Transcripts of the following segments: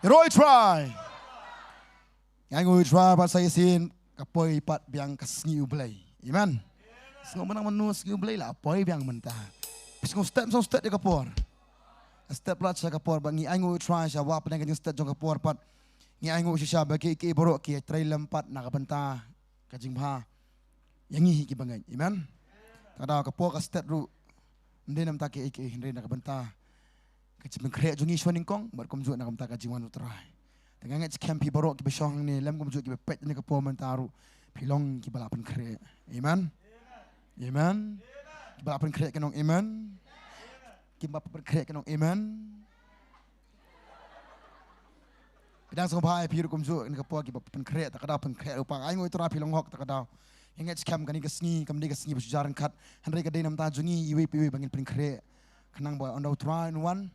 Roy try. Ngai ngui try pas saya sin kapoi pat biang kasngi ublay. Amen. Semua menang menus ngi ublay lah apoi biang mentah. Pisong step dia kapor. Step plat sa kapor ba ngi ngui try sa wa penang step jong kapor pat. Ngi ngui sa ba ki borok ki trai lempat nak bentah kajing bha. Yangi ki bangai. Amen. Kada kapor ka step ru. Ndai nam tak ki ndai nak bentah. Kecil mengkreat jungi suan ingkong, berkomjuk nak kamta kajiwan utrai. Tengah ngait campi borok ki besong ni, lem komjuk ki bepet ni kepo mentaru, pilong ki balapan kreat. Amen. Amen. Balapan kreat kenong amen. Ki balapan kreat kenong amen. Pedang sengpai piru komjuk ni kepo ki balapan kreat, tak ada pengkreat upang. Ayo utrai pilong hok tak ada. Ngait camp kani kesni, kamdi kesni bersejarah kat. Henry kadai nam ta jungi iwi bangin pengkreat. Kenang boy onda utrai nuan.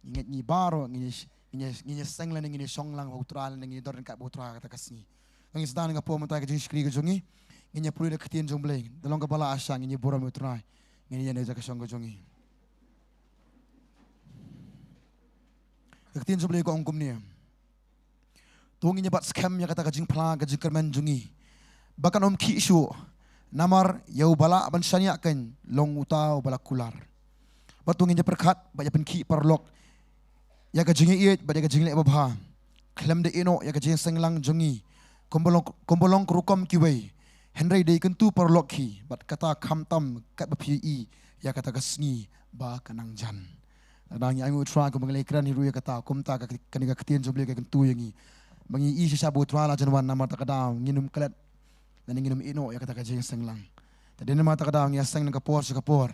Ingat ni baro ngi senglan ngi songlang utral ngi doren kat utral kata kasni ngi sedang ngapo mentai ke skri ke jongi ngi puli de ketien jong bleng dalong ka bala asa ngi boram utrai ngi ne ja ka song ke jongi ketien jong bleng ko ongkum ni tu ngi bat scam ya kata ka jing pla ka jing kerman jongi bahkan om ki isu namar yau bala ban syania kan long utau bala kular batu ngi perkat ba pen ki parlok ya ka jingi iet ba ka jingi le babha khlem de ino ya ka jing senglang jongi kombolong krukom kiwei henry de kentu parlok ki bat kata khamtam kat ba phi ya kata kasni ba kanang jan adang yang utra ko mengalai kran hiru ya kata komta ka kaniga ketien joble ka kentu yangi bangi i sisa bo tra la janwan namar takada nginum klet dan nginum ino ya kata ka jing senglang tadi nama takada ngi seng ka por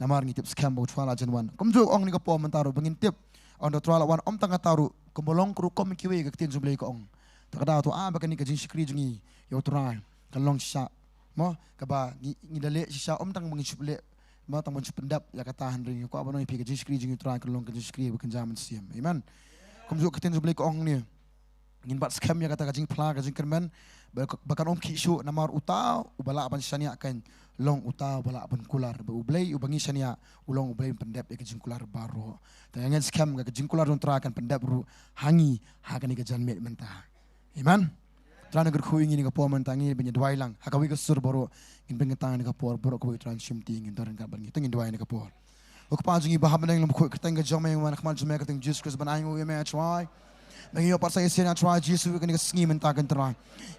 namar ngi tip scam bo tra la janwan komjo ong ni ka po mentaro bangin tip on the trial one om tanga taru kombolong krukom kiwe ka ketien joble ko ong takada to bakani ka jing skri jungi yo trai kalong sha mo ka ba ngi dale sha om tang mangi chuple ma tang mangi pendap ya kata handring ko abano pi ka jing skri jungi trai kalong ka jing skri bukan jaman siam amen komjo ketien joble ko ong ni ngin bat scam ya kata ka jing pla ka jing kerman bahkan om kishu namar utau ubala aban syania kan long utau bala aban kular ublay ubangi syania ulong ublay pendap ya ka jing kular baro tangan scam ka jing kular don tra kan pendap ru hangi ha kan ka janmet mentah amen trana ger khu ingin ka po mentangi benya dwai lang ha ka wi ka sur boro ngin bengetang ka por boro ko tran shim ting ngin doran ka bangi tungin dwai ka por ok pa jungi bahab nang lum khu ka tanga jome wan khmal jome ka ting jesus christ ban aingo me try Ngi yo parsa yesena try Jesus we kan sngi menta kan tra.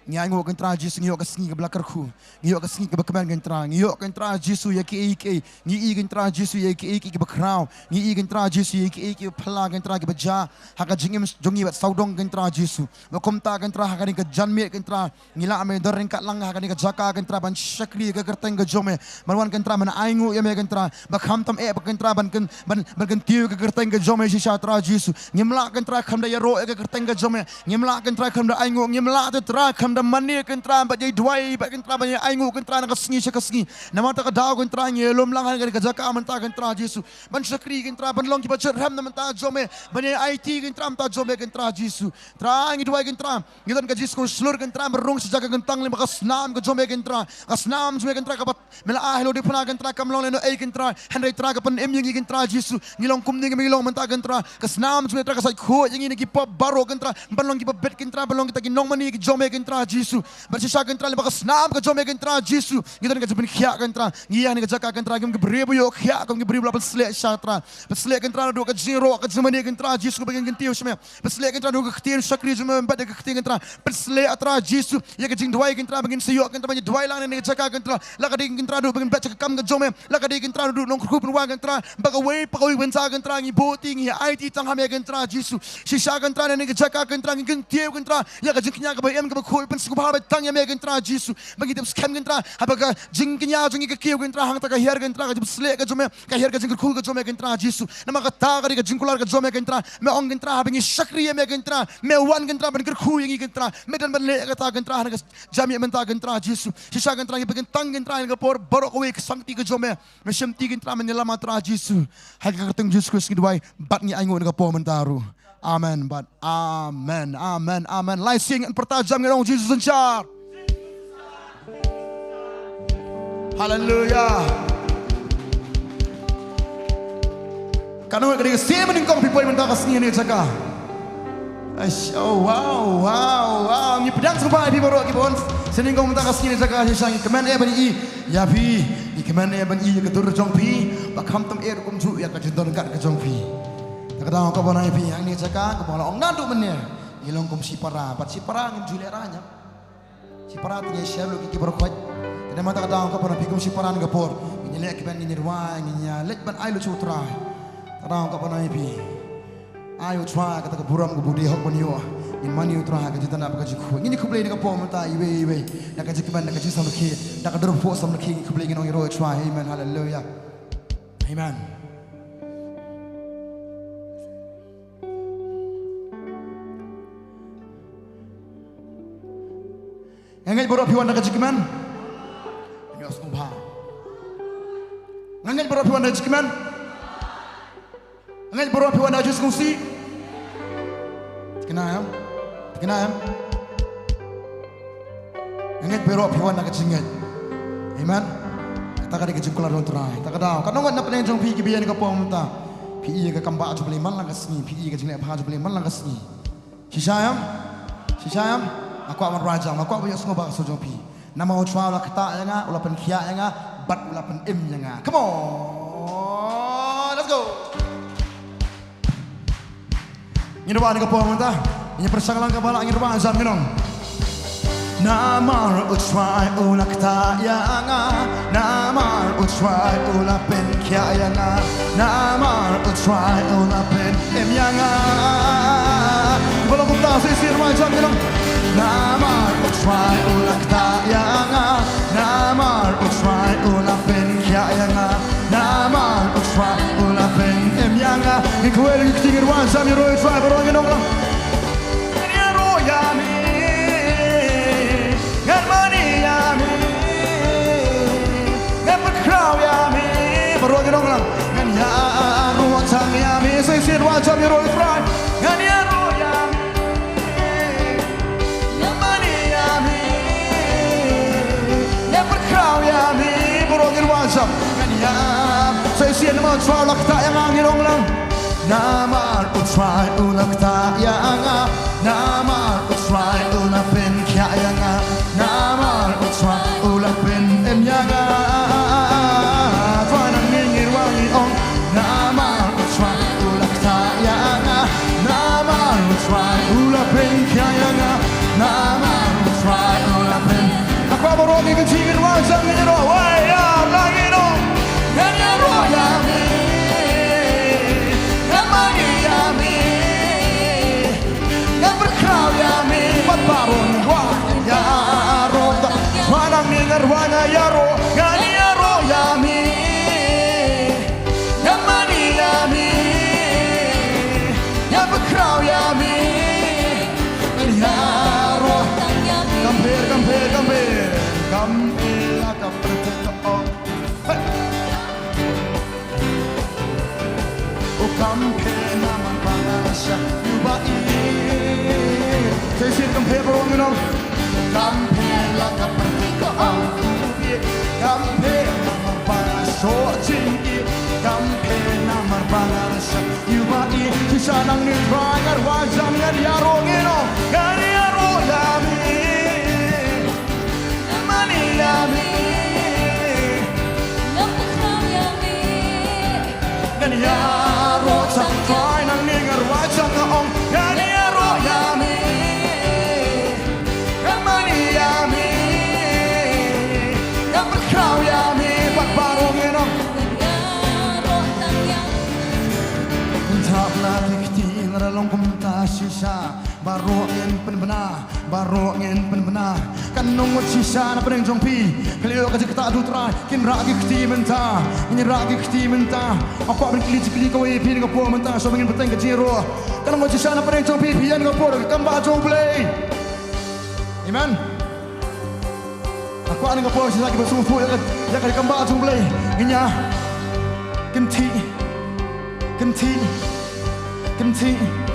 Ngi ngo kan tra Jesus ngi yo ka sngi ka blakar khu. Ngi yo ka sngi ka bakman kan tra. Ngi yo kan tra Jesus ya ki ngi i kan tra Jesus ya ki ka bakrau. Ngi i kan tra Jesus ya ki phla kan tra ki baja. Ha ka jingim jongi bat saudong kan tra Jesus. Ba komta kan tra ha ka ni ka janme kan tra. Ngi la ame doren ka lang ha ka ni ka jaka kan tra ban shakri ka kerteng ka jome. Marwan kan tra man aingo ya me kan tra. Ba khamtam e ba kan tra ban kan tiu ka kerteng ka jome si sha tra Jesus. Ngimla kan tra khamda ya ro kerteng ka jome ngimla kan tra khamda aingo ngimla te tra khamda mani kan tra ba jai dwai ba kan tra ba aingo kan tra na kasngi kasngi namata ka daw kan tra ngelom lang ka jaka manta kan tra Jesus ban sakri kan tra ban long ki ba ram na manta jome ban IT kan tra manta jome kan tra Jesus tra ngi dwai kan tra ngidan ka Jesus ko slur kan tra merung sejaka kan tang lima kasnam ka jome kan tra kasnam jome kan tra ka bat mela ahlo di puna kan tra kamlong leno ai kan tra henry tra ka pan em ngi kan tra Jesus ngilong kum ngi ngilong manta kan tra kasnam jome tra ka sai kho ngi ni ki pop baro kentra balong ki bet kentra balong kita ki nongmani ki jome kentra Jesus bersisa kentra lepas snam ke jome kentra Jesus kita ni kejepin khia kentra ngiya ni kejaka kentra kim ki beribu yo khia kim ki beribu lapan slek syatra slek kentra do ka zero ka jomani kentra Jesus bagian kentiu semua slek kentra do ka ketien sakri jome bet ka ketien kentra slek atra Jesus ya ka jing dwai kentra bagian siyo kentra bagian dwai lang ni kejaka kentra la ka ding kentra do bagian bet ka kam ka jome la ka ding kentra do nongkhryiem wa kentra baga wei pakawi bensa kentra ngi boti ngi IT tang hame kentra Jesus sisa kentra ni kejaka kentra ngin tieu kentra ya ka jingknya ka bayam ka khoi pen sku ba tang ya me kentra Jesus bagi tip scam kentra habaga jingknya jungi ka kieu kentra hang ta ka her kentra ka sle ka jome ka her ka jing khul ka jome kentra Jesus nama ka ta ka ka jingkular ka jome kentra me ong kentra habangi sakri ya me kentra me wan kentra ban ka khu ngi kentra me dan ban le ka ta kentra ka jami menta kentra Jesus sisa kentra ngi bagen tang kentra ka por borok we ka sangti ka jome me semti kentra menyelamat tra Jesus ha ka teng Jesus Christ ki dwai bat ngi aingo ka po mentaru Amen, but amen, amen, amen. Lai sing pertajam ngirong Jesus encar. Hallelujah. Karena mereka sih meningkong people mentah kasih ini jaga. Oh wow. Ni pedang sampai pi borok ki bon. Sening kong mentang kasini jaga sisang kemen ban i. Ya pi, ni kemen ban i ke tur jong pi. Ba kham tam kum ju ya ka jendon kat ke jong pi. Kadang ka bonai pi yang ni jaga ke bola ong nandu menye. Ilong kum sipara, pat sipara ngin juleranya. Sipara ti shelo ki borok kwat. Kada mata kadang ka bonai pi kum sipara ke por. Ni lek ban ni rwa ni nya lek ban ai lu chutra. Kadang ka bonai pi. Ayo try kata keburam ke budi hok paniyo in mani utra ka jitan apa ka jikhu ngini kublei ka pom ta iwe na ka jikban na ka jisam ki na ka dur po sam ki kublei ngino hero try amen hallelujah amen ngai borok piwan na ka jikman ni os ngba ngai borok piwan na jikman ngai borok piwan na jis ngsi Kenal? Nget berok piwan nak cinget. Amen. Kata kada ke jungkula don trai. Tak kada. Kan ngot nak peneng jong pi ki bian ka pom ta. Pi ke kamba ju beli man lang kasni. Pi ke jingle pha ju beli man lang kasni. Sisayam. Aku amat raja. Aku amat semua ba so jong pi. Nama utwa la kata nga ula pen khia nga bat ula pen im nga. Come on. Let's go. Ini doa ni kapal kita. Ini persanggalan kapal ini doa azam minum. Namar utwai ulak tayanga, namar utwai ulak pen kyayanga, namar utwai ulak pen emyanga. Kalau kita sisir macam minum. Namar utwai ulak tayanga, namar utwai ulak pen kyayanga, namar utwai ulak pen emyanga. Ikuel tingir wansa mi roi try barong nong lang. Ni roya mi. Germany ya mi. Gapet kraw ya mi. Barong nong lang. Ngan ya ro tang ya mi sisir wansa mi roi try. Ngan ya roya mi. Germany ya mi. Gapet kraw ya mi. Barong wansa. Ngan ya sisir mo try lak ta yang ngirong lang. Namar utrai ulak tayanga, namar utrai ulak pen kyayanga, namar utrai ulak pen emyanga. Fanang ningir wangi ong, namar utrai ulak tayanga, namar utrai ulak pen kyayanga, namar utrai ulak pen. Aku barogi ketingin wajang ngiro, waya lagi dong, kanya royami. Barong wah ya roda wanang ningar wana yaro ngani yaro yami yamani yami ya bekrau yami yaro kampir oh o kampir naman pangasya yubai Sisir kampir barong minum. Kampir lah kampir ko ang ubi. Kampir namar pangas so tinggi. Kampir namar pangas yubai. Kisah nang ni bangar wajam ngan yaro ngino. Ngan yaro yami. Mani yami. Nampak yami. Ngan yaro sampai nang ningar wajam ngaong. Ngan yaro yami. Kau ya mi pat barong eno Entah dikti ngeralong kumta sisa Barongin pen benar Kan nungut sisa na peneng jongpi Kaliyo kasi kita adutra Kin ragi kti menta Ini ragi kti menta Aku abin kili kau ipi ni kapo menta So mengin peteng kejiro Kan nungut sisa na peneng jongpi Pian kapo kambah jongplay Amen Aku ada ngapo sila kita sumpu ya kan kambah jumblay inya genti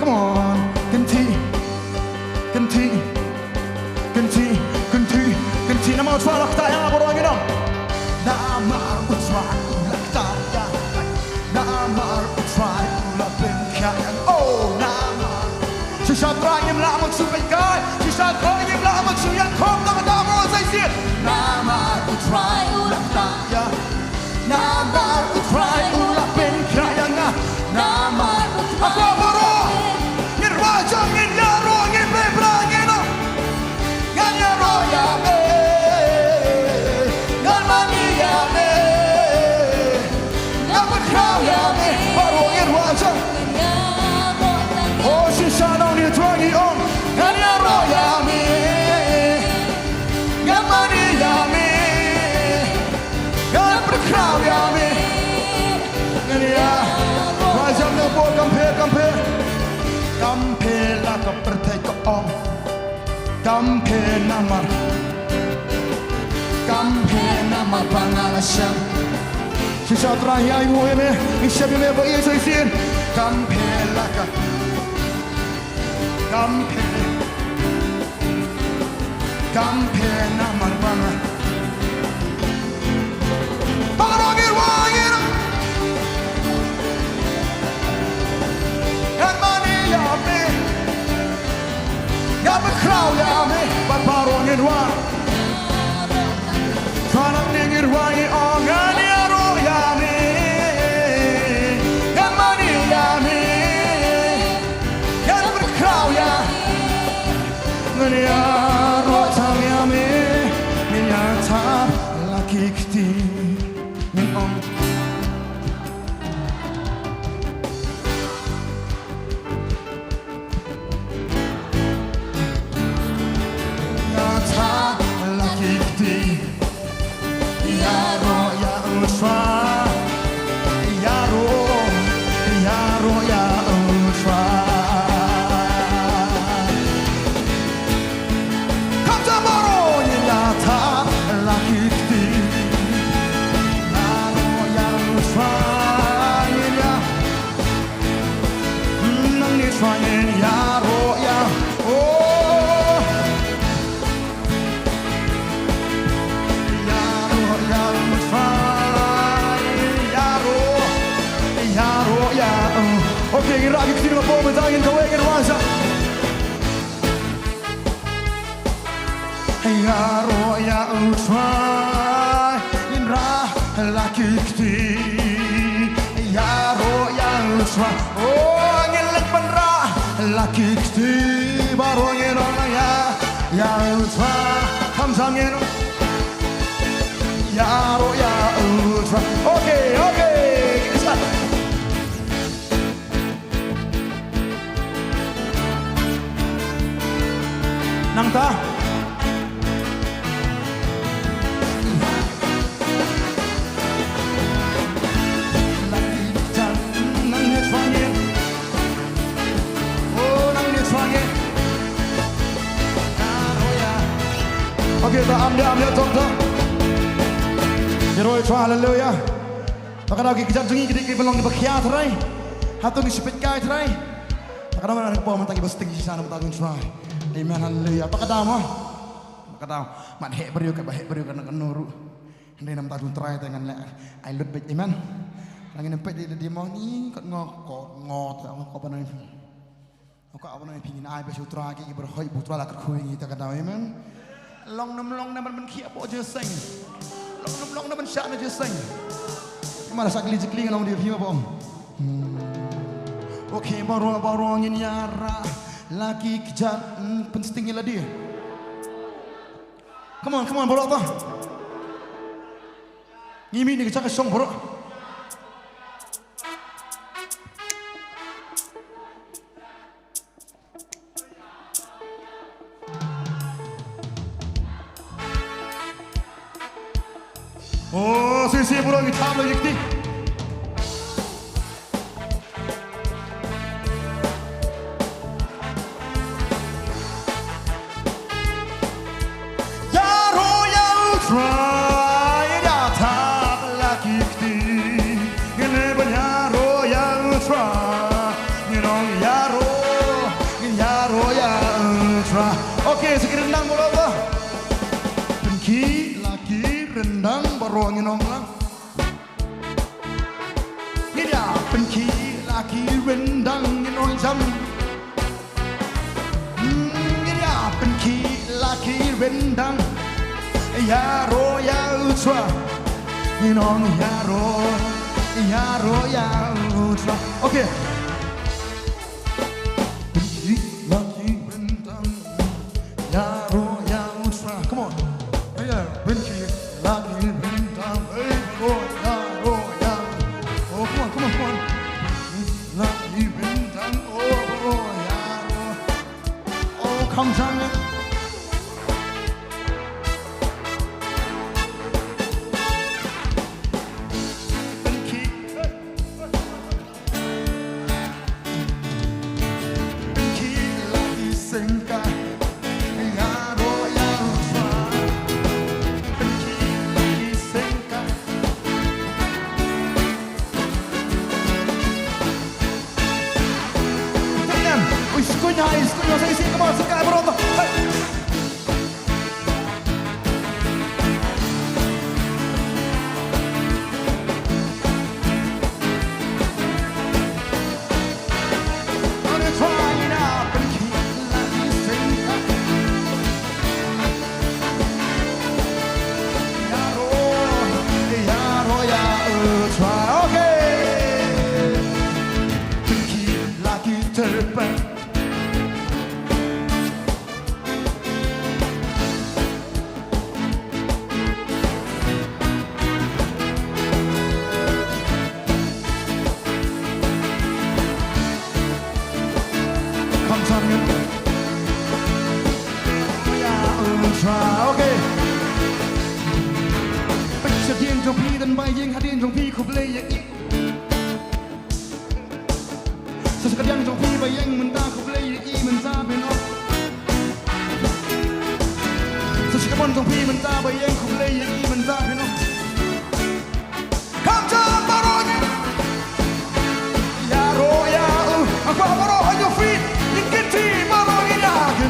come on genti nama utwa lakta yang aboro ngino nama utwa lakta ya nama utwa lapen kaya oh nama sa trangim lamang sumikay, sa trangim lamang suyan kong nakadamo sa isip. Namar utray ulang taya, Namar utray ulapin kaya nga. namar utray Ako baro, ngirwajang nginyaro ngipebrangino. Nganyaro yame, ngalmaniyame, ngapagkaw yame, baro ngirwajang. Oh, sisanaw ni Twangi on, nganyaro yame, ngalmaniyame, ngapagkaw yame. Nganya, wajang nabo kampe la kapertai ko om. Kampe namar pangalasyan. Sisa terakhir ibu ini, isya bime bo iya soisin. Kampe la ka. Kampe namar pangal. Pangarogir wangir. Hermani yame. Yabe kraw yame. Barbarongir wang. Kanan ningir wangi ongan yaro yame. Hermani yame. Yabe kraw yame. Ngania rotang yame. Minyata laki kti. Min om. Oke, kira lagi kesini mau betangin kau ingin rasa. Yaro ya utrai, inra laki kti. Yaro ya utrai, oh ngelak penra laki kti. Baru ngerong ya utrai, kamsam ngerong. Yaro ya utrai, oke, kita. Nangta Oke, kita ambil contoh. Hero itu haleluya. Maka lagi kejap jengi kita belum dibakiat rai. Hatu ni sipit kait rai. Maka nama nak bawa mentagi besting di sana mentagun rai. Amen, haleluya. Apa kata mo? Apa kata? Mat hek beriu ke bahek beriu kan nuru. Hendak nam tajun try dengan I love it, amen. Lagi nampak dia mau ni kat ngot apa panai. Aku apa panai pingin ai besu tra ki berhoi putra la kat khui kita kata amen. Long nam man kia po je sing. Long nam man syak je sing. Mana sakli jekli ngau dia phima bom. Okey baru ngin yara. Laki kejat penstingnya lah dia. Come on, borok tu. Ngimi ni kecak kesong borok. Oh, sisi borok kita lagi kiti. Okey, sikit rendang boleh apa? Penki, laki, rendang, baru nginong lang. Ini dia, penki, laki, rendang, nginong jam. bendang Yaro ya utra Nong Yaro ya utra. Okay. Benci lagi bendang Yaro ya utra. Come on. Yeah, benci lagi bendang Yaro ya. Oh, come on. Benci lagi bendang Yaro. Oh, come on. Iskunya, saya isi, come on, sekarang berontak. Hey. Gonna try it out, but keep lagi singkat. Yaro ya, try, okay. Keep lagi terbang. Okay. Bây giờ điên trong phi đến bay yên, hát điên trong phi khúc lây yên. Sao sẽ điên trong phi bay yên, mình ta khúc lây yên, mình ta bên ốc. Sao sẽ bắn trong phi mình ta bay yên, khúc lây yên, mình ta bên ốc. Come down, Baron. Yaro ya, aqua Baron on your feet. You can see Baron ya, you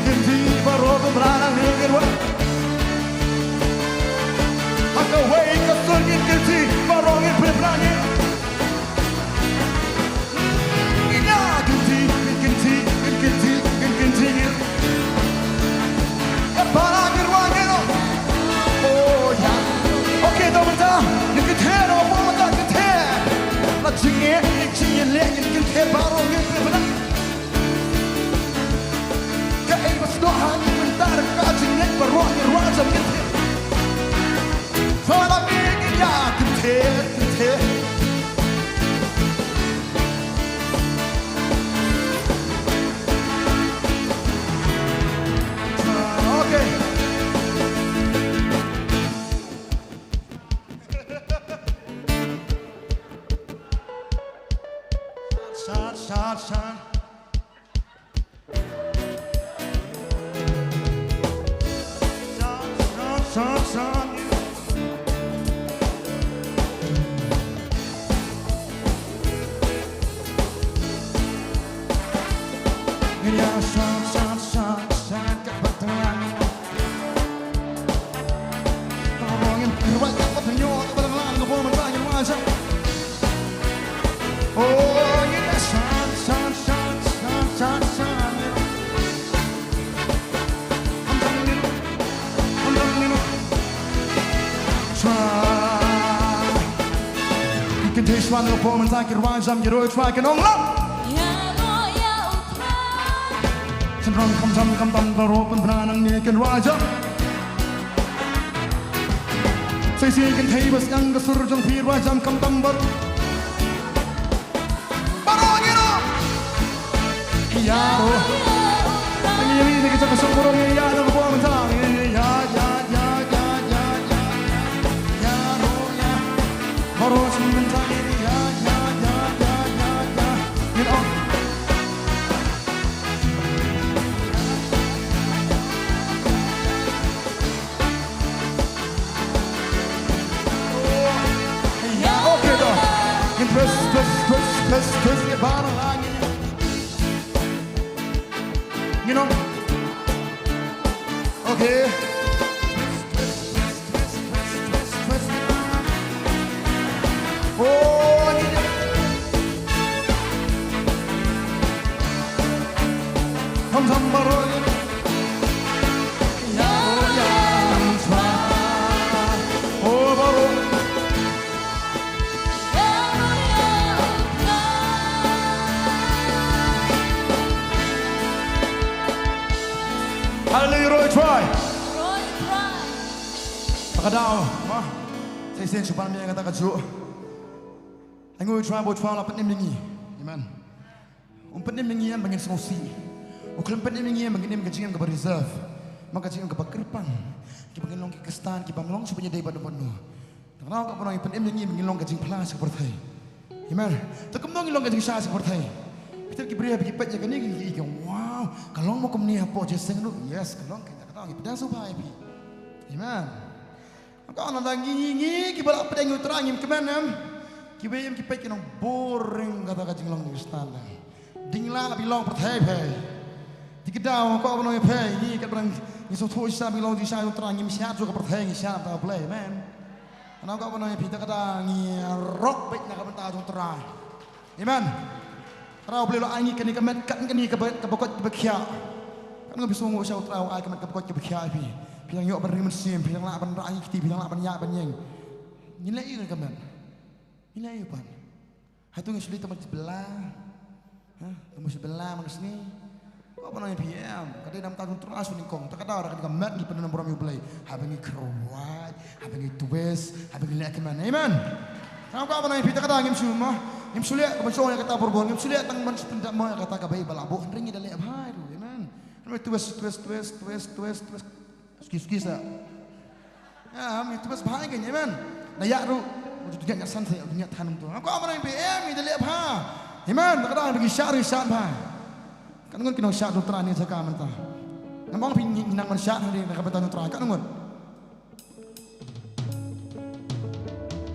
can see Baron berana dengan wa. Aku wake up so you can see Baron in berana. Ya, you can see. Baron berana. Oh ya. Okay, teman-teman, you can hear no more than you can hear. Let's sing it, you can hear Baron in berana. Kayak pas doang bentar kacing nek Baron in rajam gitu. Follow me, ya can hear. Okay. Shot. Shot. Ya, shot. Kebetulan. Ngomongin banyak petunjuk, kebetulan ngomongin banyak macam. Oh, yeah, shot. I'm telling you. Try. You can taste one of the moments I can rise up, you know it's like an on love. Senang kam beropen beranang ni can rise up. Saya sih kan hebat yang kesur jang pir wajam kam tambar. Yaro, ini kita kesal kurang ya, ada apa mentang ya. Yaro ya, baru sementara ya. Get on. Okay dah. Press ke barang lagi. You know? Okay. Twist. Oh, come baron. Ya, Takadaw, saya sen chupan mi kata kaju. Angui try bo try la penim ningi. Amen. Penim ningi an bangin sosi. Uklam penim ningi bangin kajingan ke reserve. Maka kajingan ke kerpan. Ki bangin long ki kestan, ki bang long supaya dai banu-banu. Takadaw ka panoi penim ningi bangin long kajing plas seperti. Amen. Takum long long kajing sha seperti. Kita ki beri ki pet jaga ni ki wow, kalong mo kumni hapo jeseng lu. Yes, kalong kita kata ki pedang supai pi. Amen. Kau nak ngi kita pedang uterangim kemanam. Kita yang kita kena boring kata kajing long ni stand. Dingla bilong perthai pay. Dikidau kau apa nak pay ni kat barang ni so thoi sa bilong di sa uterangim siap juga perthai ni siap tak boleh, amen. Anak kau apa nak pita kata ni rock pek nak bentar uterang. Amen. Rau boleh lo angi kani kemet kan kani kebokot kebekia. Kan ngabi sungu sa uterang ai kemet kebokot kebekia pi. Piang yok beriman sim, piang lak ban rai kiti, piang lak ban yak ban yang. Nilai ini kaman. Nilai apa? Hatu yang sulit tempat sebelah. Tempat sebelah mana sini? Apa namanya PM? Kadang dalam tahun terus unikong. Tak ada orang ketika mat di penuh nomor yang boleh. Habis keruat, habis twist, habis lihat kemana? Amen. Kalau kau apa namanya kita kata ngim semua, ngim sulit kebencian yang kata berbon, ngim sulit tang man sependak mau yang kata kabai balabu, ringi dah lihat apa itu? Amen. Twist. Skis lah. Ya, itu pas bahaya kan, amen. Nayak tu, waktu dia nyasan saya, dia tanam tu. Aku apa yang PM ni dia lihat apa? Amen. Tak ada bagi syar apa? Kan ngon kena syar tu terani sekarang mentah. Nampak pin nang man syar ni nak betul terani kan ngon.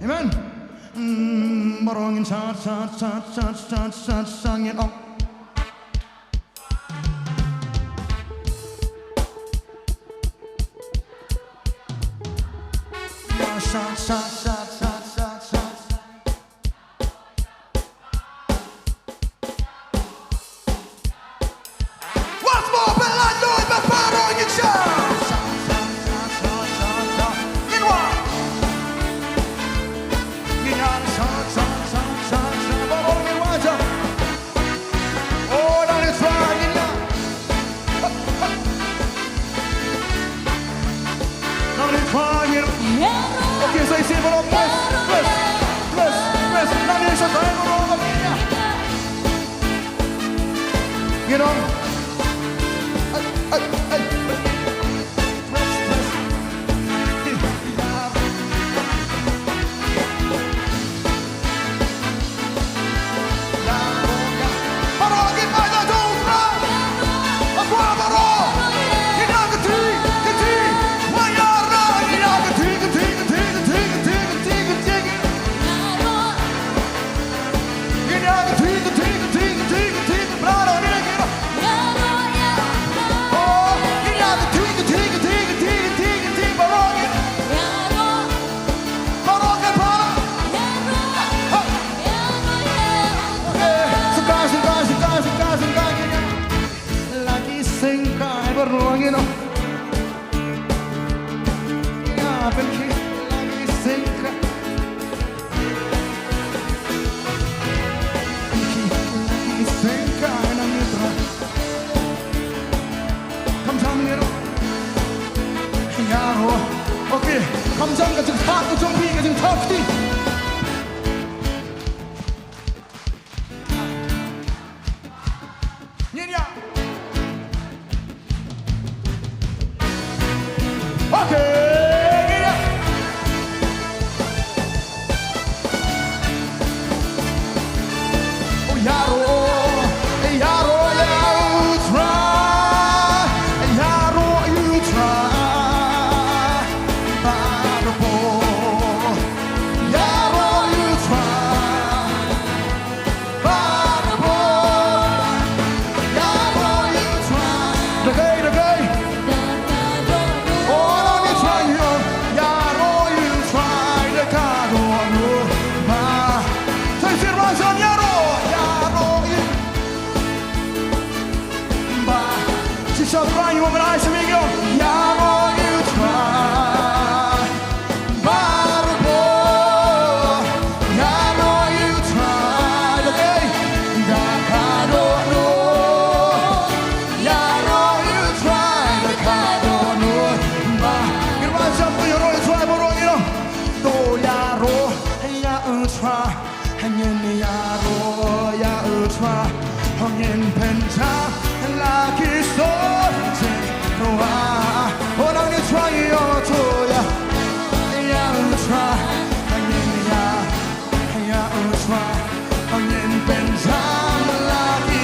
Amen. Marongin syar sangin ong. Once more, but I know it's my power on your chest. In what? You got oh, that is right, you know. That is right, you know. Okay, so you see what I'm press. Now there's a time over here. You know? Okay, come down, get to the top, get to the top, Yaro yen pencha lagi soje roa orang ni try yo to ya ya try yen ya try yen pencha lagi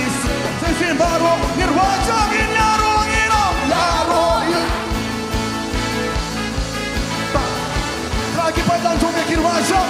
soje baru nirwaja ginyaro ngiro laro lagi padang to make nirwaja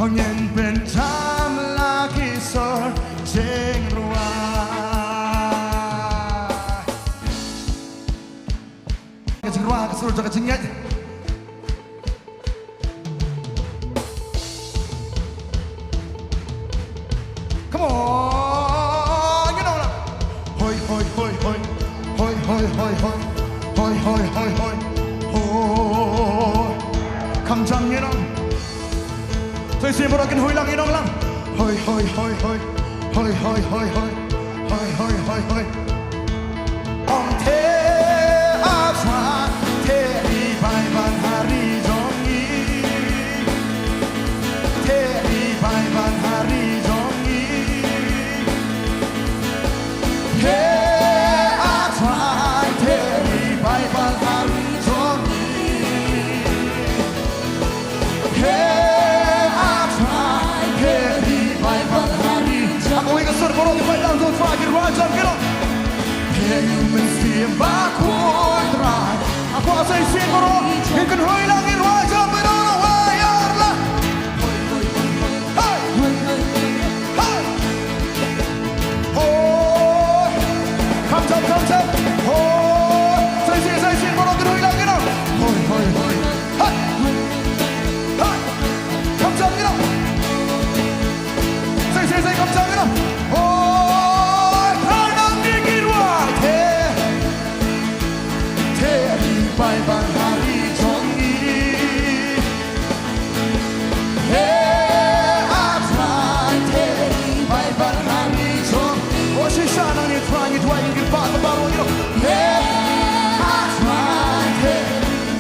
Hongen bentam lagi sor jeng ruah jeng ruah kesuruh jaga jengget come on you know lah hoi hoi hoi hoi hoi hoi hoi hoi hoi hoi hoi hoi hoi 감장 you know tôi xin một cái hồi lăng đi đông lăng hồi hồi hồi hồi hồi hồi hồi hồi hồi hồi hồi hồi ông thế apa thế đi bài bàn hari jongi thế đi bài bàn hari jongi thế apa thế đi bài bàn hari jongi thế Sorbono di bailando don't fuck it right up get up Hey you mesti bakul dry Aku asal singoro Ikan hoi langit right up and on away yarla Hey Hey Oh Come up Oh Say singoro ikan hoi langit up Hoi hoi hoi Hey Hey Come get up Say come get up bài bàn hari jongi hey atrai te bài bàn hari jongi o shi shana ni trying it way get back about you know hey atrai te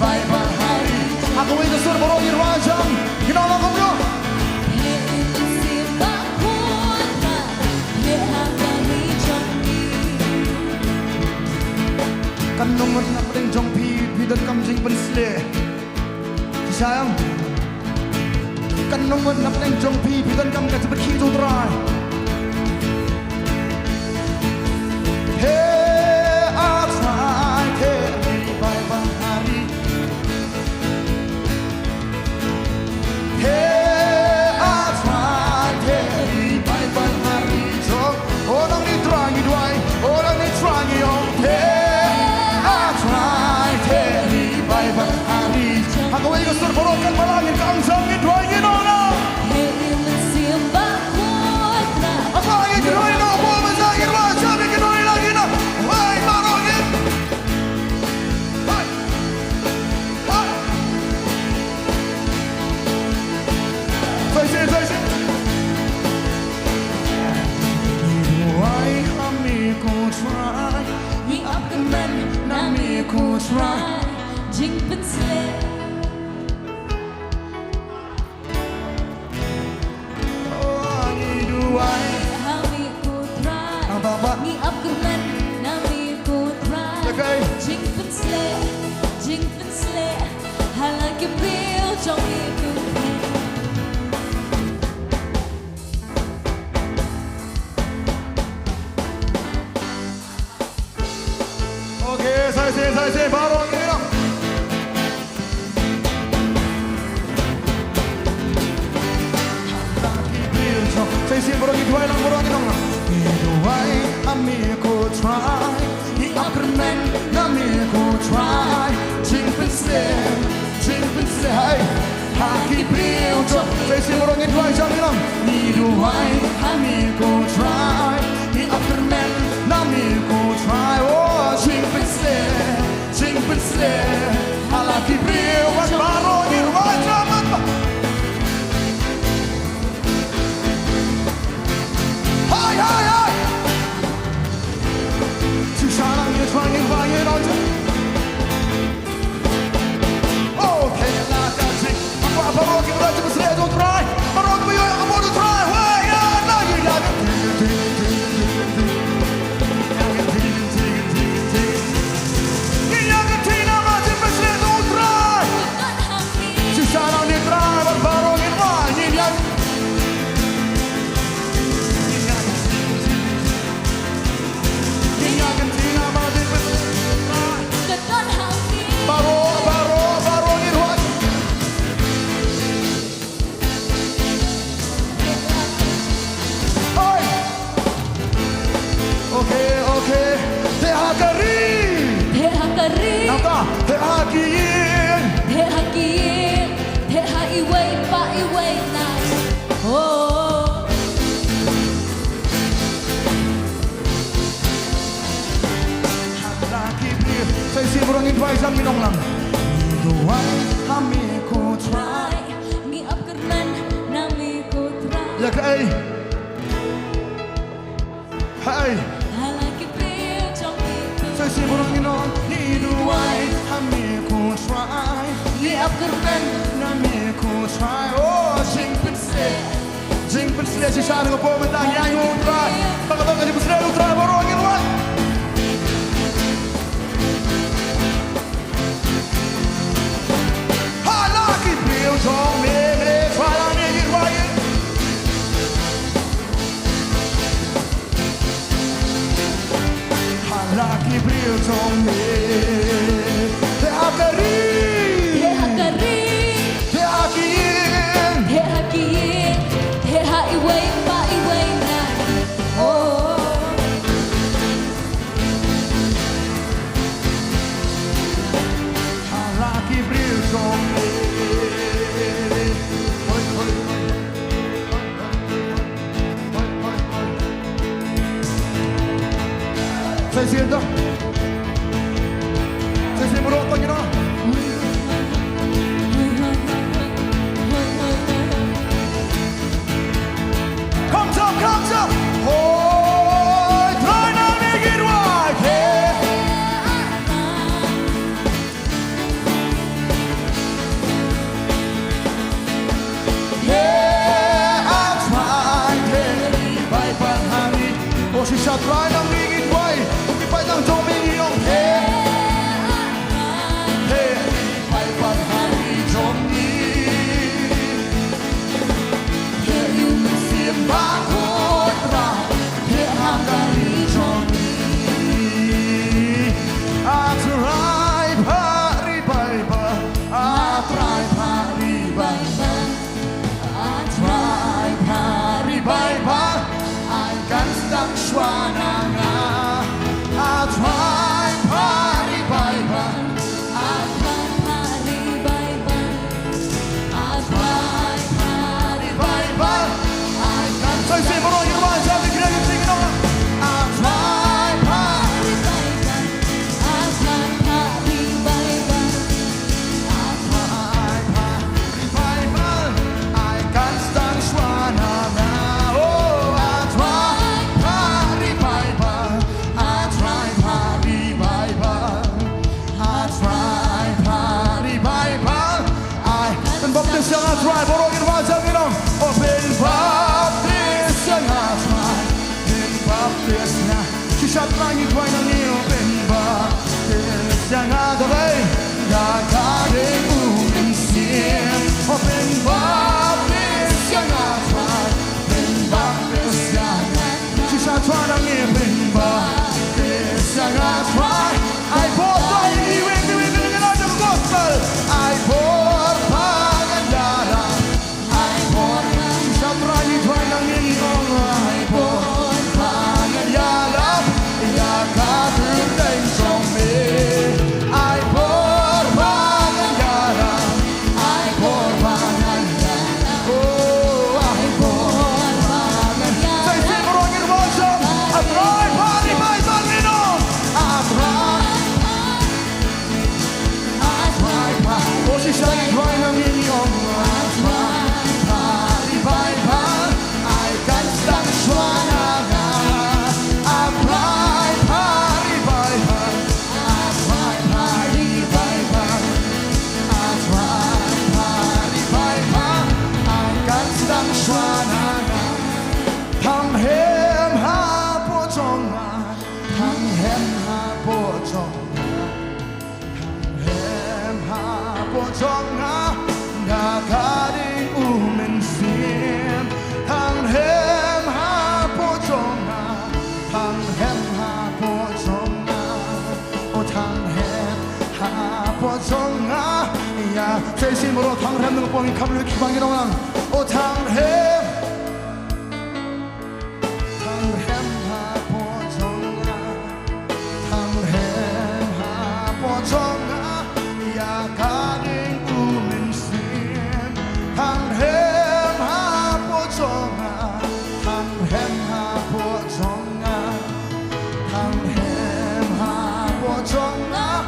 bài bàn hari aku ini sur boro ni rajam you know lo yo kan nomor nak paling jong pi dan kam jing pen sle sayang kan nomor nak paling jong pi dan kam ka cepat ki tu trai hey I try to by hari hey I try to by hari so orang ni try ni duai orang ni try ni on hey Aku ingin surborkan malangin ke angsam ni dua ingin orang. Apa ingin dua ingin apa macam ini macam ingin dua lagi nak. Wah marongin. Hai, hai. Saya. Why kami ku try, we up the man, kami ku try, jing pensle. Ni up the man, nami ku try. Jing pensle, halang ke bil jong ni ku. cho say si mo ngin vai jam nam ni du wai ha mi ko try ni after men na mi ko try oh sing pen se ala ki brio was baro ni vai jam hi hi hi tu shana ni trying vai it on okay la da sing baro ki bra tu se don't try baro ki yo I want to try hey yeah now you got it Burangin vai jam minong lang doai hami ko try mi apkerman na mi ko try ya kai hai halaki prio trong mi sai si burangin on ni doai hami ko try ni apkerman na mi ko try oh jing pen se si sa ngo po mentang yang mo try pagkatong ka di busre try burangin wa trong mê phải là nên như vậy hà la kỳ brio trong mê thế hakari he hakari thế hakin he haki he hai wei pa I wei na oh hà la kỳ brio trong mê Saya siento. Saya siento roto you know. Comes up. Oh, try now make it right. Yeah. Yeah, I tried. Bye bye honey. Oh, she shall try now make it right. Phải đang cho mình yêu thế thế phải bắt hắn đi trong đi thế yêu mình xiêm bát cốt ra thế ham đang đi trong đi I try pari bye bye I try pari bye bye I try pari bye bye I can't stop schwanang I try party bye bye. I try party bye bye. I try party Bye bye. I can't say see more you want to get it sing it on. I try party bye bye. I try party bye bye. I bye bye bye. I can't stand Shwana now. Oh, I try party bye bye. I try party bye bye. I try party bye bye. I can bop this young I try. Borongin was young you know. Oh, ben bop this young I try. Ben bop this now. She shot like it right on you. Ben bop this young I try. Ya kare moving sin. Oh, ben bop this young I try. Ben bop this young. She shot right on you. Ben bop this young I try. I bought the gospel. I bought Pagandara. I bought Shamrani Twanangin. I bought Pagandara. Yakatu Deng Song Me. I Sisay ko'y ng inyong Pari-pari-pan Ay kansang suanaga Pari-pari-pan Pari-pari-pan Pari-pari-pan Ay kansang suanaga Thang hem ha po chong Thang hem ha po chong Potternet nagaling umensim Tanghem ha Potternet Tanghem ha Potternet O tanghem ha Potternet Ya 세심으로 tanghem ng pong ikamlu kibangirong O tanghem Tanghem ha Potternet Tanghem ha Potternet 가는 우mensim Tanghem ha Potternet Tanghem ha Potternet Tanghem ha Potternet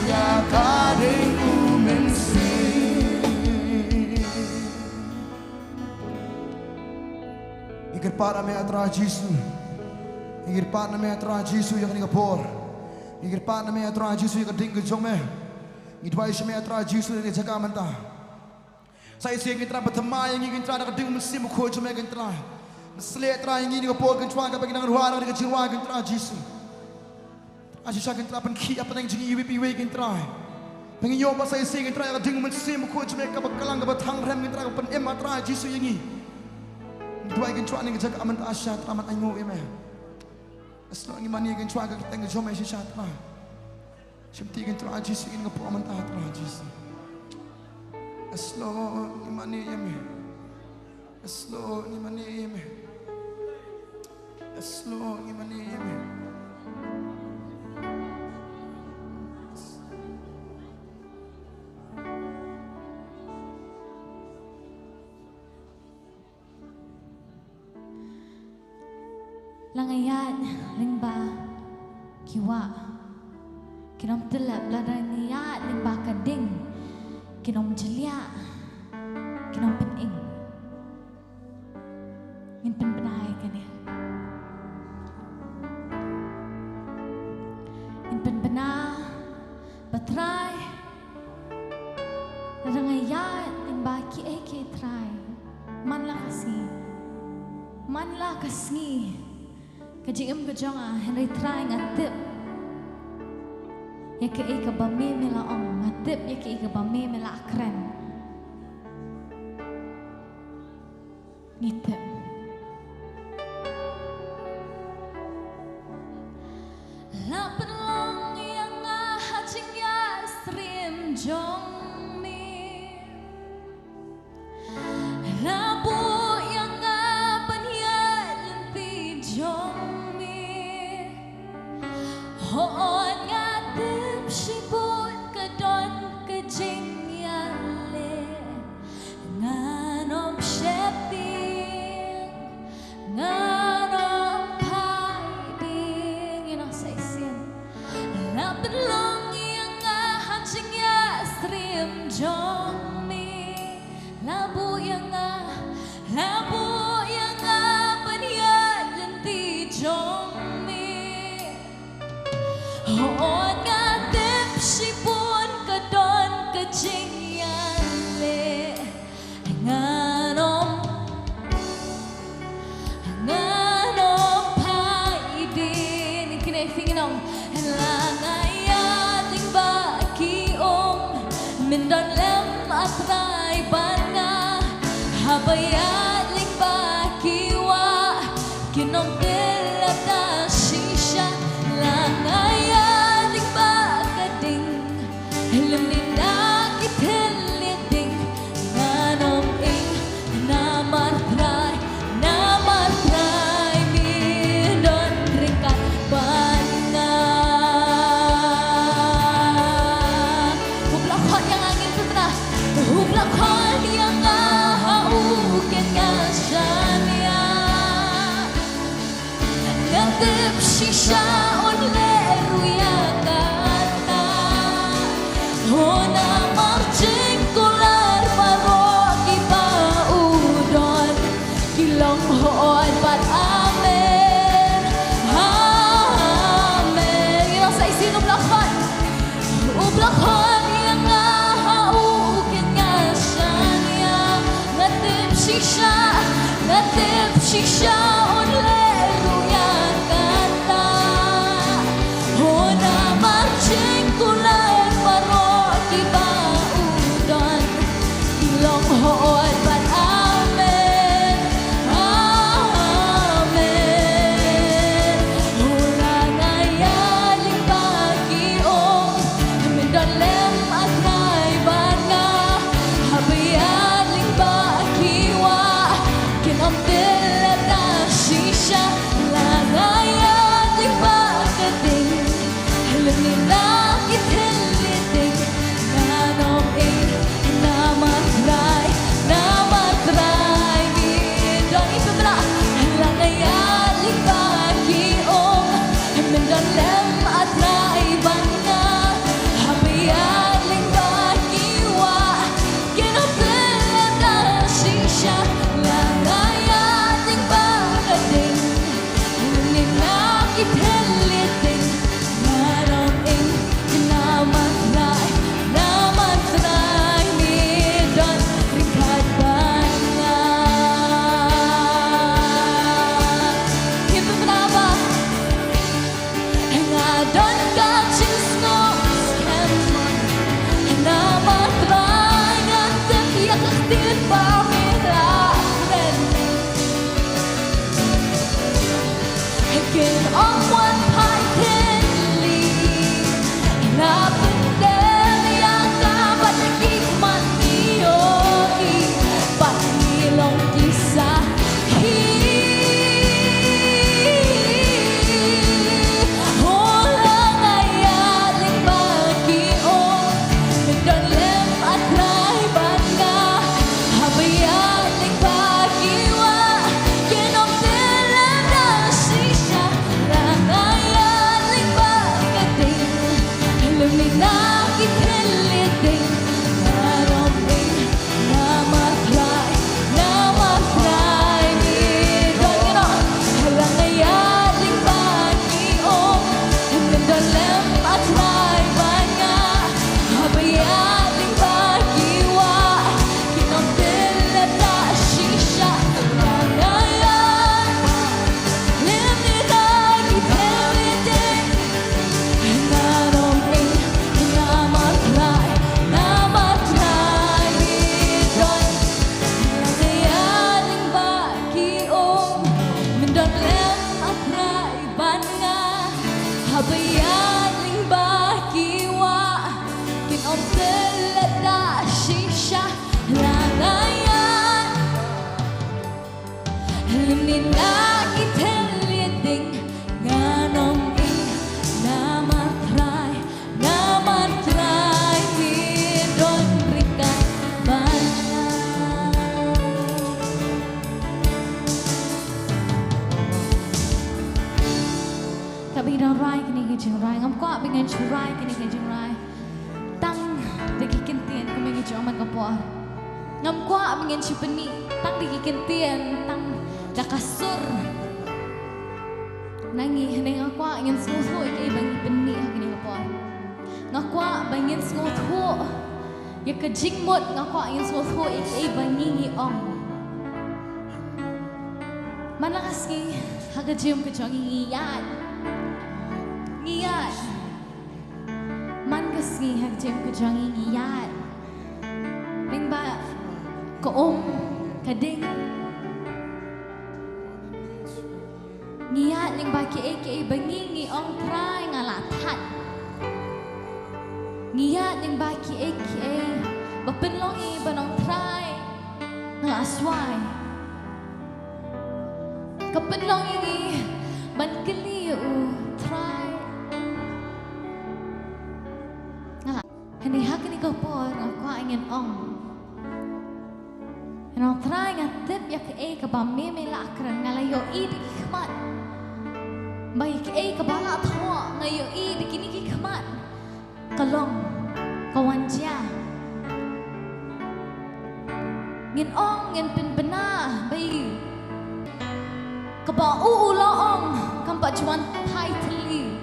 Ya 가는 umensim Igir para me atra Jisu Igir para me atra Jisu yang ni kapor Igir para me atra Jisu yang ding jong me Idwai shme atra Jisu ni jaga manta. Sai se gintra batama yang gintra nak ding mesti mu khoj me gintra. Sle atra yang ni ko por gintra ka bagina ruwa nak jiwa gintra Jisu. Aji sa gintra pan khi apa nang jingi wipi we gintra. Pengi yo ba sai se gintra ka ding mesti mu khoj me ka bakalang ka bathang rem gintra ka pan em atra Jisu yang ni. Idwai gintra ni jaga manta asya traman ango eme. Aslo ni mani gintra ka kitang jome si satra. Shimtigin tra Jisu in nga po amanta tra Jisu. Aslo ni mani yeme. Aslo ni mani yeme. Aslo ni mani yeme. Langayan, lingba, kiwa. Kinom telap ladang niat ling bakading kinom jelia kinom pening ngin penbenai kan ya ngin penbena batrai ladang ayat ling baki eke trai manlah kasih kajim kejonga Henry trai ngatip ya ke ika bami mela ong ngatip ya ke ika bami mela akren ngitip la penlong yang haching ya stream jong mi la bu yang penhiat lenti jong mi ho Sibut ke don ke jing yale nganom shepping nganom paiding you know say sin la belong yang hancing ya stream jong mi labu yang paniat lenti jong mi oh Sipun ke don ke jingale nganom paidin kine finginong langayat ling baki mindon lem atrai bana habayat ling baki wa kinom telata shisha langayat Helm ni nakit heliding nganom ing namar try mi don ringkat bana hublakon yang angin pernah hublakon yang hauken ngasanya ngatip shisha on leru yang Hona marching Don't lem atrai banga habayaling bagiwa Kinom telada sisha Rangayaling bagating Luminaki teliting Naroming namatrai Nidon Rangayaling bagiong Don't lem atrai banga habayaling bagiwa Kinom telada sisha Rangayan Limnitagi teliting Naroming namatrai Nidon Rangayaling bagiong Mindon lem atrai banga habayaling bagiwa Kinom telada sisha Rangayan Limninagi teliting Nganong namatrai Nidon rikat bana Kabi dan rai kini kejeng rai ngam kwa dengan churai kini kejeng rai tang degi kentien kami kejeng amat kapor ngam kwa dengan chupeni tang degi kentien tang dakasur nangi neng akwa ingin sungguh ke bangi peni kini kapor ngakwa bangin sungguh ya kejing mot ngakwa ingin sungguh ke bangi ngiong mana kaski hagajem kejeng ngiyat ngiyat man kaski hagajem kejeng ngiyat ring ba koom kading ngiyat ling ba ke bangi ngiong try ngalathat ngiyat ling ba ke bapenlong banong try ngalaswai kapenlong ban keliu try Hani hak ni kapor aku ingin ong. Henang try ngatip ya ke bami mela akran ngalayo di khmat. Bai ke bala tho ngayo di kini ki khmat. Kalong kawan dia. Ngin ong ngin pin bena bai. Kaba ulo ong kampa cuan thai thli.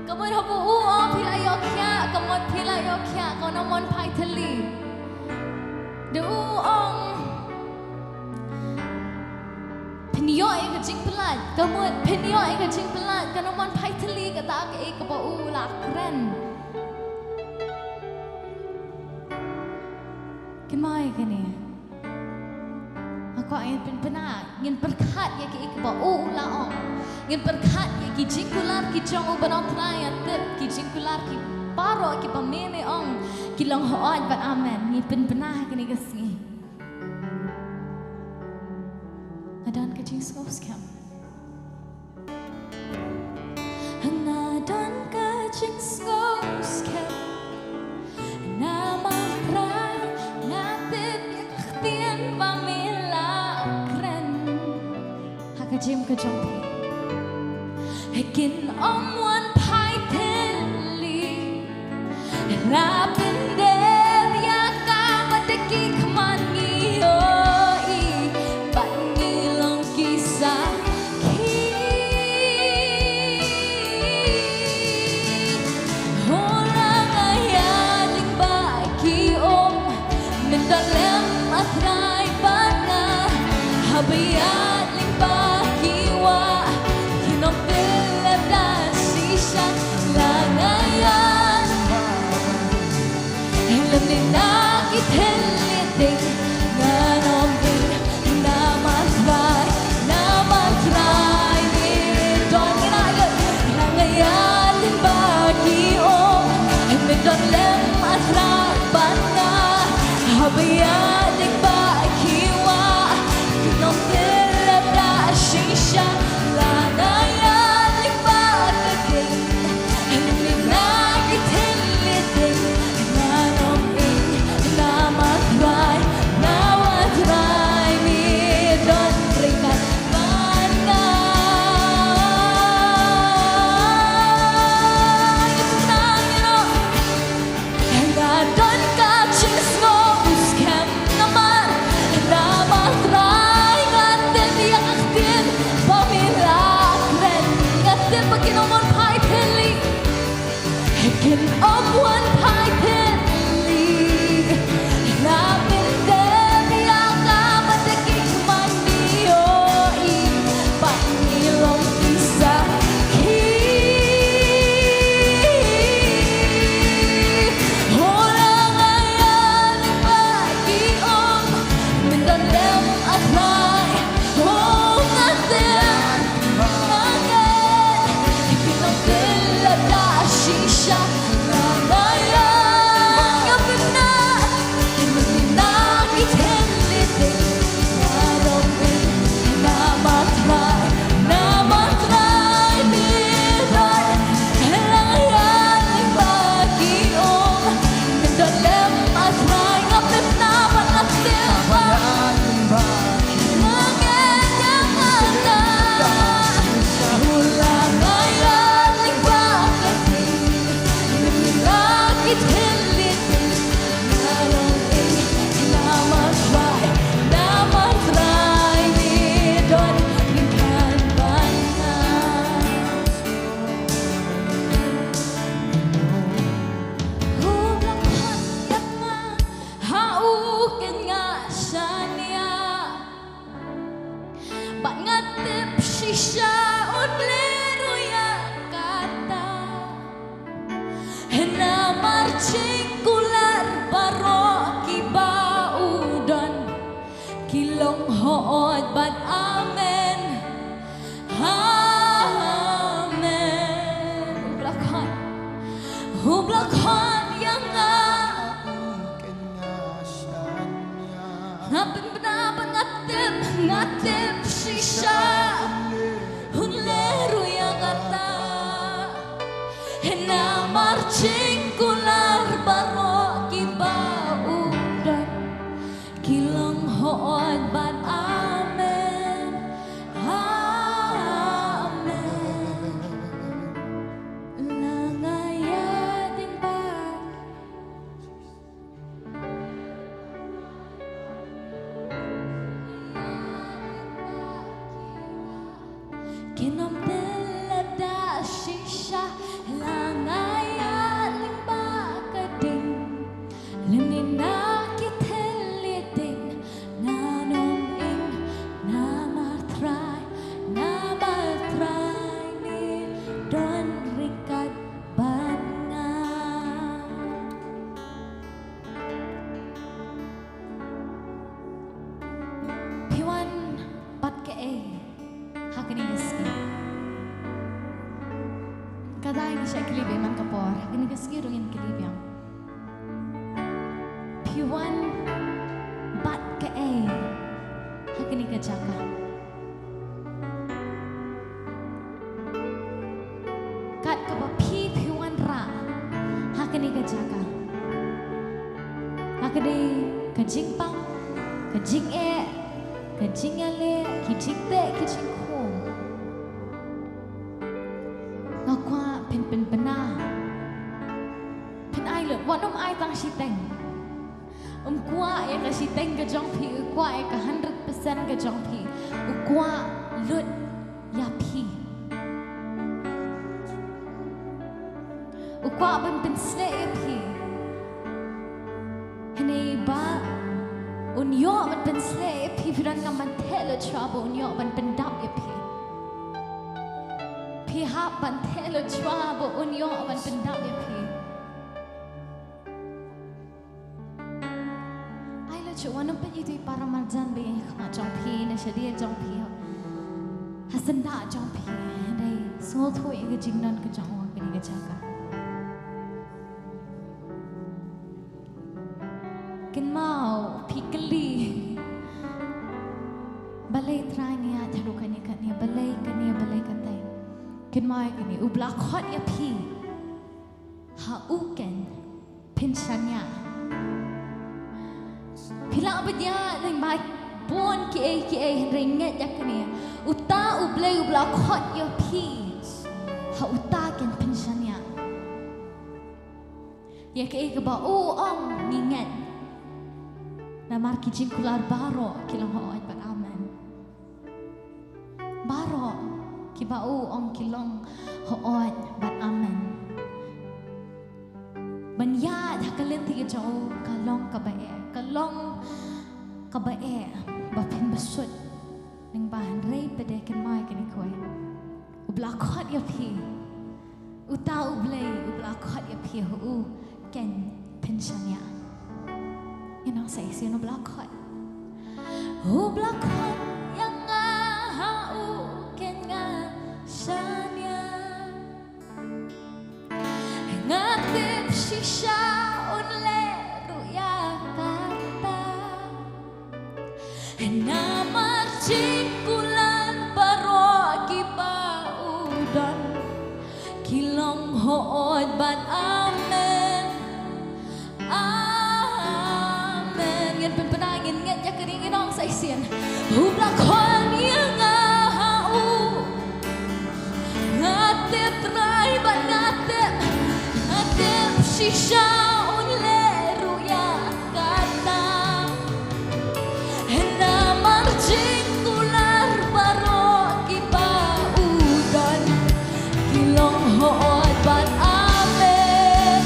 Kamu habu pila yokya, kamu pila yokya, kau namon pai thali. De ong penyo kecing pelat, kamu penyo kecing pelat, kau namon pai thali kata ke kaba la keren. Kemai kini. Aku ingin pena, ingin berkat ya ke kaba la ong. Ngin berkat ya ki jingkular ki jong ubanong traya tip ki jingkular ki paro ki pamene ong ki long hoan bat amen ni pen penah kini gasngi adan ka jing scopes kam adan ka jing scopes kam nama try ngatip ya ktien pamela kren haka jim ka jong Hekin one pai teli Rapin der ya kamateki kemani oi Bangi long kisah Orang ayaling bagi om Mendalem atrai bana Habayaling bagi wa Kinom Langayan Alam ni nakiteliting Nanoming namatry Nidon ginagad Langayan bagi om Nidon lem atray bana Habayaling bagi wa Kinom telada shisha Langayan ngatip shisha hunleru yang kata hena marching kular baro kibau dan kilang hoon ban amen amen langaya ding bag kinom telada shisha langaya ding bakading lenina kiteliting nanom ing namatray ni don rikat banga piwan pat ke hakani yaski kadai ni siya kilibe man kapor hakani yaski rungin kilibiyang piwan bat ke hakani kajaka kat kaba piwan ra hakani kajaka hakani kajing pang kajing kajing ale kijing te kijing ko ngakwa pen pena pen ai le wanom ai tang si teng kwa ka si teng ka jong pi kwa ka 100% ka jong pi kwa lut ya pi kwa pen sle pi hene ba unyo pen sle pi firan ngaman tele trouble unyo pen dap ya pi pi ha ban tele trouble unyo pen dap ya pi Wanam pa itu para marjan be kama jongpi na shadia jongpi hasanda jongpi dai small tho ega jingnan ka jongwa kini ga jaka kin mau pikli balai trani ya thadu kani balai katai kin mai kini ubla khot ya pi ha uken pinshanya Pila abadya ng may bon ki ringet yakni uta ublay ubla khot yo pi ha uta ken pensianya ya ke ba o ong ninget na marki jingkular baro kilang hoot pat amen baro ki ba o ong kilong hoot pat amen banyad hakalit ti jo kalong kabae bapin basut ning bahan rei pede ken mai ken koy ubla khot ya pi uta ublay ubla khot ya pi hu ken pensianya ino say sino ubla khot yang ha u ken nga shanya ngatip shisha unle nama cingkulan baro kibau dan kilong hood ban amen amen yan penangin nget ya keringin ong sa isian hublak hon yang ngahau ngatip rai ban ngatip shisha unleru ya kata Cingkular baro kibau dan kilong hoot ban amen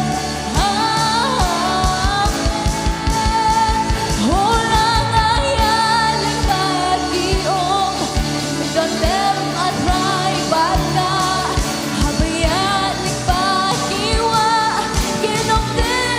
amen holang ayaling bagi ong dan dem atray bata habayaling bagi wa kinong dem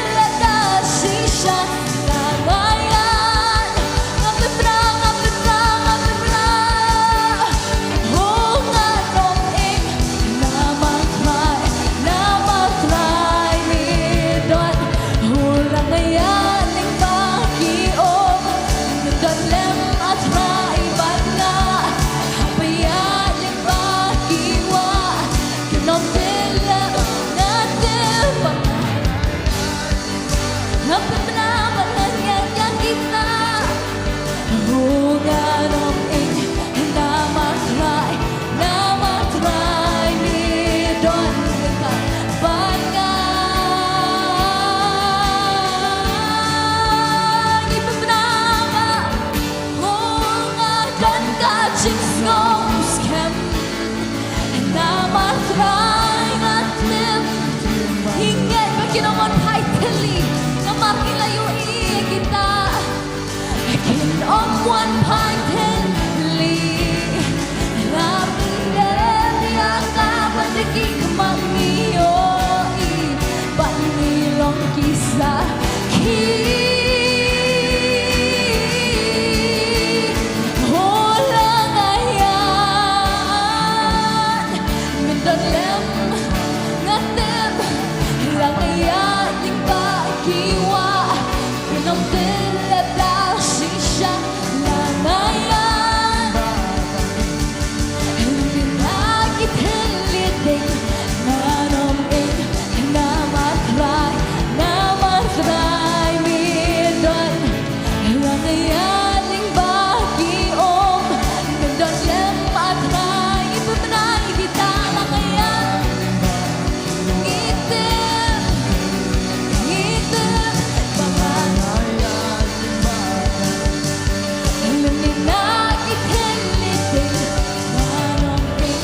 kiwa kinom tilada shisha langayan lagi telidik nanom in namatray midon langayan ning bagi om midon lem atray ipamnay kita langayan item pangalan luminag itelitin nanom in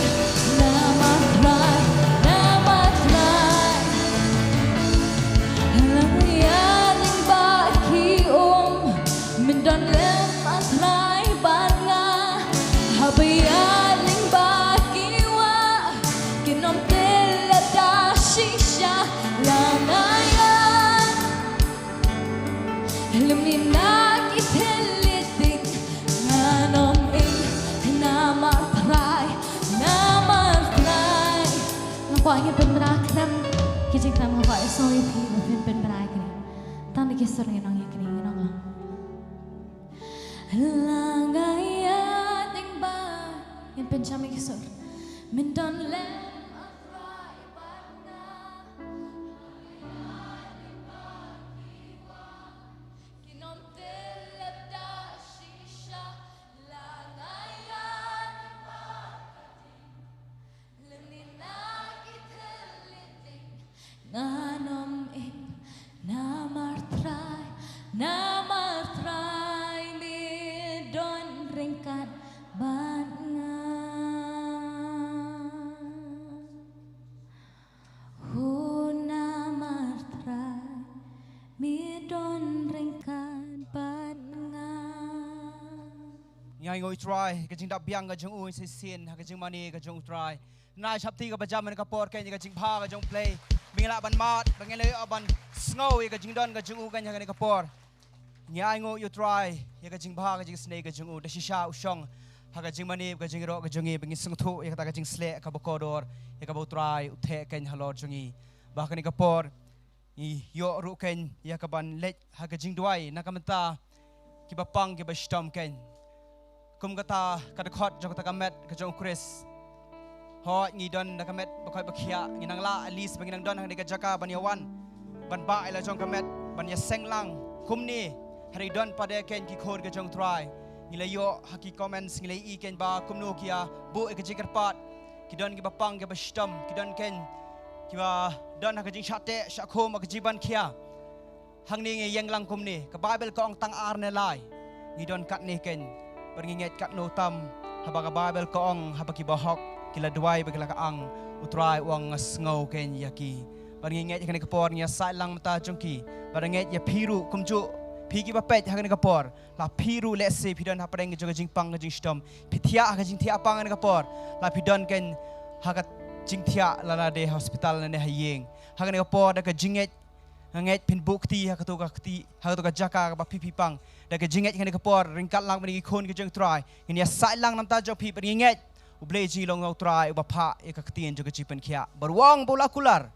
namatray langayan ning bagi om midon lem atray banga habayan ning bagi wa kinom tilada shisha langayan luminag itelitik nanom in namatray ngakwa ingin penberakram kijing tam ngakwa sorry pi mungkin penberak ni tan dikisar ngenang yakni ngenang langayan ing ba yang pencami kisar mindon lem atray banga kinom tilada shisha langayan luminag itelitik nanom in namartray midon ringkat banga namartray midon ringkat banga Ngai ngoi try ka jing da biang ka jung u se sin ka jing mani ka jung try nai chapti ka bajam ka por ka ka jing pha ka jung play mingla ban mat bangele aban snow ka jing don ka jung u ka nya ka por ngai ngo you try ya ka jing pha ka jing snake ka jung u da shisha u shong ha ka jing mani ka jing ro ka jung i bangin sung thu ya ka jing sle ka bokodor ya ka bo try u the ka halor jung i ba ka ni ka por i yo ru ken ya ka ban let ha ka jing duai na ka menta ki ba pang ki ba stom ken kum kata kada khot jong kata kamet ka jong Chris ho ngi don na kamet ba khoi ba khia ngi nang la at least bangi nang don hang ka jaka ban yawan ban ba ila jong kamet ban ya senglang kum ni hari don pada ken ki khod ka jong try ngi la yo haki comments ngi la I ken ba kum no kia bu e ka jikar pat ki don ki ba pang ki ba stom ki don ken ki ba don ha ka jing shate sha khom ka jiban khia hang ni ngi yang lang kum ni ka bible ko ong tang ar ne lai ngi don kat ni ken ngeit kat no tam habaga bible ko ong habaki bahok kila duai bagla ka ang utrai wang ngau ken yaki ngeit kan ka por nya sai lang mata jongki ngeit ya phiru kumju phiki ba pet hakan ka por la phiru let's say pidon ha pareng joga jing pang jing stom pithia ka jing thia pang ka por la pidon ken hakat jing thia la de hospital ne hayeng hakan ka por da ka jingeit ngeit pin bukti ha ka to ka jaka ba pipi pang da ka jinget kan ka por ringkat lang bani khon ka jeng try ni sai lang nam ta jo pi bani nget uble ji long ngau try ba pha e ka tien jo ka jipen khia barwang bola kular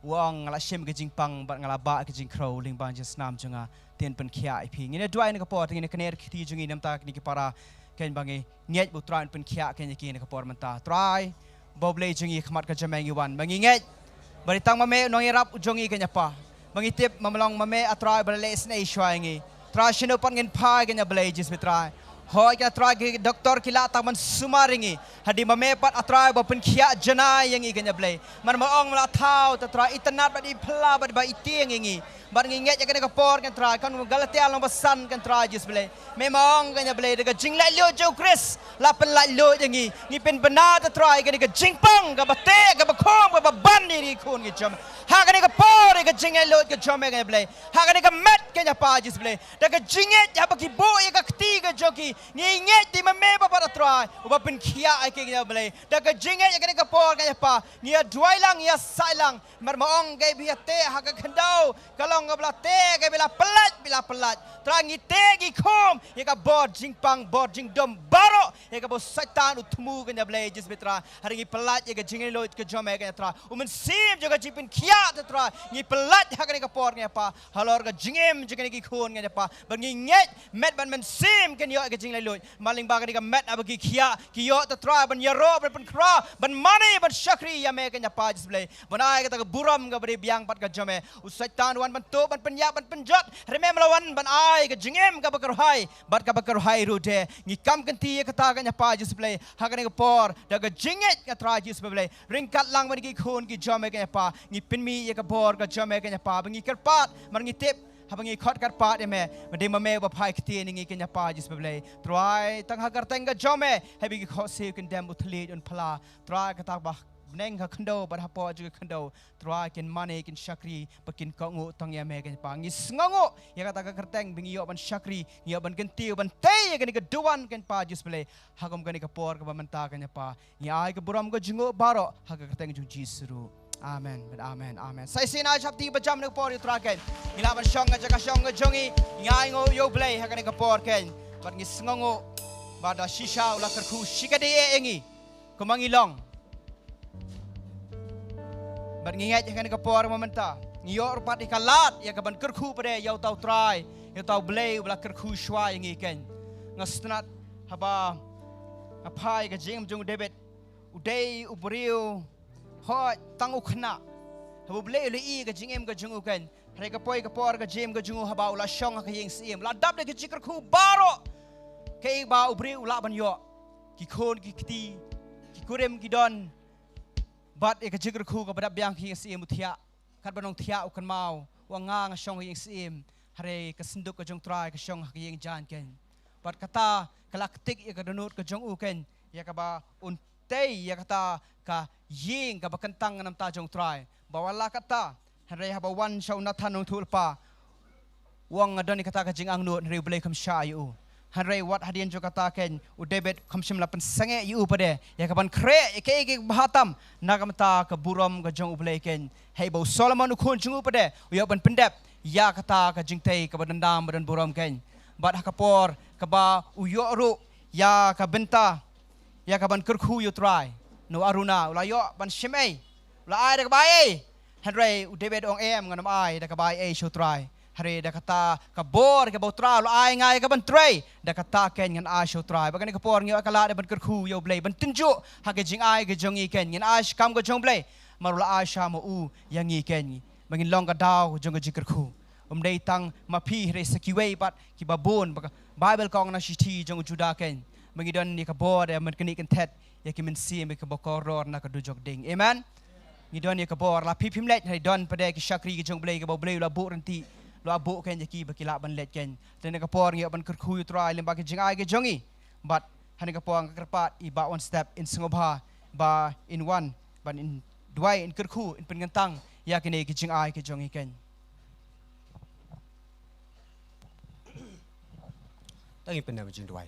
wang la shem ka jing pang ba ngala ba ka jing crow ling ban just nam jonga tien pen khia I pi ni dwai ni ka por ni ka ner khti jongi nam ta ni ki para ken bangi nget bu try pen khia ken ki ni ka por man ta try boble jongi khmat ka jamangi wan bangi nget bari tang ma me nong irap jongi ken pa bangi tip mamalong mame atry bale snai shwangi try shino pan ngin pa ken bale jis mitrai hoi ka try ki doktor kila taman sumaringi hadi mame pat atry ba pen khia jana yang I ken bale man ma ong la thau ta try itanat ba di phla ba itieng ngi bar nginget ya ken ka por ken try kan galatia long basan ken try jis bale me mong ken bale de ka jing lai lo jo Chris la pen lai lo ngi ngi pen bana ta try ken ka jing pang ka ba te ka ba khom ka ba ban ni khun ngi jam ha ka ni ka por ka jing lai lo ka jom ken bale ha ka ni ka met ken pa jis bale da ka jinget ya ba ki bo ya ka kti ka joki nginget di mame ba para try ba pen khia ai ken bale da ka jinget ya ken ka por ken pa ni duai lang ya sai lang mar ma ong ge bi te ha ka khandau kalong ngabla te ke bela pelat ila pelat tra ngi tegi khom ya ka bor jing pang bor jing dom baro ya ka bo satan utmu kan ya blai jis betra hari ngi pelat ya ka jing lo ka jome kan tra umen sim juga jipin khia tra ngi pelat ha kan ka por ngi pa halor ka jingem juga ngi khon ngi pa bangi ngeit met ban men sim kan yo ka jing lai lo maling ba kan ka met abagi khia ki yo tra ban yaro ban kra ban mani ban shakri ya me kan ya pa jis blai ban ai ka buram ka beri biang pat ka jome usaitan wan ban to ban penya ban penjot remem lawan ban ai ka jingem ka bakarhai bat ka bakarhai rude ngi kam kan ti ka ta kan ya pa jis blai ha kan ka por da ka jinget ka tra jis blai ringkat lang ban ki khon ki jome kan ya pa ngi pinmi ya ka bor ka jome kan ya pa bangi kerpat mar ngi tip habangi khot kar pat me made mame ba phai khti ni ngi kenya pa jis blai try tang ha kar tang ka jome habi ki khot se kan dem uthli un phala try ka ta ba neng ka khando ba hapo juga khando try ken mane ken shakri pakin kongu tang ya me ken pa ngi sngongo ya ka ta ka kerteng bingi yo ban shakri yo ban genti ban te ya ken ka duan ken pa jis blai hagam ken ka por ka ba manta ken pa ngi ai ka buram ka jingo baro ha ka kerteng ju jisru Amen, amen, amen. Saya sini aja hati berjam nak por itu rakan. Ila bersyong aja kasyong ngajongi. Ngai ngo yo play hakan nak por kan. Bar ngis ngongo. Bada shisha ulah kerku shikade engi. Kumangilong. Bar ngait hakan nak por momenta. Ngiyo rupat ikalat ya kaban kerku pada yo tau try. Yo tau play ulah kerku shwa engi kan. Ngasnat haba apai ka jing jung debit. Udai ubriu hoi tang ukna habu blei le i ga jingem ga jungu kan hare ka poi ka por ga jem ga jungu haba ula shong ka yeng sim la dab de ga jikr khu baro ke ba ubri ula ban yo ki khon ki kti ki kurem ki don bat e ga jikr khu ga badab yang ki sim uthia kat banong thia ukan mau wa nga nga shong yeng sim hare ka sinduk ga jong trai ka shong ka yeng jan kan bat kata kalaktik e ga donut ga jong u kan ya ka ba un tei ya kata ka ying ka bakantang nam ta jong try bawala kata hare haba wan shau na thanong thulpa wang adoni kata ka jing ang nut hare blai kham sha yu hare wat hadian jo kata ken u debet kham shim lapan sange yu pade ya ka ban kre ke ke bahatam nagam ta ka buram ka jong blai ken hei bo solomon khon jung pade u ya ban pendep ya kata ka jing tei ka badandam badan buram ken bat hakapor ka ba u yo ru ya ka benta ya ka ban kerkhu yu try no aruna ula yo ban shimei ula ai da ka bai hare u debet ong em nganam ai da ka bai e show try hare da kata ka bor ka botra ula ai ngai ka ban tray da kata ken ngan ai show try bagan ka por ngi akala da ban kerkhu yo blai ban tinju ha ke jing ai ke jongi ken ngan ai kam ka jong blai marula ai sha mo u yangi ken bangin long ka daw jong ka jikerkhu dei tang ma phi hare sekiwei pat ki babon bible kong na shiti jong juda ken mengidon ni ka bor ya man keni kan tet ya ki men si me ka bokoror na ka dujok ding amen ngidon ni ka bor la pipim let hai don pada ki shakri ki jong blai ka bo blai la bo ranti lo abo ken ya ki bakila ban let ken ten ka por ngi ban kerkhu try lemba ki jing ai ke jongi but han ka por ka kerpat i ba one step in singobha ba in one ban in duai in kerkhu in pengentang ya kini ki jing ai ke jongi ken tangi penam jing duai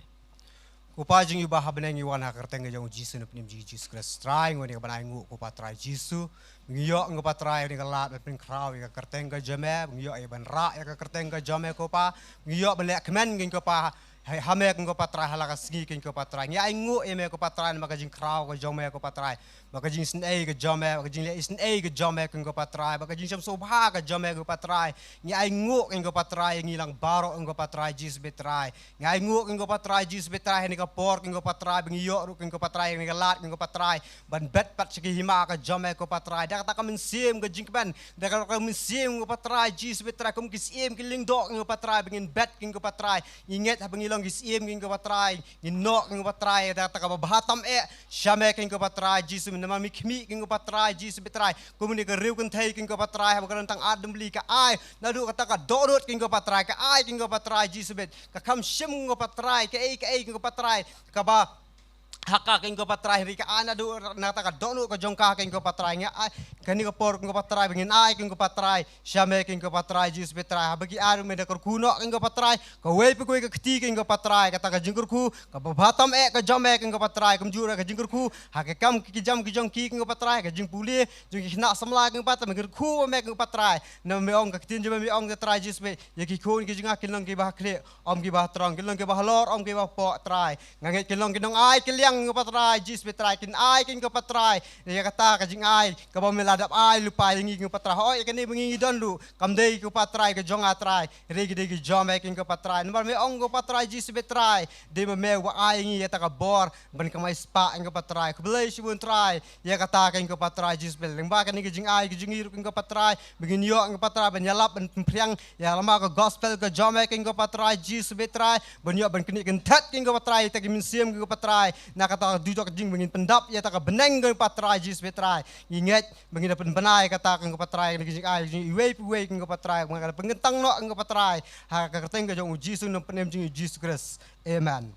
Kupa jing yuba habeneng yuan hakar tengah jong jisu na penim Jesus Christ try ngoni ka banai ngu kupa try jisu ngiyo ngupa try ni kalat ben kraw ka kerteng ka jame ngiyo ai ban ra ya ka kerteng ka jame kupa ngiyo ben lek men ngin kupa hame kupa try halaka singi kin kupa try ngi ai ngu eme kupa try maka jing kraw ka jame kupa try maka jing sin ai ka jame maka jing le sin ai ka jame kin kupa try maka jing sam sobha ka jame kupa try ngi ai ngu kin kupa try ngi lang baro kin kupa try jis betray ngi ai ngu kin kupa try jis betray ni ka por kin kupa try bingi yo ru kin kupa try ni ka lat kin kupa try ban bet pat sigi hima ka jame kupa try da kata ka min sim ka jing ban da ka min sim kupa try jis betray kum kis im ki ling do kin kupa try bingin bet kin kupa try inget ha bingi long kis im kin kupa try ni no kin kupa try da kata ka bahatam e shame kin kupa try jis nama mikmi kin kupa try jis betray kum ni ka riu kin thai kin kupa try ha kan tang adam li ka ai na du kata ka dorot kin kupa try ka ai kin kupa try jis bet ka kam shim kupa try ka ai kin kupa try ka ba Haka king ko patrai rika ana du nata ka donu ko jongka king ko patrai nga kani ko por king ko patrai bingin ai king ko patrai shame king ko patrai jis petrai bagi aru me dakor kuno king ko patrai ko we pe ko ka kti king ko patrai kata ka jingkur ku ka batam ka jome king ko patrai kum jura ka jingkur ku ha ka kam ki jam ki jong ki king ko patrai ka jing puli jing ki na samla king patam king ku me king patrai na me ong ka ktin jome me ong ka trai jis pe ye ki kun ki jinga king ki ba kle om ki ba trong king ki ba lor om ki ba po trai nganget king ki dong ai kiliang ko patrai jis petrai kin ai kin ko patrai dia kata ka jing ai ka ba meladap ai lupa ngi ko patrai oi kan ni bengi don lu kam dei ko patrai ka jong atrai regi dei jom kin ko patrai nomor me ong ko patrai jis petrai de me wa ai ngi ta ka bor ban ka mai spa kin ko patrai ko belai si bun trai dia kata kin ko patrai jis bel lengba kan ni jing ai ki jing kin ko patrai begin yo kin ko patrai ban yalap ban priang ya lama ko gospel ko jom kin ko patrai jis petrai ban yo ban kini kin tat kin ko patrai ta ki min sim kin ko patrai kata duduk jing bengin pendap ya tak beneng ke patrai jis petrai ingat bengin dapat benai kata ke patrai ke jing ai jing iwe ke patrai mengata pengentang no ke patrai ha ka kerteng ke jong uji sun penem jing Jesus Christ amen.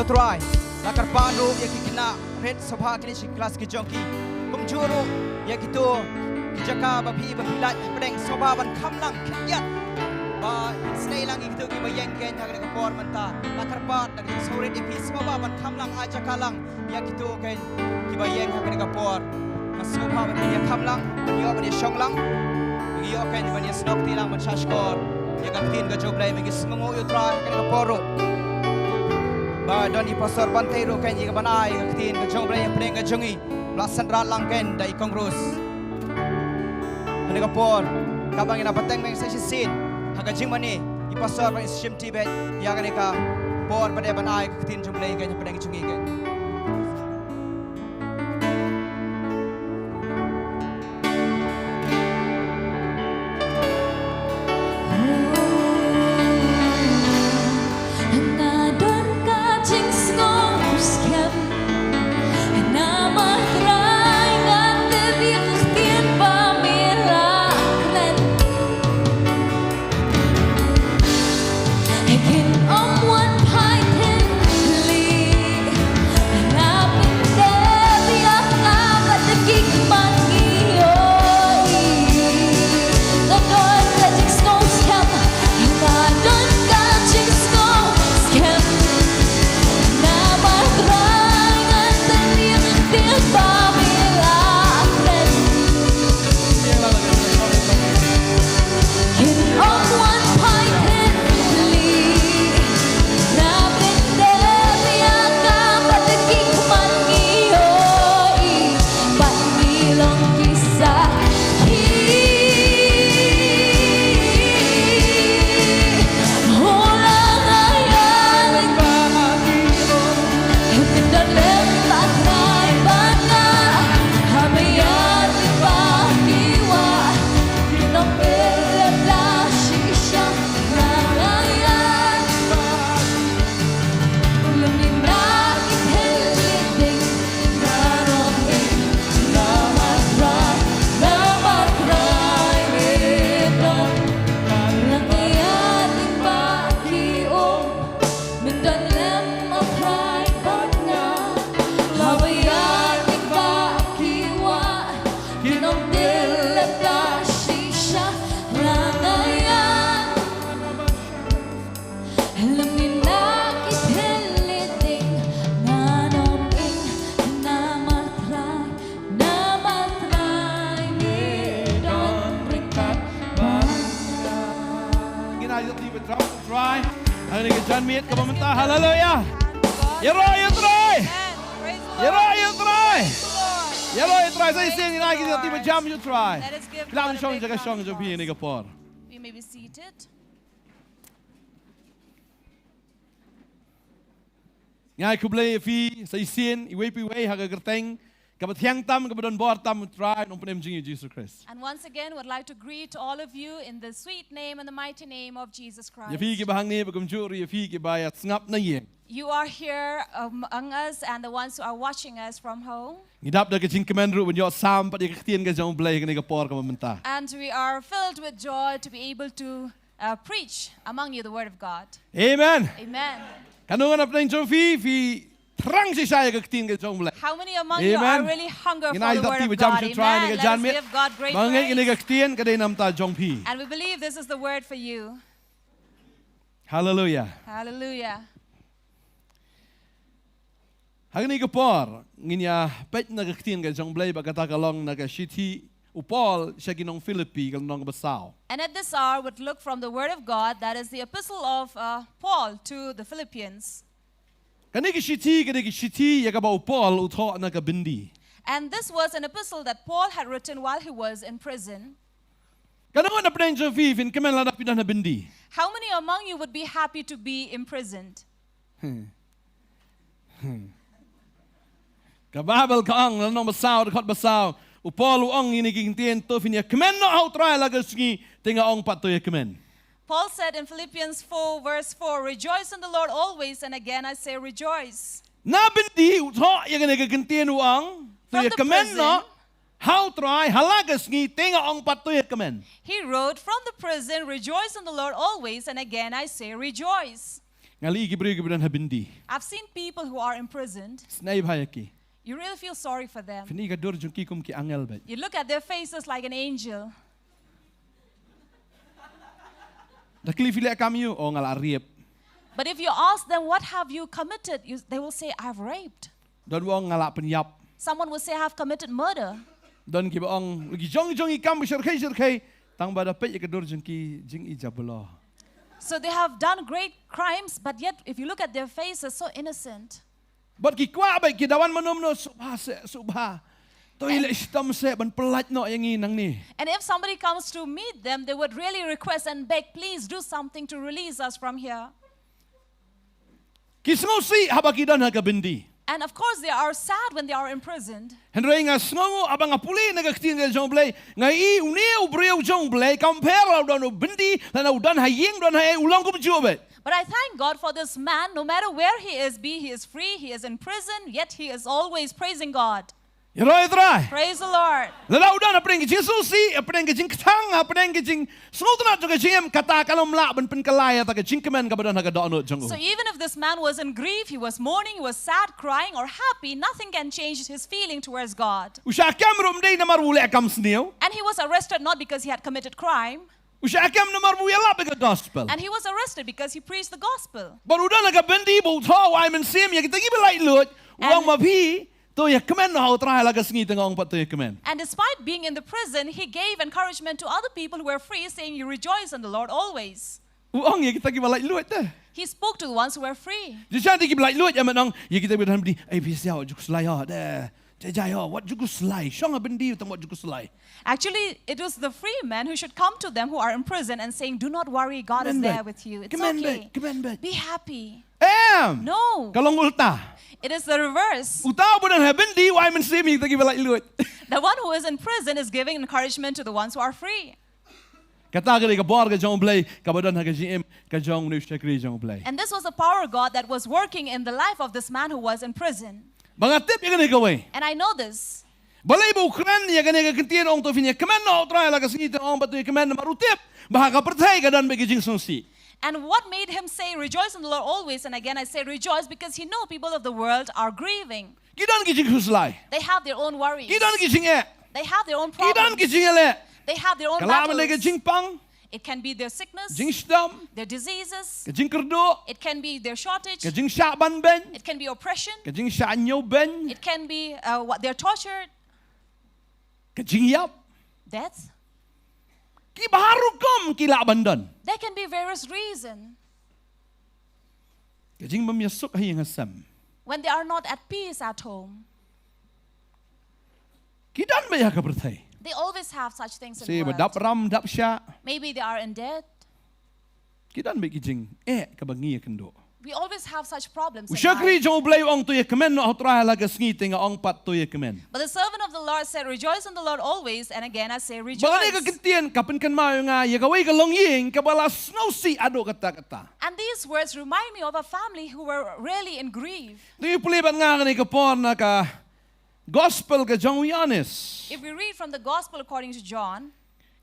try lakar panu ya kina red sabha kini si kelas ki jongki kumjuru ya gitu kijaka babi babilai pedeng soba ban kamlang kiat ba stay lang gitu ki bayang ken ya ka por manta lakar pat nak sore di pis soba ban kamlang aja kalang ya gitu ken ki bayang ka por masoba ban ya kamlang yo ban ya shonglang yo ken ban ya snok tilang ban shashkor ya ka tin ka joblay magi sngo yo try ka poro ba don i pastor Bantei ro ken i banai tin ka jobre yang pring ka jungi lasan ra lang ken dai kongrus ani ka por ka bang ina pateng meng sa sin haga jimani i pastor ba sim tibet ya ka ka por pada banai ka tin jobre ken pring jungi ken try. Ang nagjan meet ka pamenta. Hallelujah. Yero you try. Yero you try. Yero you try. Say sing na kita tiba jam you try. Let us give Kailangan God a siyong big jaga siyong round of jobi ni kapor. We may be seated. Ngay kublay fi say sin iwe pi way hagagerteng kabat hiang tam kabadon bor tam try nung penem jing Jesus Christ. And once again, would like to greet all of you in the sweet name and the mighty name of Jesus Christ. Ya fi ki bahang ni bagum juri ya fi ki bayat ngap na yeng. You are here among us and the ones who are watching us from home. Ngidap da kajing kemen ru ben yo sam pa di ktien ka jong blay ka ni kapor ka mamenta. And we are filled with joy to be able to preach among you the word of God. Amen. Amen. Kanungan ap nang jong fi terang si saya ka ktien ka jong blay. How many among you are Amen. really hunger for Ginay the word dati of ba jam God? si try ni Amen. ka Let jan us mit. give God great Mangay ini ka praise. ktien ka day nam ta jong pi. And we believe this is the word for you. Hallelujah. Hallelujah. Hagni kapor nginya pet na ka ktien ka jong blay ba kata kalong na ka shiti upol siya ginong Philippi kang nong basaw. And at this hour, would look from the word of God, that is the epistle of Paul to the Philippians. Kani ki shiti ya ka ba upol utho na ka bindi. And this was an epistle that Paul had written while he was in prison. Kanungan ap nang jong fi fin kemen la na pinan na bindi. How many among you would be happy to be imprisoned? Kababel ka ang nong basaw kot basaw upol uong ini king to fin ya kemen no how try la ka singi tinga ong pato ya kemen. Paul said in Philippians 4 verse 4, rejoice in the Lord always, and again I say rejoice. Na bindi utho ya ka ka kintien uong to From ya the kemen no prison. how try halaga singi tinga ong pato ya kemen. He wrote, from the prison, rejoice in the Lord always, and again I say rejoice. Ngali gibri gibran ha bindi. I've seen people who are imprisoned. Snai bhayaki. You really feel sorry for them. Fini ka dur jong ki kum ki angel bet. You look at their faces like an angel. Dakli fili akam you o ngala riep. But if you ask them, what have you committed? They will say, I've raped. Don wong ngala penyap. Someone will say, I've committed murder. Don ki baong lagi jong ikam syarkai tang bada pet ya ka dur jong ki jing ijablo. So they have done great crimes, but yet if you look at their faces, so innocent. But ki kwa ba ki dawan manom no subha. To ile istam se ban pelat no yang inang ni. And if somebody comes to meet them, they would really request and beg, please do something to release us from here. Ki sngo si habaki dan ha ka bindi. And of course, they are sad when they are imprisoned. Henry nga sngo abang apuli na ka ktien ka jong blay ngai uniu breu jong blay compare don bindi na dan ha ying don ha ulang kum jobet. But I thank God for this man, no matter where he is, be he is free, he is in prison, yet he is always praising God. Yero try. Praise the Lord. Lalau dan apeng ki Jesus si apeng ki jing ktang apeng ki jing snutna jo ka jing kata kalom la ban pen kalaya ta ka jing kemen ka badan ha ka do no jong. So even if this man was in grief, he was mourning, he was sad, crying, or happy, nothing can change his feeling towards God. Usha kamrum dei na marule akam sneu. And he was arrested not because he had committed crime, Usha akam na marbu yala ka gospel. and he was arrested because he preached the gospel. Baru dan ka bendi bu tho ai men sim ya kita gi belai lut uang ma phi to ya kemen no how try la ka sngi teng ong pat to ya kemen. And despite being in the prison, he gave encouragement to other people who were free, saying, you rejoice in the Lord always. Uang ya kita gi belai lut dah. He spoke to the ones who were free. Jadi di gi belai lut ya menang ya kita bi dan bedi ai bi siao juk slai ha dah. Jai ho what juk slai shong bendi teng what juk slai. Actually, it was the free men who should come to them who are in prison and saying, do not worry, God is there with you. It's okay. Be happy. No. Kalong ulta. It is the reverse. Utau budan ha bendi wai men sim ya kita gi belai lut. The one who is in prison is giving encouragement to the ones who are free. Kata ka ka bor ka jong blay ka badan ha ka jim ka jong nu shakri jong blay. And this was the power of God that was working in the life of this man who was in prison. Mga tip ya ka gawin. And I know this. Balay bu kren ya gane ka kentien ong to finya kemen no try la ka singit ong batu kemen marutip bah ka pertai ka dan begijing sonsi. And what made him say, rejoice in the Lord always? And again I say rejoice because he know people of the world are grieving. Gidan gijing huslai. They have their own worries. Gidan gijing e. They have their own Gidan problems. gijing ele. They have their own Kalaman le ka battles. jing pang, It can be their sickness, jing stam, their diseases. ka jing kerdo, It can be their shortage. ka jing sya ban ben, It can be oppression. ka jing sya nyo ben, It can be what they're tortured, ka jing yap. death. Ki baharu kom ki laban don. There can be various reasons. cái chính bấm yasuk hay yang hasam when they are not at peace at home. kidan ba ya ka berthai They always have such things in si the ba dap world. ram dap sha Maybe they are in debt. kidan ba kijing ka bangi kendo We always have such problems in usyakri life. jong blay ong to ya kemen no hotra laga sngi tinga ong pat to ya kemen But the servant of the Lord said, rejoice in the Lord always. And again I say, Bagani ka rejoice. kintian kapan kan mayo nga ya gaway ka long ying kabala snow si ado kata. And these words remind me of a family who were really in grief. Di puliban nga kani ka por na ka gospel ka jong yanis. If we read from the Gospel according to John,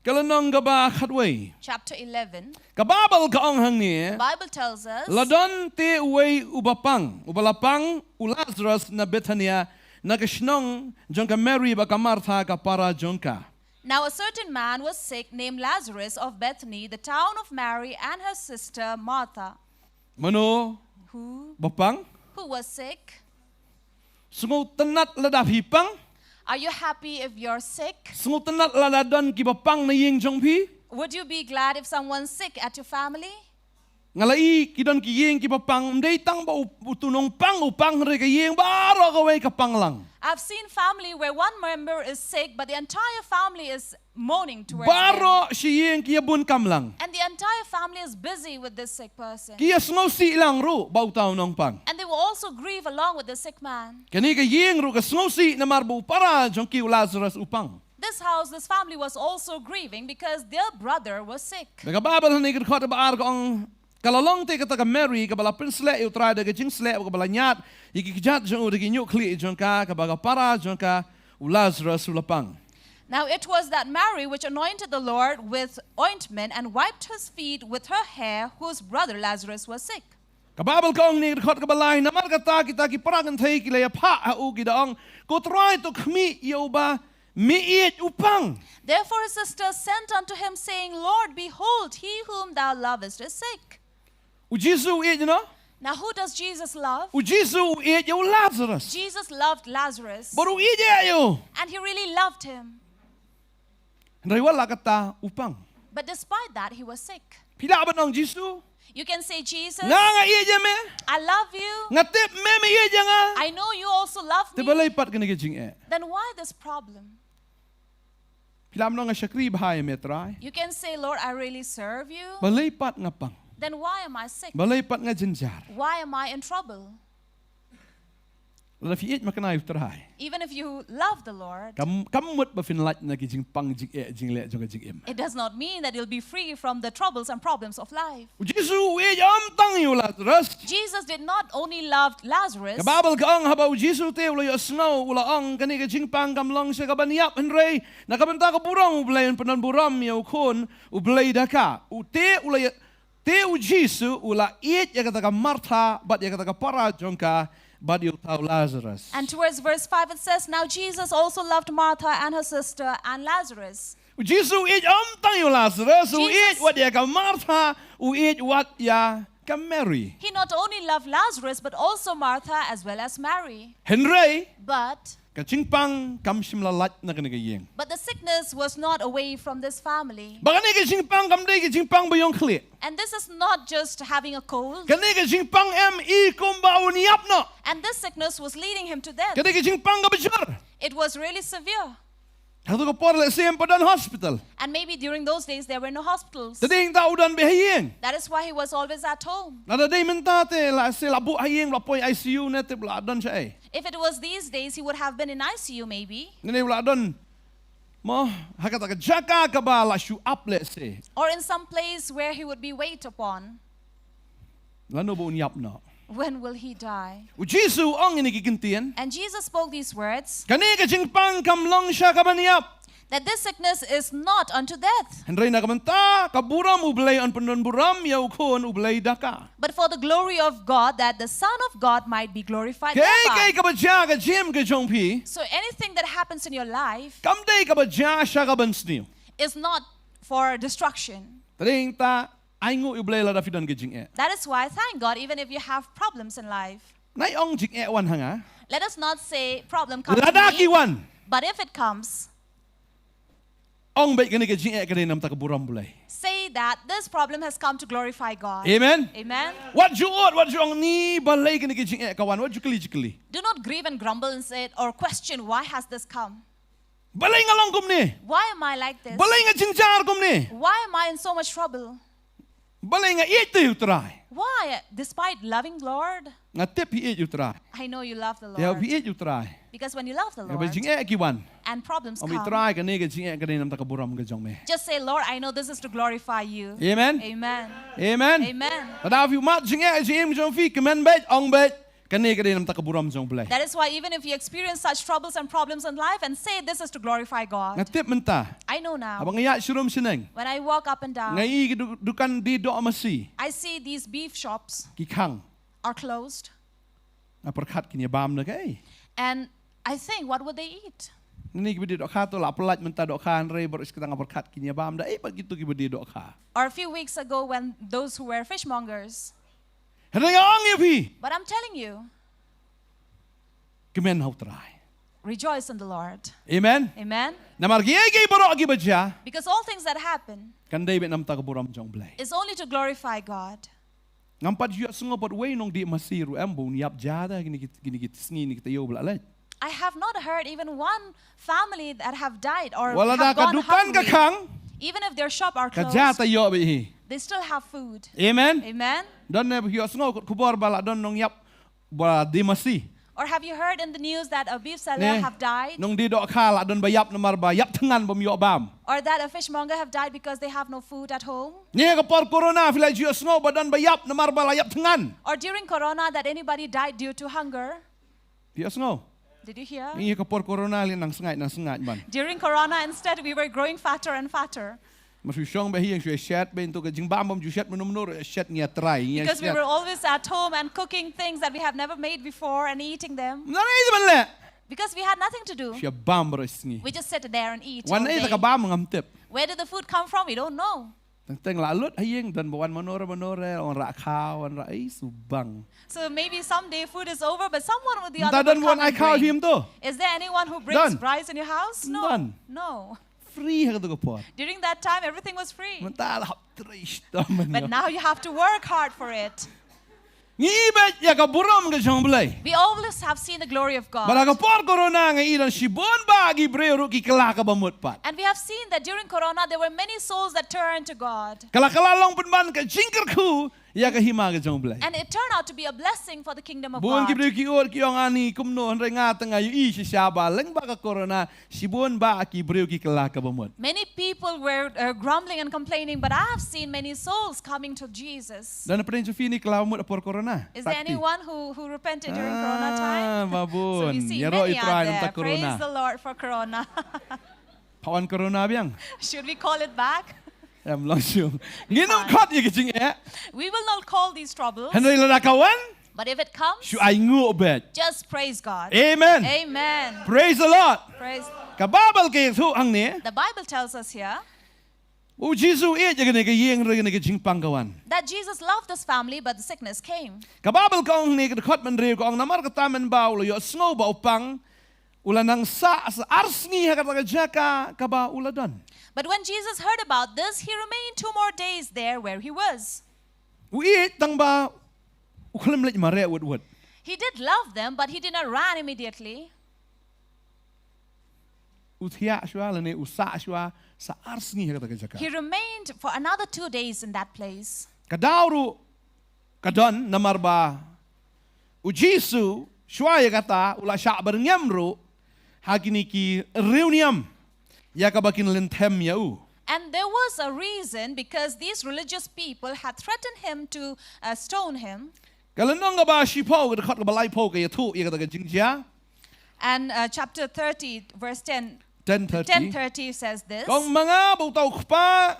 Kalanong gaba khatway. chapter 11, Kababal ka ong hang ni. Bible tells us, Ladon te uway ubalapang Lazarus na Bethania na kashnong jong ka Mary ba ka Martha ka para jong ka. now a certain man was sick named Lazarus of Bethany, the town of Mary and her sister Martha, Mano who bapang was sick. sungo tenat ladap hipang Are you happy if you're sick? sungo tenat ladadon ki bapang na ying jong pi. Would you be glad if someone's sick at your family? Ngalai kidon ki yeng ki papang mdei tang ba utunong pang upang re ka yeng baro ka way ka pang lang. I've seen family where one member is sick, but the entire family is mourning towards them. Baro si yeng ki bun kam lang. And the entire family is busy with this sick person. Ki sngo si lang ru bau taw nong pang. And they will also grieve along with the sick man. Kani ka yeng ru ka sngo si na marbu para jong ki Lazarus upang. This this family was also grieving because their brother was sick. Daga babal ni ka khot ba ar ko ang kalalong te kata ka Mary ka bala pinsle u try daga jing sle ka bala nyat iki kijat jong u nyuk kli jong ka baga para jong ka Lazarus ulapang. Now it was that Mary which anointed the Lord with ointment and wiped his feet with her hair, whose brother Lazarus was sick. Kababal ka ang ni khot ka balay namar ka ta kita ki parangan thai ki le pha ha u ki daong ko try to khmi yo ba miit upang. Therefore his sister sent unto him, saying, Lord, behold, he whom thou lovest is sick. U Jesu it you know. Now who does Jesus love? U Jesu it yo Lazarus. Jesus loved Lazarus. Baru it yo. And he really loved him. Ndai wala kata upang. But despite that, he was sick. Pila ba nang Jesu? You can say, Jesus, Nga nga iya me. I love you. Nga tip me iya nga. I know you also love Te me. balay pat ka nagijing e. Then why this problem? Pila mo nga syakri bahay me try. You can say, Lord, I really serve you. Balay pat nga pang. Then why am I sick? Balay pat nga jinjar. Why am I in trouble? La fi it makanay try. Even if you love the Lord, Kamut ba finlat na kijing pang jing e jing le jong jing im. it does not mean that you'll be free from the troubles and problems of life. U Jesu it am tang yo Lazarus. Jesus did not only love Lazarus, Kababal ka ang habaw Jesu te ulo yo snow ula ang kani kijing pang kamlong sa kabaniap henry nakabanta ka burang ublay panon buram yo kun ublay daka. U te ulo te u Jesu ula it ya kata ka Martha bat ya kata ka para jongka but you tau Lazarus. and towards verse 5 it says, now Jesus also loved Martha and her sister and Lazarus. Jesus it am tang yo Lazarus. U Jesus- it what ya ka Martha. U it what ya ka Mary. He not only loved Lazarus, but also Martha as well as Mary. Henry But kaching pang kam simlalat na kanigayeng. the sickness was not away from this family. Baka ni kaching pang kamday kaching pang bayong kli. And this is not just having a cold. Kani kaching pang ME kumba uniyap no. And this sickness was leading him to death. Kani kaching pang kabajar. It was really severe. Hado ka por le siyem padan hospital. And maybe during those days there were no hospitals. Tading tao dan behayeng. That is why he was always at home. Nada day mentate la se labu hayeng la poy ICU nete bla dan siya eh. If it was these days, he would have been in ICU maybe. Nene bla dan mo hakata ka jaka ka ba la shu up le se. Or in some place where he would be wait upon. Lano bo uniyap no. When will he die? U Jesu ang inigigintian. And Jesus spoke these words, Kani kaching pang kamlong siya kabaniyap. that this sickness is not unto death, Henry na kamanta kaburam ublay an pandon buram yaw kun ublay daka. but for the glory of God, that the Son of God might be glorified Kay thereby. kabadya ka jim ka jong pi. So anything that happens in your life Kamday kabadya siya kabansniw. is not for destruction. Tading ta ay ngu ublay la dafidan ka jing e. That is why, thank God, even if you have problems in life, Nay ong jing e wan hanga. let us not say problem comes to Ladaki me, wan. but if it comes, Ong bay kani ka jing e ka nam ta kaburam bulay. say that this problem has come to glorify God. Amen. Amen. What you ought, what you ang ni balay kini kijing kawan, what you kili. Do not grieve and grumble and say or question, why has this come? Balay nga long kum ni. Why am I like this? Balay nga jingjar kum ni. Why am I in so much trouble? Balay nga eat you try. Why? Despite loving Lord, Nga tip eat you try. I know you love the Ya Lord. eat you try. Because when you love the Nga Lord jing kiwan. and problems Om i come, try kani kijing kani nam takaburam ka jong me. just say, Lord, I know this is to glorify you. Amen. Amen. Amen. Amen. Tadaw you mat jing jing jong fi kemen bet ong bet kani kani nam takaburam jong play. That is why even if you experience such troubles and problems in life and say this is to glorify Nga God, tip menta. I know now. Abang iya surum sineng. When I walk up and down, Ngai dukan di do amasi I see these beef shops kikang. are closed. Nga perkat kini bam na kay. And I think, what would they eat? Ni kibidi dok kha to la pelat menta dok kha re ber iskatang perkat kini bam da pag gitu kibidi dok kha. Or a few weeks ago when those who were fishmongers. Henay ang yapi. But I'm telling you, Kemen how try. rejoice in the Lord. Amen. Amen. Namar gi baro gi baja Because all things that happen kan dai bet nam takaburam jong blay. is only to glorify God. Ngampat ju sungo pot way nong di masiru ambon yap jada gini git sngi ni kita yo bla I have not heard even one family that have died or Wala da have gone kadukan ka hungry. kang Even if their shop are ka closed, jata yo bi. they still have food. Amen. Amen. Don ne hiyo sungo kot kubor bala don nong yap bala di masi. Or have you heard in the news that a beef seller Ne have died? nong di dok kha la don bayap namar ba yap tengan bom yo bam. Or that a fishmonger have died because they have no food at home? Ni ka por corona fila ju sungo ba don bayap namar ba la yap tengan. Or during Corona that anybody died due to hunger? Hiyo sungo. Did you hear? Ni ka por corona li nang sengat ban. During Corona, instead, we were growing fatter and fatter. Mas syong ba hiya shu shat ben to ka jing bam bom ju shat menum shat ngia try ngia. Because we were always at home and cooking things that we have never made before and eating them. Na ni man le. Because we had nothing to do. Siya bam bro sngi. We just sit there and eat all Wan ai day. ta ka bam ngam tip. Where did the food come from? We don't know. Teng la lut hayeng dan bawan manore on ra khaw on ra ai subang. So maybe someday food is over, but someone with the Ta other dan will wan come ai and khaw bring. him to. Is there anyone who brings Done. rice in your house? No. Done. No. Free ha to ko pot. During that time, everything was free. Mental hap trish to man. But now you have to work hard for it. Ngi bet ya ka buram ka jong blai. We always have seen the glory of God. Bala ka por corona nga ilan sibon ba gi brero ki kala ka bamut pat. And we have seen that during Corona, there were many souls that turned to God. Kala long pun ban ka jingker ku ya ka hima ka jong blai. And it turned out to be a blessing for the kingdom of Buon ki God. breo ki or ki ong ani kumno hre nga tanga yu i si siaba leng ba ka corona sibon ba ki breo ki kala ka bamut. Many people were grumbling and complaining, but I have seen many souls coming to Jesus. Dan pren su fini kala mut por corona. Is there anyone who repented during Corona time? Ah, So babon. we see Yaro many itry out nam ta there. Praise corona. the Lord for Corona. Pawan corona biang. Should we call it back? Em langsung. Nginum khat ye kijing e. We will not call these troubles, Henry la kawan. but if it comes, Shu ai ngu bet. just praise God. Amen. Amen. Praise the Lord. Praise. Kababal ke thu ang ni. The Bible tells us here U Jesu e je ne ke yeng re ne ke jing pangkawan. that Jesus loved this family, but the sickness came. Kababal ka ang ni ke khot man re ko ang namar ka tamen baw lo yo sngo ba upang ulanang sa arsngi ha ka jaka ka ba uladan. But when Jesus heard about this, he remained 2 more days there where he was. U e tang ba ukhlem lej mare wud. He did love them, but he did not run immediately. Uthia shwa lene usa shwa sa arsngi ha ka jaka. He remained for another 2 days in that place. Kadawru kadon namar ba u Jesu shwa ya kata ula sya bernyamru hagini ki reuniam ya ka bakin lentem ya u. And there was a reason, because these religious people had threatened him to stone him. Kalanong ka ba sipaw ka khot ka balay po ka ya tu ya ka jingjia. And chapter 30, verse 10:30. 10:30 says this. Kung mga bautaw pa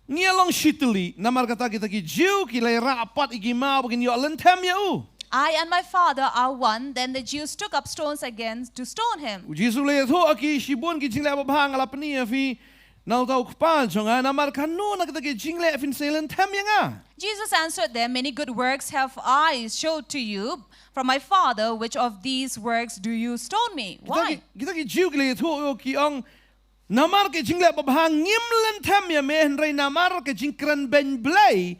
ngiyalong shitli namar kata kita ki Jew ki lay rapat igima bagin yo lentem ya u. I and my father are one. Then the Jews took up stones again to stone him. U Jesu lay tu aki sibon ki jingle ba bhang ala pani fi nau tau pa jonga namar kanu na kita ki jingle fin selen tem ya nga. Jesus answered them, many good works have I showed to you from my Father. Which of these works do you stone me? Why? Kita ki Jew ki lay tu ki ang Namar ke jing le babhang ngimlen them ya me henry namar ke jing kran ben blay.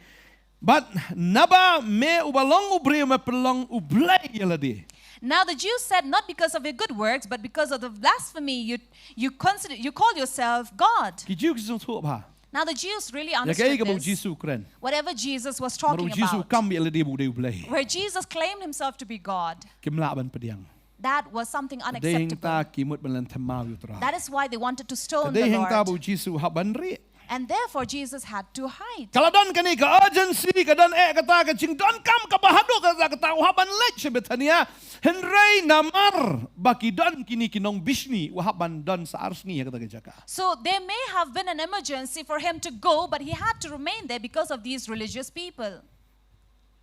But naba me ubalong ubre me pelong ublay yaladi. Now the Jews said, not because of your good works, but because of the blasphemy, you call yourself God. Ki Jew kisong thu ba. Now the Jews really Ya understood ke ke this. Jesus kran. Whatever Jesus was Maru talking Jesus about, kam yaladi bu de ublay. where Jesus claimed himself to be God, Kim la ban pediang. that was something Dehing ta unacceptable. kimut belan themau yutra. That is why they wanted to stone the Dehing ta bu Lord. Jesus haban ri. And therefore Jesus had to hide. Kalau don kani ka urgency ka don kata ka jing don kam ka bahado ka kata haban lech sebetania. Henry namar baki don kini kinong bisni wahaban don sa arsni ya kata ka jaka. So there may have been an emergency for him to go, but he had to remain there because of these religious people.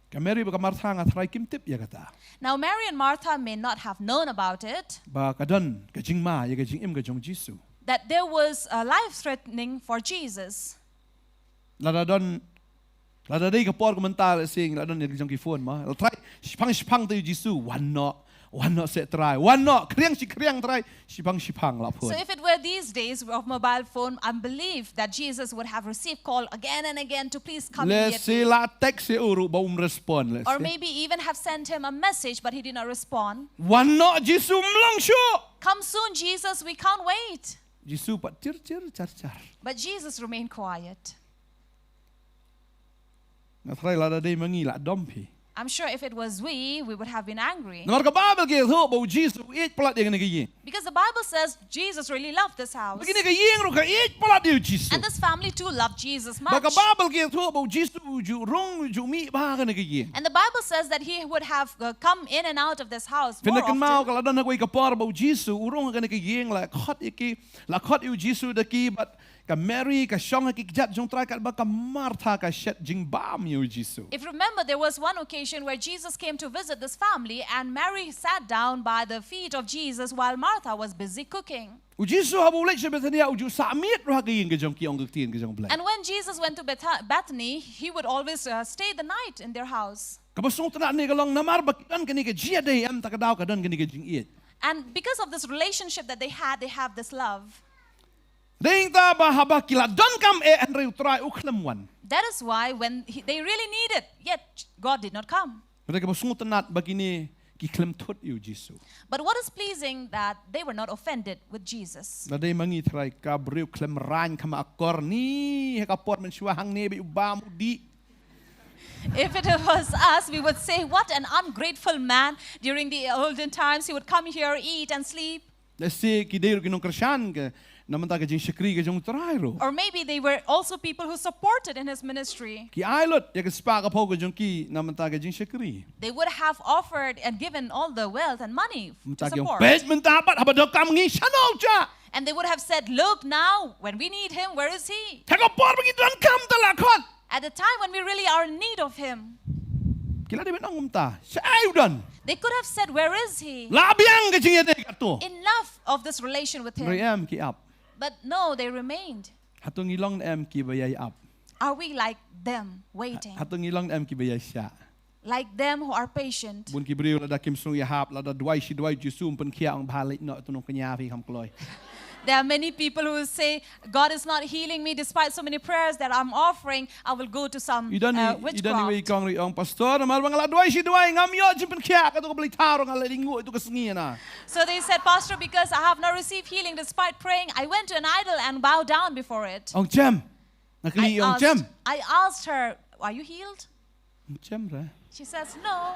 Kameri ba Martha nga try kim tip ya kata. Now Mary and Martha may not have known about it, Ba kadon ka jing ma ya ka jing im ka jong Jesus. that there was a life-threatening for Jesus. Lada don lada dei ka por komentar sing lada don ya jong ki phone ma. Try sipang tu Jesus one no set try one no kriang try sipang la phone. So if it were these days of mobile phone, I believe that Jesus would have received call again and again to please come Let's say immediately. la text se uru ba respond let's Or say. maybe even have sent him a message, but he did not respond. One no Jesus mlong sure. Come soon, Jesus, we can't wait. Jesus pat char. But Jesus remained quiet. Na try lada dei mangi la dompi. I'm sure if it was we would have been angry. Ngar ka Bible ke ho ba Jesus eat plat dia kena ke Because the Bible says Jesus really loved this house. Begini ke yeng ro ka eat plat dia Jesus. And this family too loved Jesus Ba much. ka Bible ke ho ba Jesus ju rong ju mi ba kena ke yeng. And the Bible says that he would have come in and out of this house more Pina kan mau often. kalau dan nak ka par ba Jesus urong kena ke yeng la khot you Jesus da ki but ka Mary ka Shillong ki jat jong try ka ba ka Martha ka shet jing bam you Jesus. If you remember, there was one occasion where Jesus came to visit this family and Mary sat down by the feet of Jesus while Martha was busy cooking. U Jesus ha boleh sebetulnya uju samit ro ka yeng ke jong ki ong ke tien ke jong blai. And when Jesus went to Bethany, he would always stay the night in their house. Ka ba song tana ni ka long namar ba kan kini ke jia dei am ta ka daw ka don kini ke jing eat. And because of this relationship that they have this love. Ding ta ba haba kila don kam andre utrai ukhlem wan. That is why when they really needed, yet God did not come. Mereka bersungut tenat begini ki klem tot you Jesus. But what is pleasing that they were not offended with Jesus. Nadai mangi trai ka breu klem ran kama akor ni ka pot mensua hang ne be ubam di. If it was us, we would say, what an ungrateful man. During the olden times, he would come here, eat and sleep. Let's say ki dei kinong Krishan ke namanta ka jing shikri ke jong trai ro. Or maybe they were also people who supported in his ministry. Ki ailot ya ke spa ka pau ke jong ki namanta ka jing shikri. They would have offered and given all the wealth and money to Menta ki support. pej mentapat haba do kam ngi shanau cha. And they would have said, look now, when we need him, where is he? Ta ka por begi don kam talakot. At the time when we really are in need of him. Kila di benang umta. Sa ayudan. They could have said, where is he? Labiang ke jing ete ka to. Enough of this relation with him. Rayam ki up. But no, they remained. Hatong ilong em ki bayay up. Are we like them, waiting? Hatong ilong em ki bayay siya. Like them who are patient? Bun ki beriu lada kim sung yahap lada dwai jusum pen kia ang balik no tunong kanya fi kam kloy. There are many people who say, God is not healing me despite so many prayers that I'm offering. I will go to some Idan ni witchcraft. kong ri ang pastor mal bang la dwai ngam yo jim pen kia ka to beli tarong ala lingu itu kesengi na. So they said, Pastor, because I have not received healing despite praying, I went to an idol and bowed down before it. Ong chem. Nakli ong chem. I asked her, are you healed? Ong chem ra. She says, no.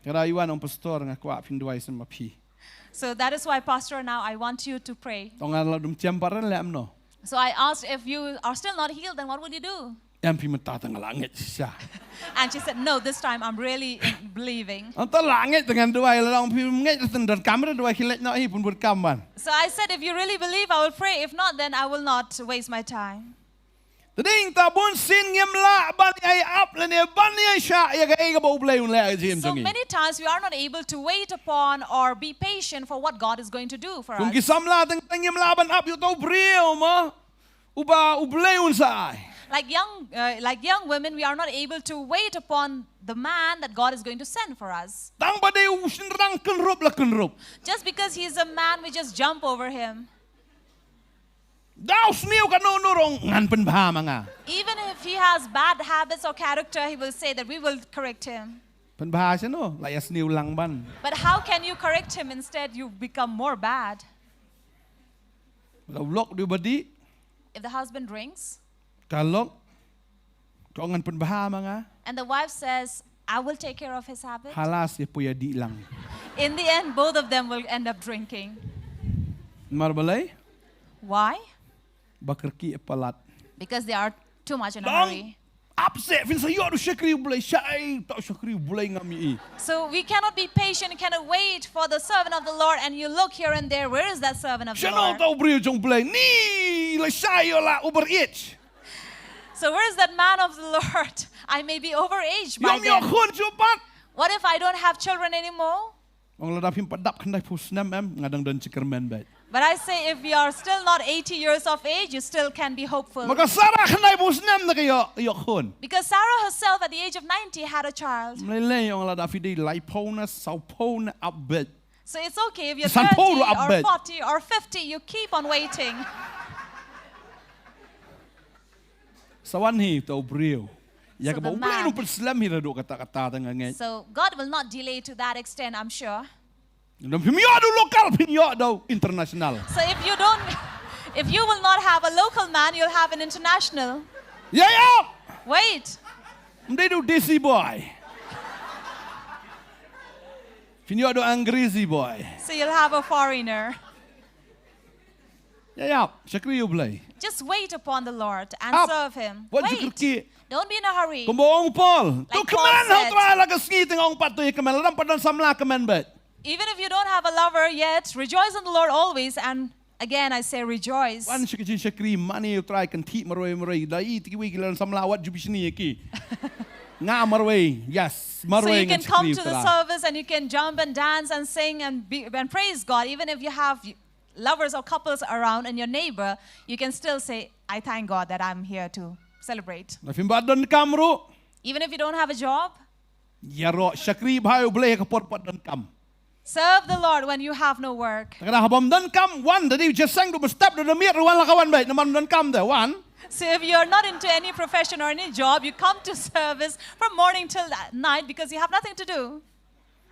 Kara iwan ang pastor nga kwa pin dwai sem mapi. So that is why, Pastor, now I want you to pray. Tong ala dum chem paran le am no. So I asked, if you are still not healed, then what would you do? Em pi matatang langit siya. And she said, no, this time I'm really believing. Ang ta langit dengan dwai la ong pi ngai dan kamera dwai kilet no hi pun berkamban. So I said, if you really believe, I will pray. If not, then I will not waste my time. Tading tabun sin ngem la ban ai up le ne ban ai sha ya ga ai ga bo blai un le jim So jongi. many times we are not able to wait upon or be patient for what God is going to do for Kung us. kisam la tang ngem la ban up yu to brio ma. Uba u blai un sa ai. Like young women, we are not able to wait upon the man that God is going to send for us. Tang badai usinrang kenrup la kenrup. Just because he is a man, we just jump over him. Daw sniu ka no nurong ngan penbha manga. Even if he has bad habits or character, he will say that we will correct him. Penbha siya no, layas sniu lang ban. But how can you correct him? Instead, you become more bad. Lok di badi, If the husband drinks kalok, kau ngan penbha manga, and the wife says, I will take care of his habit, halas ya puya di lang. in the end, both of them will end up drinking. Marbalay, Why? bakerki palat. Because they are too much in a Long hurry. upset, fin sayo do syakri bulay syai, tak syakri bulay ngami. So we cannot be patient, cannot wait for the servant of the Lord, and you look here and there, where is that servant of the Siya no Lord? tau brio jong bulay ni, la syai la overage. So where is that man of the Lord? I may be overaged by Yom yo then. khun chupat. What if I don't have children anymore? Ang ladap him padap kandai pusnam ngadang dan cikermen bet. But I say, if you are still not 80 years of age, you still can be hopeful. Maka Sarah kandai pusnam na kayo yo khun. Because Sarah herself, at the age of 90, had a child. Mlele yung ladap hidi laipona saupona upbet. So it's okay if you're San 30 Paulo or upbed. 40 or 50, you keep on waiting. Sawan hi tau brio. Ya So ka the ba ublay man- nung perslam hi rado kata-kata tanga ngeit. So God will not delay to that extent, I'm sure. Nang pimyo do lokal pinyo daw international. So if you will not have a local man, you'll have an international. Ya ya. Wait. Hindi do DC boy. Pinyo do Angrezi boy. So you'll have a foreigner. Ya ya. Syakri ublay. Just wait upon the Lord and Up. serve him. What Wait. jukerki? Don't be in a hurry. Kumboong Paul. Tu Like Paul kemen hau said. try laga skiting ong patoy kemen. Ladam padan samla kemen bet. Even if you don't have a lover yet, rejoice in the Lord always. And again, I say rejoice. Wan syakri syakri mani you try kan ti maroi. Dai tiwi gilan samla wat jubisni ki. Nga maroi. Yes. So Maroi you can come to the service and you can jump and dance and sing and praise God. Even if you have lovers or couples around and your neighbor, you can still say, I thank God that I'm here to celebrate. Nafimbadan kamru. Even if you don't have a job, Yaro syakri bhai ublay ka pot dan kam. serve the Lord when you have no work. Kada habam dan kam wan dadi just sang do step do miet wan lakawan bet naman dan kam de wan. So if you're not into any profession or any job, you come to service from morning till night because you have nothing to do.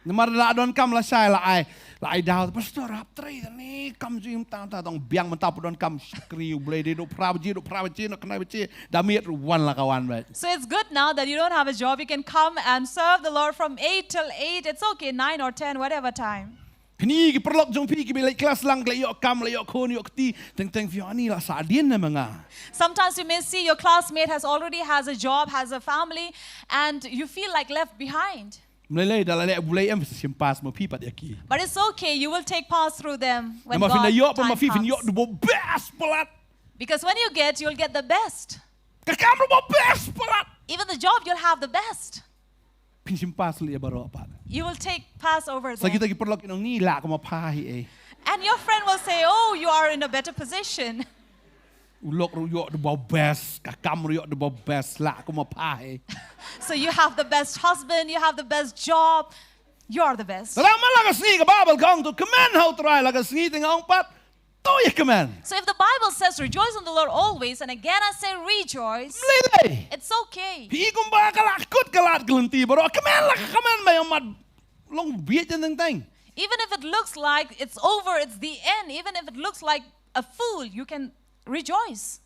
Namar la don kam la sai la ai daw pastor rap trai ni kam jim ta tong biang mentap don kam syakri ublay de do prawaji no kena beci da miet wan lakawan bet. So it's good now that you don't have a job. You can come and serve the Lord from 8 till 8. It's okay, 9 or 10, whatever time. Kini ki perlok jong pi ki bilai kelas lang le yok kam le yok khon yok ti teng fi ani la sa dien na manga. Sometimes you may see your classmate already has a job, has a family, and you feel like left behind. Mlele dala le bulai em simpas mo pi pat yaki. But it's okay, you will take pass through them when Na ma fin God yok pa ma time fi fin yok comes. do bo best palat. Because when you get, you'll get the best. Ka kam do bo best palat. Even the job, you'll have the best. Pin simpas le baro pat. You will take pass over Sa kita them. ki perlok inong ni la ko ma pahi And your friend will say, oh, you are in a better position. Ulok ru yok do bo best ka kam ru yok do bo best la ko ma pahi. So you have the best husband, you have the best job, you're the best. Ramal la ka sni ka babal gang to kemen how try la ka sni ting ong pat. To ye kemen. So if the Bible says rejoice in the Lord always, and again I say rejoice, Mlele. it's okay. Pi kum ba kalakut kalat gelenti baro kemen la kemen ba yung mat long biet teng teng. Even if it looks like it's over, it's the end, even if it looks like a fool, you can rejoice.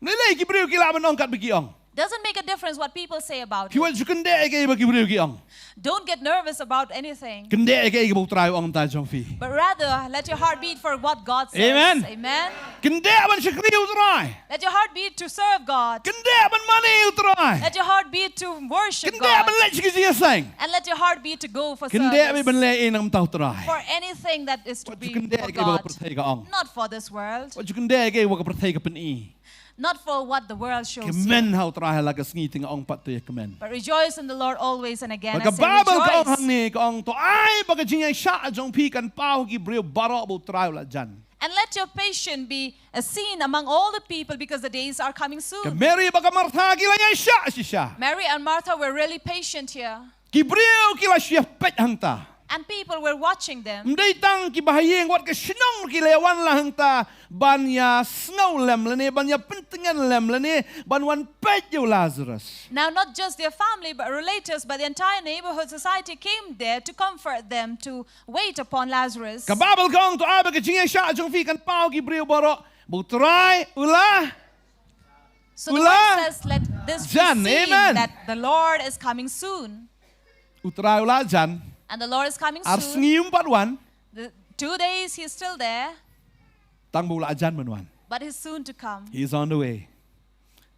Nilai ki brio ki la manong kat bigi ong. Doesn't make a difference what people say about Ki it. wal kende ke ba ki brio ki ong. Don't get nervous about anything, Kende ke bo try ong ta jong fi. but rather let your heart beat for what God says. Amen. Amen. Kende ban syakri utrai. Let your heart beat to serve God. Kende ban mani utrai. Let your heart beat to worship Kende God. ban let sigi sang. And let your heart beat to go for Kende service. ban le inam tau trai. For anything that is to What be you kende for ke ba God. perthai ka ong. Not for this world. What you kende ke wa ka perthai ka pen i. Not for what the world shows Kemen you. how try la ka sngi ting ong pat to ye kemen. But rejoice in the Lord always, and again I Maka say babel ka ong rejoice. hang ni ka ong to ai ba ka jing ai sha jong pi kan pau ki brio baro bo try la jan. And let your patience be seen among all the people because the days are coming Ka soon. Mary baka Martha kila niya siya. Mary and Martha were really patient here. Kibriyo kila siya pet hangta. And people were watching them. Mday tang kibahayeng wat ka sinong kilewan lang hangta banya snaw lem lene banya pentingan lem lene banwan pet yo Lazarus. Now, not just their family, but relatives, but the entire neighborhood society came there to comfort them, to wait upon Lazarus. Kababal kong to abe ka jinge siya jong fi kan pao kibriyo baro butray ula. So the Ula. word says, let this be Jan, seen amen. that the Lord is coming soon. Utray ula jan. And the Lord is coming Ars soon. ngiyum patwan. The 2 days he's still there, Tang bula jan manwan. but he's soon to come. He's on the way.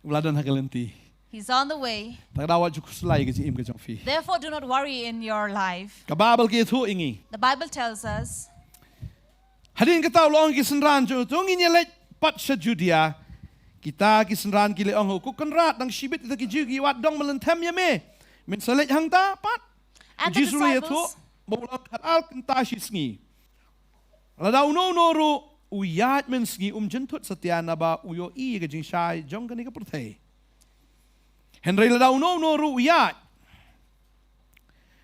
Ula dan hakalenti. He's on the way. Tagdawat juk sulay ka jim ka jong fi. Therefore, do not worry in your life. Kababal ki thu ingi. The Bible tells us, Hadin ka tao loong kisenran jo tung inyelet pat sa Judea. Kita kisenran ki leong hu kukenrat nang shibit kita ki jugi wat dong melentem ya me. Min salet hang ta pat. and the Jisu le thu disciples, bolang khatal kenta shi sngi. Ladau no noru uyat men sngi jentut setiana ba uyo I ka jing shai jong ka ni ka perthei. Henry ladau no noru uyat.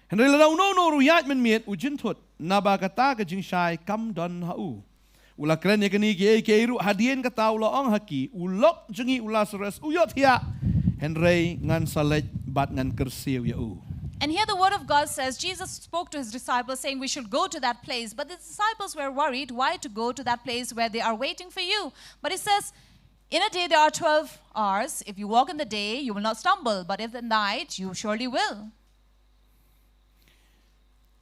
Henry ladau no noru uyat men miet jentut naba kata ka jing shai kam don hau. Ula kren ya kani ki ru hadien ka tau loong haki ulok jengi Lazarus uyot hia. Henry ngan salet bat ngan kersiu ya u. and here the word of God says, Jesus spoke to his disciples saying we should go to that place. But the disciples were worried why to go to that place where they are waiting for you. But he says, in a day there are 12 hours. If you walk in the day, you will not stumble. But if the night, you surely will.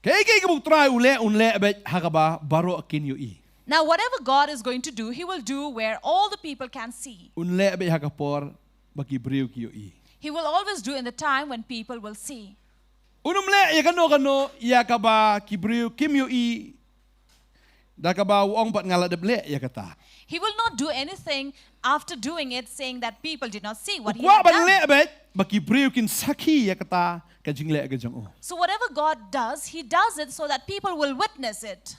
Kay ka buk try unle bet hakaba baro akin yu I. Now, whatever God is going to do, he will do where all the people can see. Unle bet hakapor bagi briu ki yu I. He will always do in the time when people will see. Unumle ya kano ya kaba kibriu kim yu I. Da kaba uong pat ngaladep le ya kata. He will not do anything after doing it, saying that people did not see what he Kwa had ban done. le bet bagi briu kin saki ya kata kajing le kajang o. So whatever God does, he does it so that people will witness it.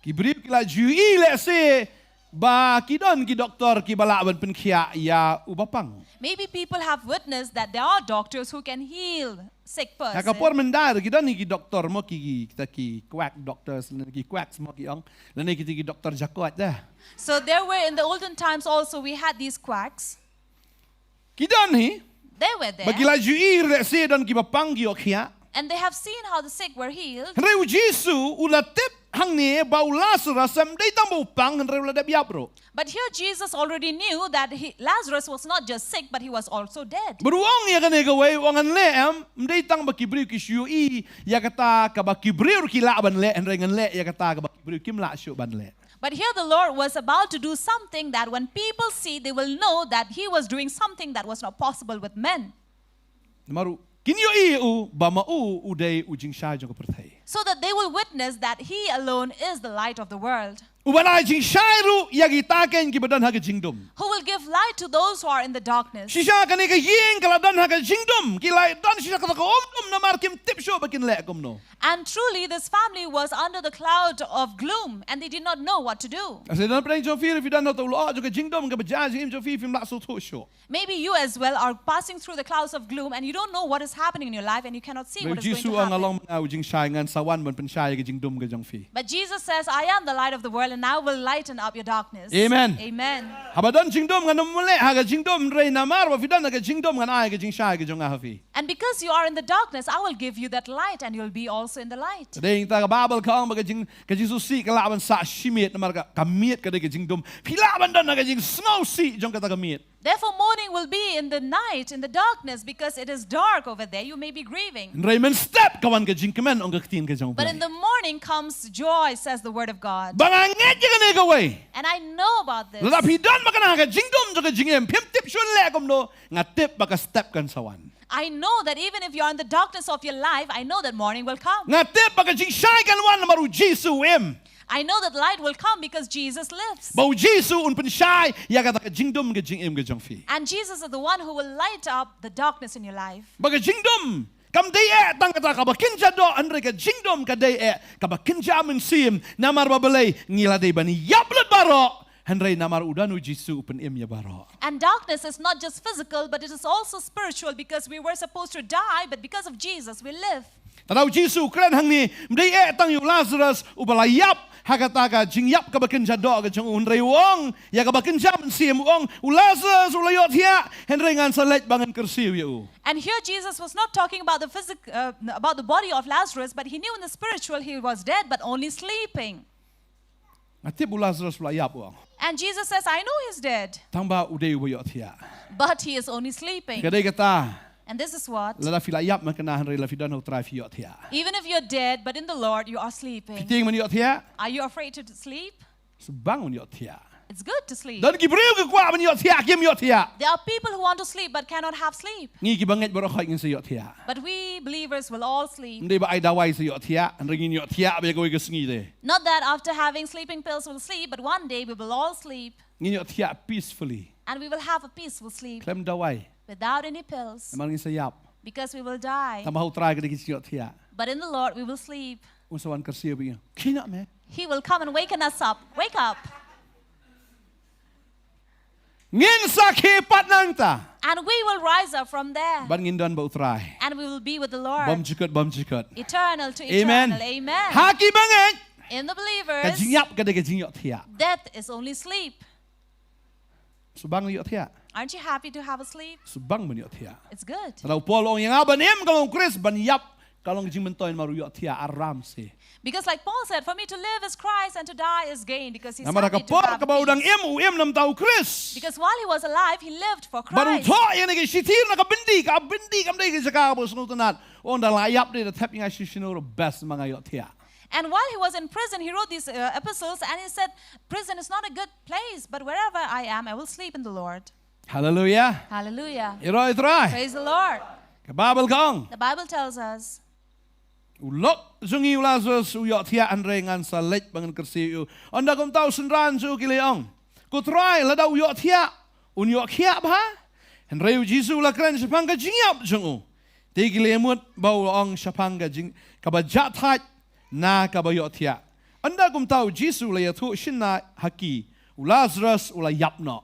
Kibriu kila ju I le se ba kidon ki doktor ki balaban pen khia ya ubapang. Maybe people have witnessed that there are doctors who can heal sick person. Hakapor mendar kidon ni ki doktor mo ki kita ki quack doctors ki quacks mo ki ong lani ki doktor jakot dah. So there were in the olden times also we had these quacks. Kidon hi They were there. bagila ju I le se don ki bapang ki okhia. And they have seen how the sick were healed. Reu Jisu ulatip hang ni bau Lazarus am dei tambo pang reu ladap yapro. But here Jesus already knew that Lazarus was not just sick, but he was also dead. Beruang ya kane gawai wangan le am dei tang ba kibriu ki shu I ya kata ka ba kibriu ki la ban le ngan le ya kata ka ba kibriu kim la shu ban le. But here the Lord was about to do something that when people see, they will know that he was doing something that was not possible with men. Maru kinyo I u ba ma u udai ujing sha jong perthai. So that they will witness that he alone is the light of the world. Ubana jing shairu yagi taken ki badan ha jingdom. Who will give light to those who are in the darkness. Shisha kane ka yeng kala dan ha jingdom kilai dan shisha ka ko omdom na mar kim tip sho bakin le kom no. And truly this family was under the cloud of gloom and they did not know what to do. As dan preng jo fi if dan no to lo jo ka jingdom ka bajaj im jo fi film la so to sho. Maybe you as well are passing through the clouds of gloom and you don't know what is happening in your life and you cannot see what is going Jisu to ang happen. along na ujing shai ngan sawan ban pen shai ka jingdom ka jong fi. But Jesus says, I am the light of the world and I will lighten up your darkness. Amen. Amen. Habadan jingdom ngan mole ha ka jingdom rei na mar wa fidan ka jingdom ngan ai ka jing shai ka jong ha fi. And because you are in the darkness, I will give you that light and you'll be also in the light. Ding ta ka babal ka ang ka jing ka Jisu si ka laban sa shimit na mar ka miet ka de ka jingdom. Pilaban dan ka jing snow si jong ka ta ka miet. Therefore, mourning will be in the night, in the darkness, because it is dark over there. You may be grieving. Raymond step kawan ka jing kemen ong ka tin ka jong. But in the morning comes joy, says the word of God. Banganget ya ka ne ka way. And I know about this. Lada pidan makana ka jingdom jo ka jingem pim tip shun le kom no nga tip baka step kan sawan. I know that even if you're in the darkness of your life, I know that morning will come. Nga tip baka jing shai kan wan maru Jisu em. I know that light will come because Jesus lives. Bau Jisu un pen shai ya ka jingdom ka jing em ka jong fi. And Jesus is the one who will light up the darkness in your life. Baka jingdom Kam dai tang kata ka bakin jado andre ka jingdom ka dai ka bakin jamin sim namar babelai ngila dai bani yaplet baro andre namar udanu jisu pen ya baro. And darkness is not just physical, but it is also spiritual, because we were supposed to die, but because of Jesus we live. Tadau jisu kren hang ni dai tang yu Lazarus ubala yap hakata ka jing yap ka bakin jado ka jong andre wong ya ka bakin jamin sim wong Lazarus ulayot ya andre ngan salet bangan kersiu yu. And here Jesus was not talking about about the body of Lazarus, but he knew in the spiritual he was dead, but only sleeping. Ngati Lazarus ulayap wong. And Jesus says, I know he's dead, Tamba udai uyot ya. but he is only sleeping. Kadai kata And this is what, lada filayap makana henry la fidan utrai fiot ya. even if you're dead, but in the Lord you are sleeping. Fiting man yot ya. Are you afraid to sleep? Subang yot ya. It's good to sleep. Dan gibril ke kwa man yot ya kim yot ya. There are people who want to sleep but cannot have sleep. Ngi ki banget baro khoi ngin se yot ya. But we believers will all sleep. Ndai ba ai dawai se yot ya, henry ngin yot ya be ko ngi de. Not that after having sleeping pills we'll sleep, but one day we will all sleep. Ngin yot ya peacefully. And we will have a peaceful sleep Klem dawai. without any pills, Amal ngin se yap. because we will die. Tamba utrai ke dikit yot ya. But in the Lord we will sleep. Unsawan kersiu bi. Kina me. He will come and waken us up. Wake up. Ngin sakhi pat nang ta. And we will rise up from there. Ban ngin dan ba utrai. And we will be with the Lord. Bom jikot. Eternal to Amen. eternal. Amen. Haki banget. In the Ka believers, jing yap ka de ka jing yot ya. death is only sleep. Subang yot ya. Aren't you happy to have a sleep? Subang man yot ya. It's good. Kalau Paul yang abanem kalau Chris ban yap kalau jing mentoin maru yot ya aram se. Because like Paul said, for me to live is Christ and to die is gain, because he's Namara happy ka to por have ka ba udang peace. em nam tau Chris. Because while he was alive, he lived for Baru Christ. tho yang ngi sitir na ka bindi kam dei ke jaka bo sunu tanat. On da la yap de tap yang asishino ro best mga yot ya. And while he was in prison, he wrote these epistles, and he said, prison is not a good place, but wherever I am, I will sleep in the Lord. Hallelujah. Hallelujah. Iroi trai. Praise the Lord. Ka Bible kong. The Bible tells us, Ulok zungi Lazarus uyot ya andre ngan sa lech bangan kersiu. Anda kum tau senran su kileong. Ku try la da uyot ya. Unyok ya ba? Henry Jisu la kren sepang ka jingyap jungu. Te kilemut bau ong sepang ka jing ka ba jathat na ka ba yot ya. Anda kum tau Jisu la yatu shinna haki. Lazarus ula yapno.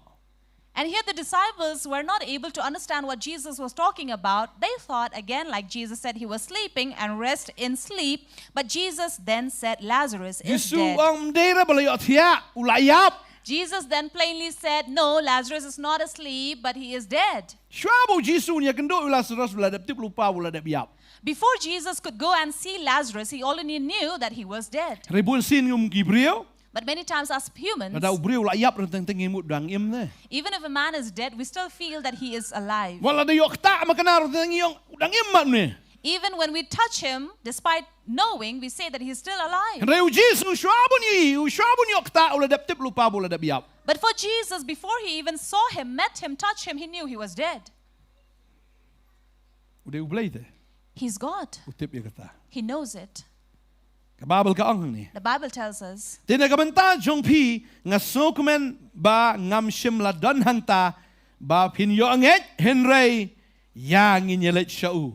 and here the disciples were not able to understand what Jesus was talking about. They thought, again, like Jesus said, he was sleeping and rest in sleep. But Jesus then said, Lazarus is Jisu dead. ang dera bala yot ya ula yap. Jesus then plainly said, no, Lazarus is not asleep, but he is dead. Shwabo Jisu nya kendo Lazarus bala dap tip lupa bala dap yap. Before Jesus could go and see Lazarus, he already knew that he was dead. Ribun sin ngum Gibril. But many times as humans, Ada ubriu la yap renteng tengimut dang im ne. even if a man is dead, we still feel that he is alive. Wala da yok ta makanar renteng yong dang im mat ne. Even when we touch him, despite knowing, we say that he is still alive. Reu Jisu shwabun yok ta ula dap tip lupa bala dap yap. But for Jesus, before he even saw him, met him, touched him, he knew he was dead. Udah ublay te. He's God. Utip ya kata. He knows it. Kababal ka ang ni. The Bible tells us. Tina kabanta jong pi nga sokumen ba ngam shim la don hanta ba pinyo ngeit henry yang inyelet shau.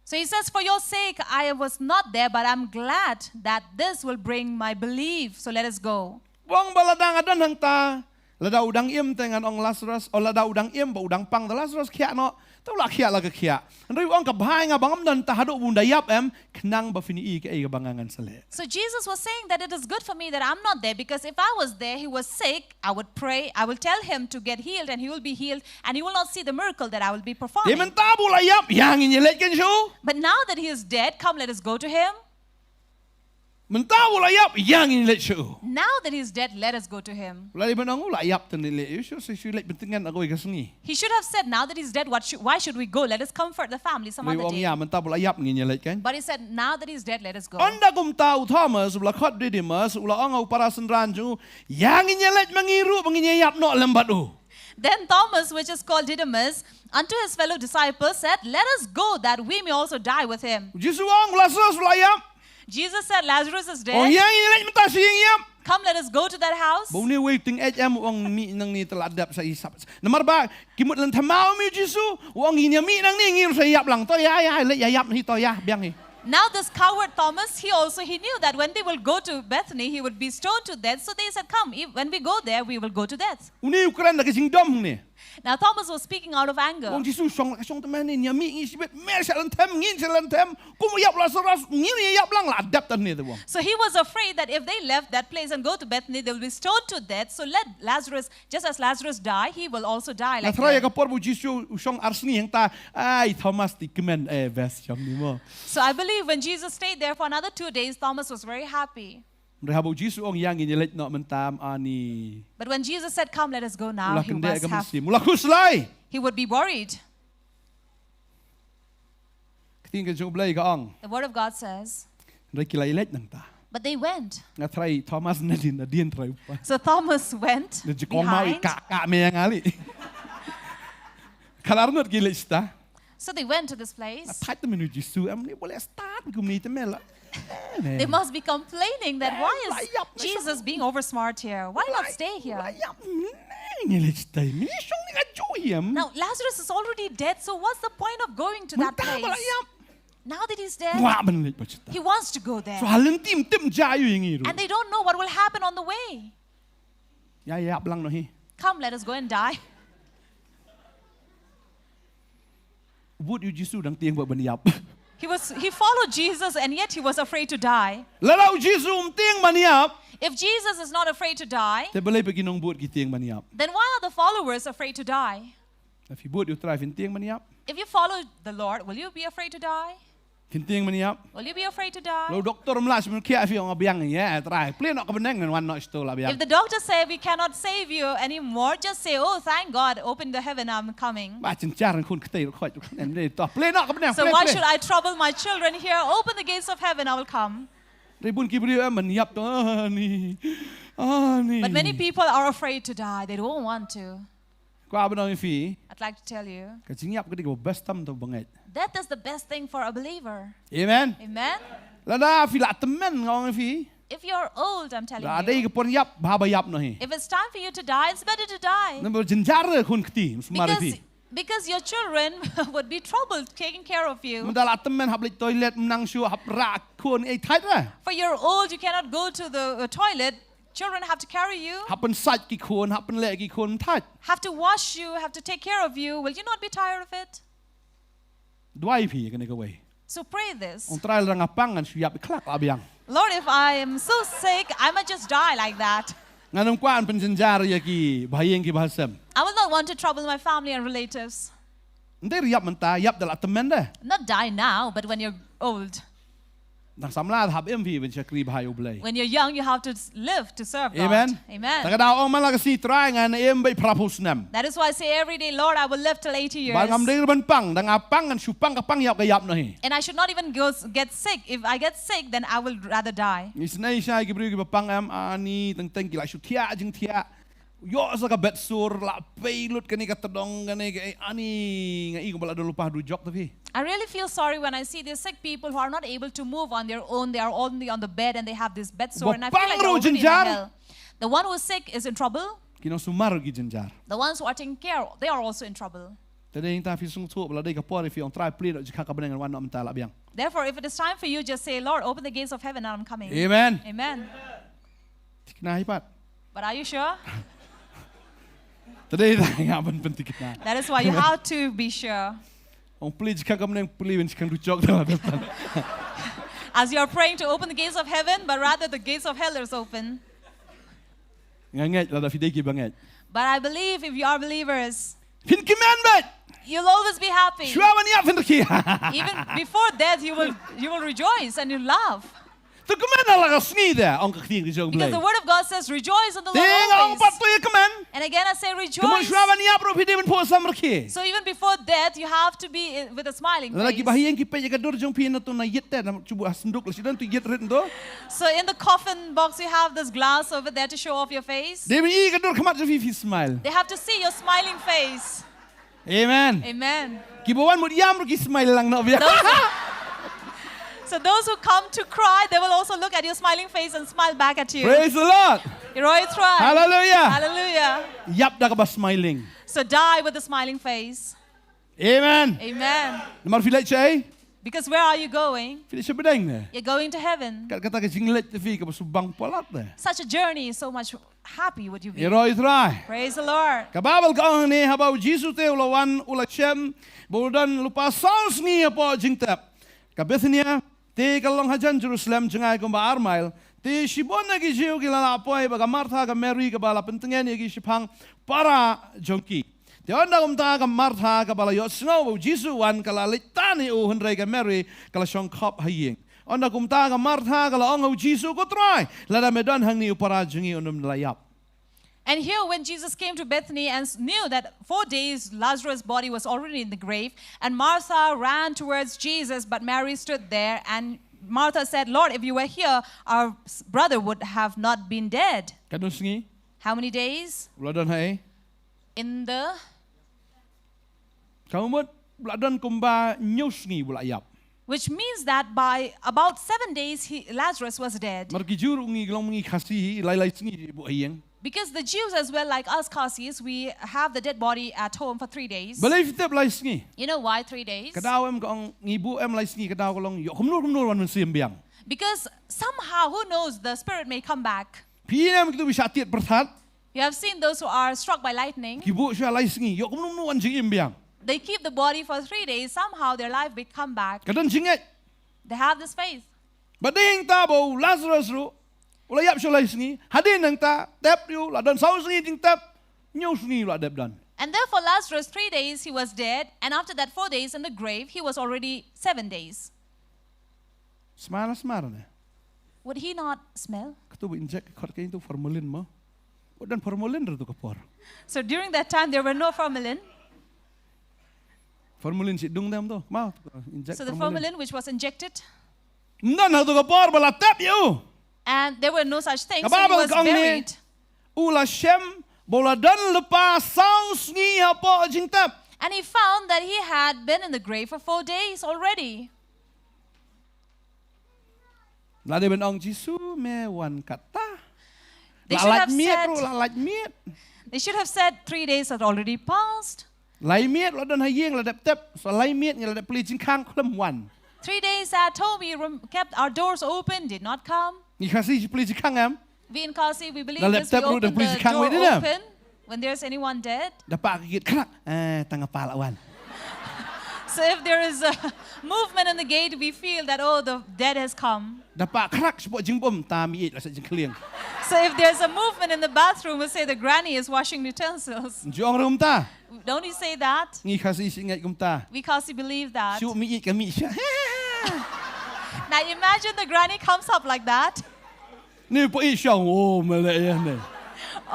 So he says, for your sake, I was not there, but I'm glad that this will bring my belief. So let us go. Wong baladang adon hanta lada udang im tengan ong Lazarus o lada udang im ba udang pang da Lazarus kia no tau la kia la ka kia. Henry ong kabhay nga bangam dan tahado bunda yap em knang ba fini ke ay bangangan sale. So Jesus was saying that it is good for me that I'm not there, because if I was there, he was sick, I would pray, I will tell him to get healed, and he will be healed, and he will not see the miracle that I will be Di performing. mentabu la yap yang inyelet ken show. But now that he is dead, come, let us go to him. Mentabu la yap yang inyelet show. Now that he is dead, let us go to him. Wala di banang la yap tenile. You should say let bentengan ako ikasngi. He should have said, now that he's dead, why should we go? Let us comfort the family some May other wong day. ya mentabu la yap nginyelet kan. But he said, now that he's dead, let us go. Anda kum tau Thomas ula khot Didymus ula ong para senran ju yang inyelet mangiru manginyap no lembat u. Then Thomas, which is called Didymus, unto his fellow disciples said, let us go that we may also die with him. Jisu ong Lazarus la yap. Jesus said, Lazarus is Oh dead. yang inyelet menta sing yap. Come, let us go to that house. Bau ni waiting HM uang mi nang ni teladap sa isap. Nomor ba kimut lan thamau mi Jisu uang ini mi nang ni ngir sa yap lang to ya le ya yap ni to ya biang ni. Now this coward Thomas, he knew that when they will go to Bethany, he would be stoned to death. So they said, come, when we go there, we will go to death. Uni ukuran nak sing dom ni. Now Thomas was speaking out of anger. Uang Jisu song teman ni mi ngi sibet mer sa lan tham ngin sa lan tham ku yap la saras ngir yap lang la adap tan ni tu uang. So he was afraid that if they left that place and go to Bethany, they will be stoned to death. So let Lazarus, just as Lazarus died, he will also die Na like try that. ka por bu Jisu usong arsni yang ta ai Thomas ti kemen best yang ni mo. So I believe when Jesus stayed there for another 2 days, Thomas was very happy. Mereka bu Jisu ong yang ini let nak mentam ani. But when Jesus said, come, let us go now, Mula he kende must ka have, mesti. Mula kuslai. he would be worried. Ketinggal jauh belai ka ong. The word of God says, Mereka kilai let nang ta. but they went. Nga try Thomas na din try upa. So Thomas went Na jikong mau behind. ikak me yang ali. Kalar not gila ista. So they went to this place. Atat menu Jisu am ni boleh start gumi temela. They must be complaining that why Layap is na Jesus being oversmart here? Why not stay here? Layap ni ista. Ni song ni ka joyem. Now Lazarus is already dead, so what's the point of going to that Mentah place? layap. Now that he's dead, Wah benar macam he wants to go there. So halin tim jayu yang iru. And they don't know what will happen on the way. Ya ya belang no hi. Come, let us go and die. Would you Jisu dang tiang buat baniap. He followed Jesus and yet he was afraid to die. Lalau Jisu tiang baniap. If Jesus is not afraid to die, Te boleh pergi nong buat kita tiang baniap. then why are the followers afraid to die? Tapi buat you try tiang baniap. If you follow the Lord, will you be afraid to die? Kinting baniap. Will you be afraid to die? Lo doktor melas kia fi orang biang ya try. Play nak kebeneng dengan one not sto lah If biang. the doctor say we cannot save you anymore, just say, oh, thank God, open the heaven, I'm coming. Ba cencar kun ketai khoi tu kan ni to. Play nak kebeneng. So why should I trouble my children here? Open the gates of heaven, I will come. Ribun kibri meniap tu ni. Ni. But many people are afraid to die. They don't want to. Kau apa nak fi? I'd like to tell you, Kacingap ketika best tam tu banget. that is the best thing for a believer. Amen. Amen? Lada fi la temen ngong fi. If you're old, I'm telling Ada you, ke pon yap bahaba yap no hi. if it's time for you to die, it's better to die. Nampak jenjar kun keti semar fi. Because your children would be troubled taking care of you. Mendala temen hap lek toilet menang syu hap rak kun tight lah. For you're old, you cannot go to the toilet. Children have to carry you, Hap pen sat ki kun hap pen lek ki kun tight. have to wash you, have to take care of you. Will you not be tired of it? Dua fi kena ke wei. So pray this. On trial rang apang kan syu yap kelak lah biang. Lord, if I am so sick, I might just die like that. Nganong kuan pen jenjar ya ki bahayeng ki bahasam. I will not want to trouble my family and relatives. Ndai yap menta yap dala temen dah. Not die now, but when you're old. Nang samla hap MV ben syakri bahayu belai. When you're young, you have to live to serve God. Amen. Amen. Takada ong malah kasi try ngan bai prapusnam. That is why I say every day, Lord, I will live till 80 years. Bangam dei ben pang dang apang kan supang kapang yap ka yap no hi. And I should not even get sick. If I get sick, then I will rather die. Isnai syai ki bri ki pang am ani teng teng ki la syu tia jing tia. Yo sa ka bet sur la peilut kani ka tedong kani ka ani ngai ko bala do lupa du jok tapi. I really feel sorry when I see these sick people who are not able to move on their own. They are only on the bed and they have this bed sore. And I feel like they're already in the hell. The one who is sick is in trouble. Kino sumar ki jenjar. The ones who are taking care, they are also in trouble. Tadi ta fi sung tu bala dei ka por fi on try play jika ka beneng wan no menta la biang. Therefore, if it is time for you, just say, Lord, open the gates of heaven and I'm coming. Amen. Amen. Tikna hipat. But are you sure? Tadi ta ngaban penting kita. That is why you have to be sure. On play jika ka beneng play ben jika du jok dalam depan. As you are praying to open the gates of heaven, but rather the gates of hell is open. Ngait la da fi dei ki banget. But I believe if you are believers, Fin commandment. you'll always be happy. Shua wan yap fin ki. Even before death, you will rejoice and you laugh. Tu command la ka snide on ka khting jong Because blai. the word of God says, rejoice in the Ding Lord ang pat always. tu ya command. And again, I say Kamu rejoice. shua wan yap ro fi dei ben po sam ki. So even before death, you have to be with a smiling Lagi face. bahayang ki pe ka dur jong pi na tu na yet ta na cubu asnduk la sidan tu yet ret ndo. So in the coffin box, you have this glass over there to show off your face. Dei ben I ka dur khamat fi smile. They have to see your smiling face. Amen. Amen. Ki bawan mud yam ro ki smile lang no biang. So those who come to cry, they will also look at your smiling face and smile back at you. Praise the Lord. Roy try. Hallelujah. Hallelujah. Yap dah ka ba smiling. So die with a smiling face. Amen. Amen. Namar filai cai. Because where are you going? Filai cai bedang ne. You're going to heaven. Kat kata ka jinglet TV ka subang polat ne. Such a journey is so much happy would you be. Iroi try. Praise the Lord. Ka babal ka ang ni habau Jesus te ulawan ulachem boldan lupa saus ni apa jingtap. Ka Bethania te kalong hajan Jerusalem jengai ko ba Armail. Te shibon na gi jiu gi la apoi ba ka Martha ka Mary ka bala pentengen gi shipang para jongki. Te onda ta ka Martha ka bala yo snow Jesus wan kala litani u henrei ka Mary kala shong khop haying. Onda ta ka Martha kala ong Jesus ko try. Lada medan hang ni para jengi unum layap. And here when Jesus came to Bethany and knew that 4 days Lazarus' body was already in the grave, and Martha ran towards Jesus, but Mary stood there, and Martha said, Lord, if you were here, our brother would have not been dead. Kadun singi How many days? uladan hai. In the... Kamu mut uladan kumba nyus ngi bulayap. Which means that by about 7 days, Lazarus was dead. Marki juru ngi glong ngi khasi lai singi bu hayeng. Because the Jews as well, like us Kasis, we have the dead body at home for 3 days. Balai fitep lai singi. You know why 3 days? Kadaw em kong ngibu em lai singi kadaw kolong yo kumnur wan mensiam biang. Because somehow, who knows, the spirit may come back. Pinam kitu bisa tiat bertat. You have seen those who are struck by lightning. Kibu sia lai singi yo kumnur wan jingim biang. They keep the body for 3 days. Somehow their life may come back. Kadan jinget. They have this faith. Bading tabo Lazarus ru. Ulayap sia lai singi. Hadin nang ta tep yu ladan sau singi jing tep nyus singi la dep dan. And therefore Lazarus 3 days he was dead. And after that 4 days in the grave, he was already 7 days. Semara ne. Would he not smell? Katu bu injek khot kain tu formalin mo. Udan formalin ru tu kapor. So during that time there were no formalin. Formalin si dung dem tu. Mau injek. So the formalin which was injected. Nan hal tu kapor bala tep yu. And there were no such things. So he Kababal was kang ni buried. ula shem bola dan lepa saus ngi apa jing tep. And he found that he had been in the grave for 4 days already. Lade ben ong Jisu me wan kata. They should have miet said- ru lalat miet. They should have said 3 days had already passed. Lai miet la dan hayeng la dep tep. So lai miet ngi la dep pli jing kang klem wan. 3 days at home, we kept our doors open, did not come. Ni kasi pli jing kang am. We in Kasi, we believe Dah this, we laptop ru open dah please the kang door wei dia dah. open when there's anyone dead. Dapat gigit krak. Tengah pala wan. So if there is a movement in the gate, we feel that, oh, the dead has come. Dapat krak sebab jing bom ta mi la sa jing klieng. So if there's a movement in the bathroom, we say the granny is washing utensils. Jong rum ta. Don't you say that? Ngi kasi singat kum ta. We Kasi believe that. Syuk mi ka mi sya. Now imagine the granny comes up like that. Ni po i syang oh melek ya ni.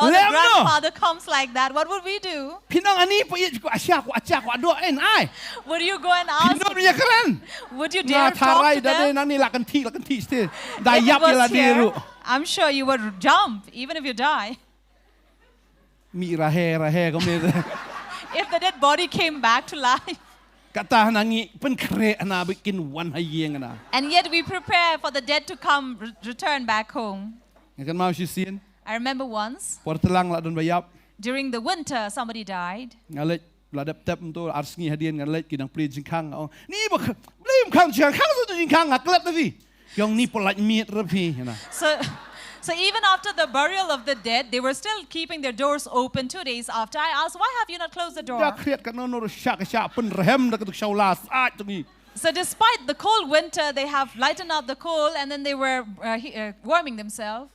Or the Lem no. grandfather comes like that. What would we do? Pinang ani po i ko asya ko acha ko ado en ai. Would you go and ask? Pinang dia keren. Would you Na dare talk tarai to dah them? nang ni lakan ti ste. If Dah it yap was la here, diru. I'm sure you would jump, even if you die. Mi rahe kom ni. If the dead body came back to life. Kata nangi pen kre ana bikin wan hayeng na. And yet we prepare for the dead to come, return back home. Kan mau si sin. I remember once, Por telang la don bayap. during the winter, somebody died. Ngalet la dep tep tu arsngi hadian ngalet kinang pri jing kang. Ni ba blim kang jang kang su jing kang aklet tadi. Yong ni polat miet repi na. So even after the burial of the dead, they were still keeping their doors open 2 days after. I asked, why have you not closed the door? Dah kriat kan no syak pen rehem dah ketuk syaulas at tu ni. So despite the cold winter, they have lightened up the coal and then they were warming themselves.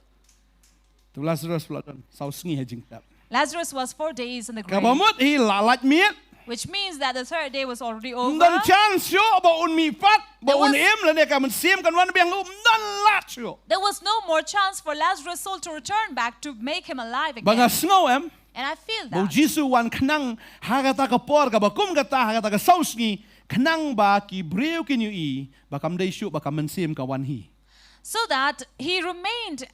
Tu Lazarus pula don sau sngi hajing tep. Lazarus was 4 days in the grave, Kabamut hi lalat miet. which means that the 3rd day was already over. Dan chance yo ba un mi pat ba There un was- em la ne ka men sim kan wan biang dan lat yo. There was no more chance for Lazarus' soul to return back to make him alive again. Banga sngo em. And I feel Bo that. Jisu wan knang hagata ka por ka ba kum kata hagata ka sausngi knang ba ki breu ki ni i ba kam dei shu ba kam men sim ka wan hi. So that he remained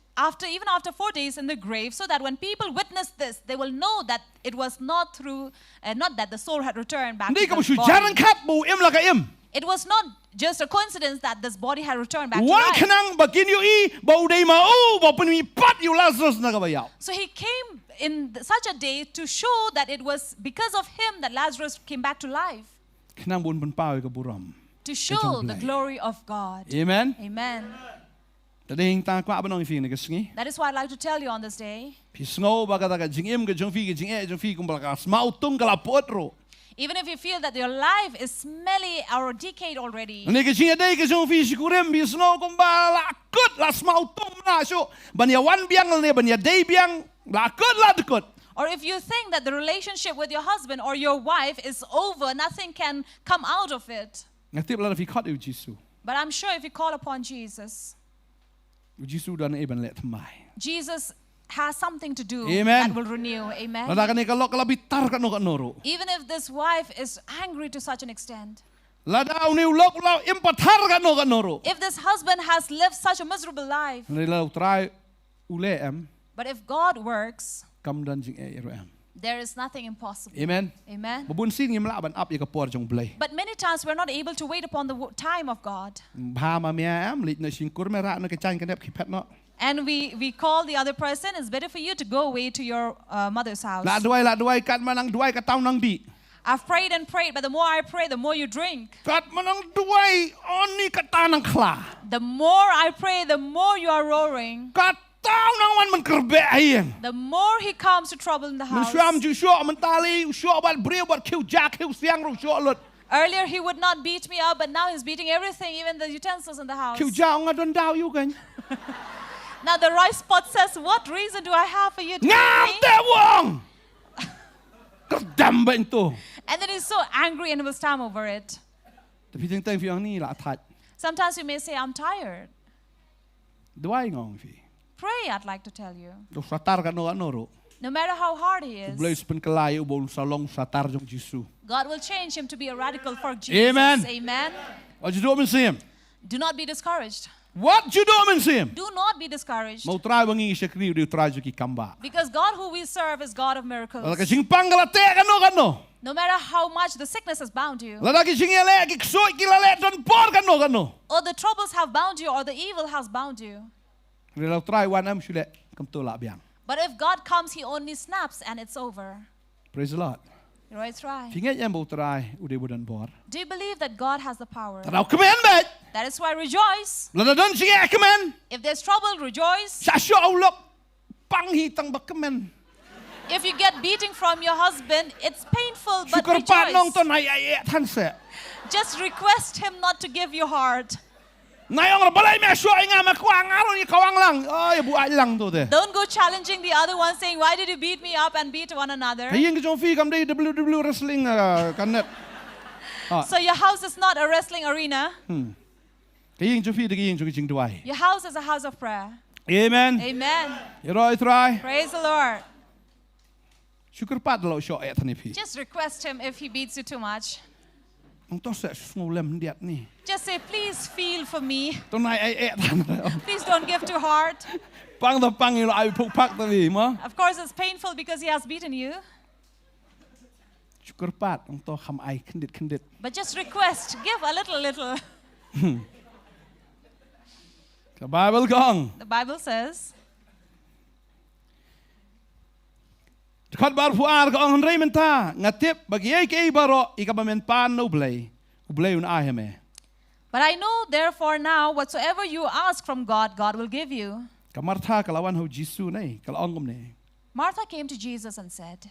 even after 4 days in the grave, so that when people witness this, they will know that it was not that the soul had returned back Hindi to ka mo the shu jaran body. kap bo em la ka em. It was not just a coincidence that this body had returned back to Wan life. kanang bagin yu I bau dei mau bau penmi pat yu Lazarus na kabayao. So he came in such a day to show that it was because of him that Lazarus came back to life. Kanang bun pen pau ka buram. To show the glory of God. Amen. Amen. Tading ta kwa banong fi ni kasngi. That is why I'd like to tell you on this day. Pi sngo ba ka jing im ka jong fi kum ba ka smau tung ka la potro. Even if you feel that your life is smelly or decayed already. Ni ka jing dai ka jong fi sikurem bi sngo kum ba la kut la smau tung na so. Banya wan biang ne banya dei biang la kut la dekut. Or if you think that the relationship with your husband or your wife is over, nothing can come out of it. Ngatip la fi khat yu Jisu. But I'm sure if you call upon Jesus, Jisu dan eben let mai. Jesus has something to do Amen. that will renew. Amen. Lada ka ni ka lok la bitar ka no ka noro. Even if this wife is angry to such an extent, Lada uni lok la impatar ka no ka noro. if this husband has lived such a miserable life, Ni la try ule em but if God works, kam dan jing ro em. there is nothing impossible. Amen. Amen. Babun sin ngim la ban up ka por jong blai. But many times we're not able to wait upon the time of God. Ba ma mia am lit na sin kur me ra na ka chan ka nep ki pet no. And we call the other person, it's better for you to go away to your mother's house. La duai kat manang duai ka taw nang bi. I've prayed and prayed, but the more I pray, the more you drink. Kat manang duai oni ka ta nang khla. The more I pray, the more you are roaring. Ka taw nang man man kerbe ayen. The more he comes to trouble in the Man house. syam ju syo man tali syo bat brio bat kiu jak kiu siang ro syo lut. Earlier he would not beat me up, but now he's beating everything, even the utensils in the house. Kiu ja nga don daw yu kan. Now the rice pot says, what reason do I have for you to Ngam beat me? te wong. Kedam ben tu. And then he's so angry and will stammer over it. Tapi ting teng fi ang ni la that. Sometimes you may say, I'm tired. Duai ngong fi. Pray, I'd like to tell you. Do satar ka no ro. No matter how hard he is, Blai spen kelai u bol salong satar jong Jisu. God will change him to be a radical for Jesus. Amen. Amen. Wat jy do men sien? Do not be discouraged. Wat jy do men sien? Do not be discouraged. Mau try wangi siya kri u try ki kamba. Because God who we serve is God of miracles. Lala ka sing pangala te kano. No matter how much the sickness has bound you, Lala ki sing ele ki ksoi ki lale don por kano. or the troubles have bound you, or the evil has bound you. Rela try wan am shule kam to la biang. But if God comes, he only snaps and it's over. Praise the Lord. You know, it's right. Finget yan mau try u de budan bor. Do you believe that God has the power? Taraw kemen bet. That is why rejoice. Lala don sing kemen. If there's trouble, rejoice. Sa syo ulok panghitang bak kemen. If you get beating from your husband, it's painful, but Syukur pa nong to rejoice. nay ay tan se. Just request him not to give you heart. Ngayong ra balay me syo nga makwang aron ni kawang lang. Ay buay lang to de. Don't go challenging the other one saying, why did you beat me up and beat one another? Kayeng ke jong fi kam dei WWE wrestling kanet. So your house is not a wrestling arena. Kayeng jong fi de kayeng jong jing duai. Your house is a house of prayer. Amen. Amen. Yero try. Praise the Lord. Syukur pat lo syo ay tani fi. Just request him if he beats you too much. Ang to se snulem diat ni. Just say, please feel for me. To nay ay tan. Please don't give too hard. Pang da pang ilo ay puk pak tani mo. Of course, it's painful because he has beaten you. Syukur pat ang to kham ay kendit. But just request, give a little. Ka Bible gong. The Bible says, Kat bar fuar ka ang rey menta ngatip bagi ay kay baro ikabamen pan no blay. Ublay un aheme. but I know therefore now whatsoever you ask from God, God will give you. Kamartha kalawan ho Jisu nay kalangom nay. Martha came to Jesus and said,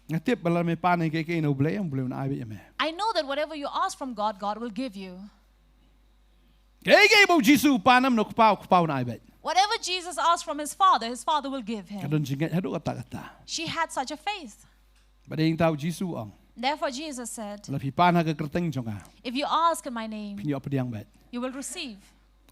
Ngatip bala me pan ay kay no blay ang blay un aheme. I know that whatever you ask from God, God will give you. Kay bo Jisu panam no kupaw na aheme. Whatever Jesus asked from his Father will give him. Kadon jingat hadu kata. She had such a faith. Bading tao Jisu ang. Therefore Jesus said, Lapi pan ha ka kerteng jonga. if you ask in my name, Pinyo padiang bet. you will receive.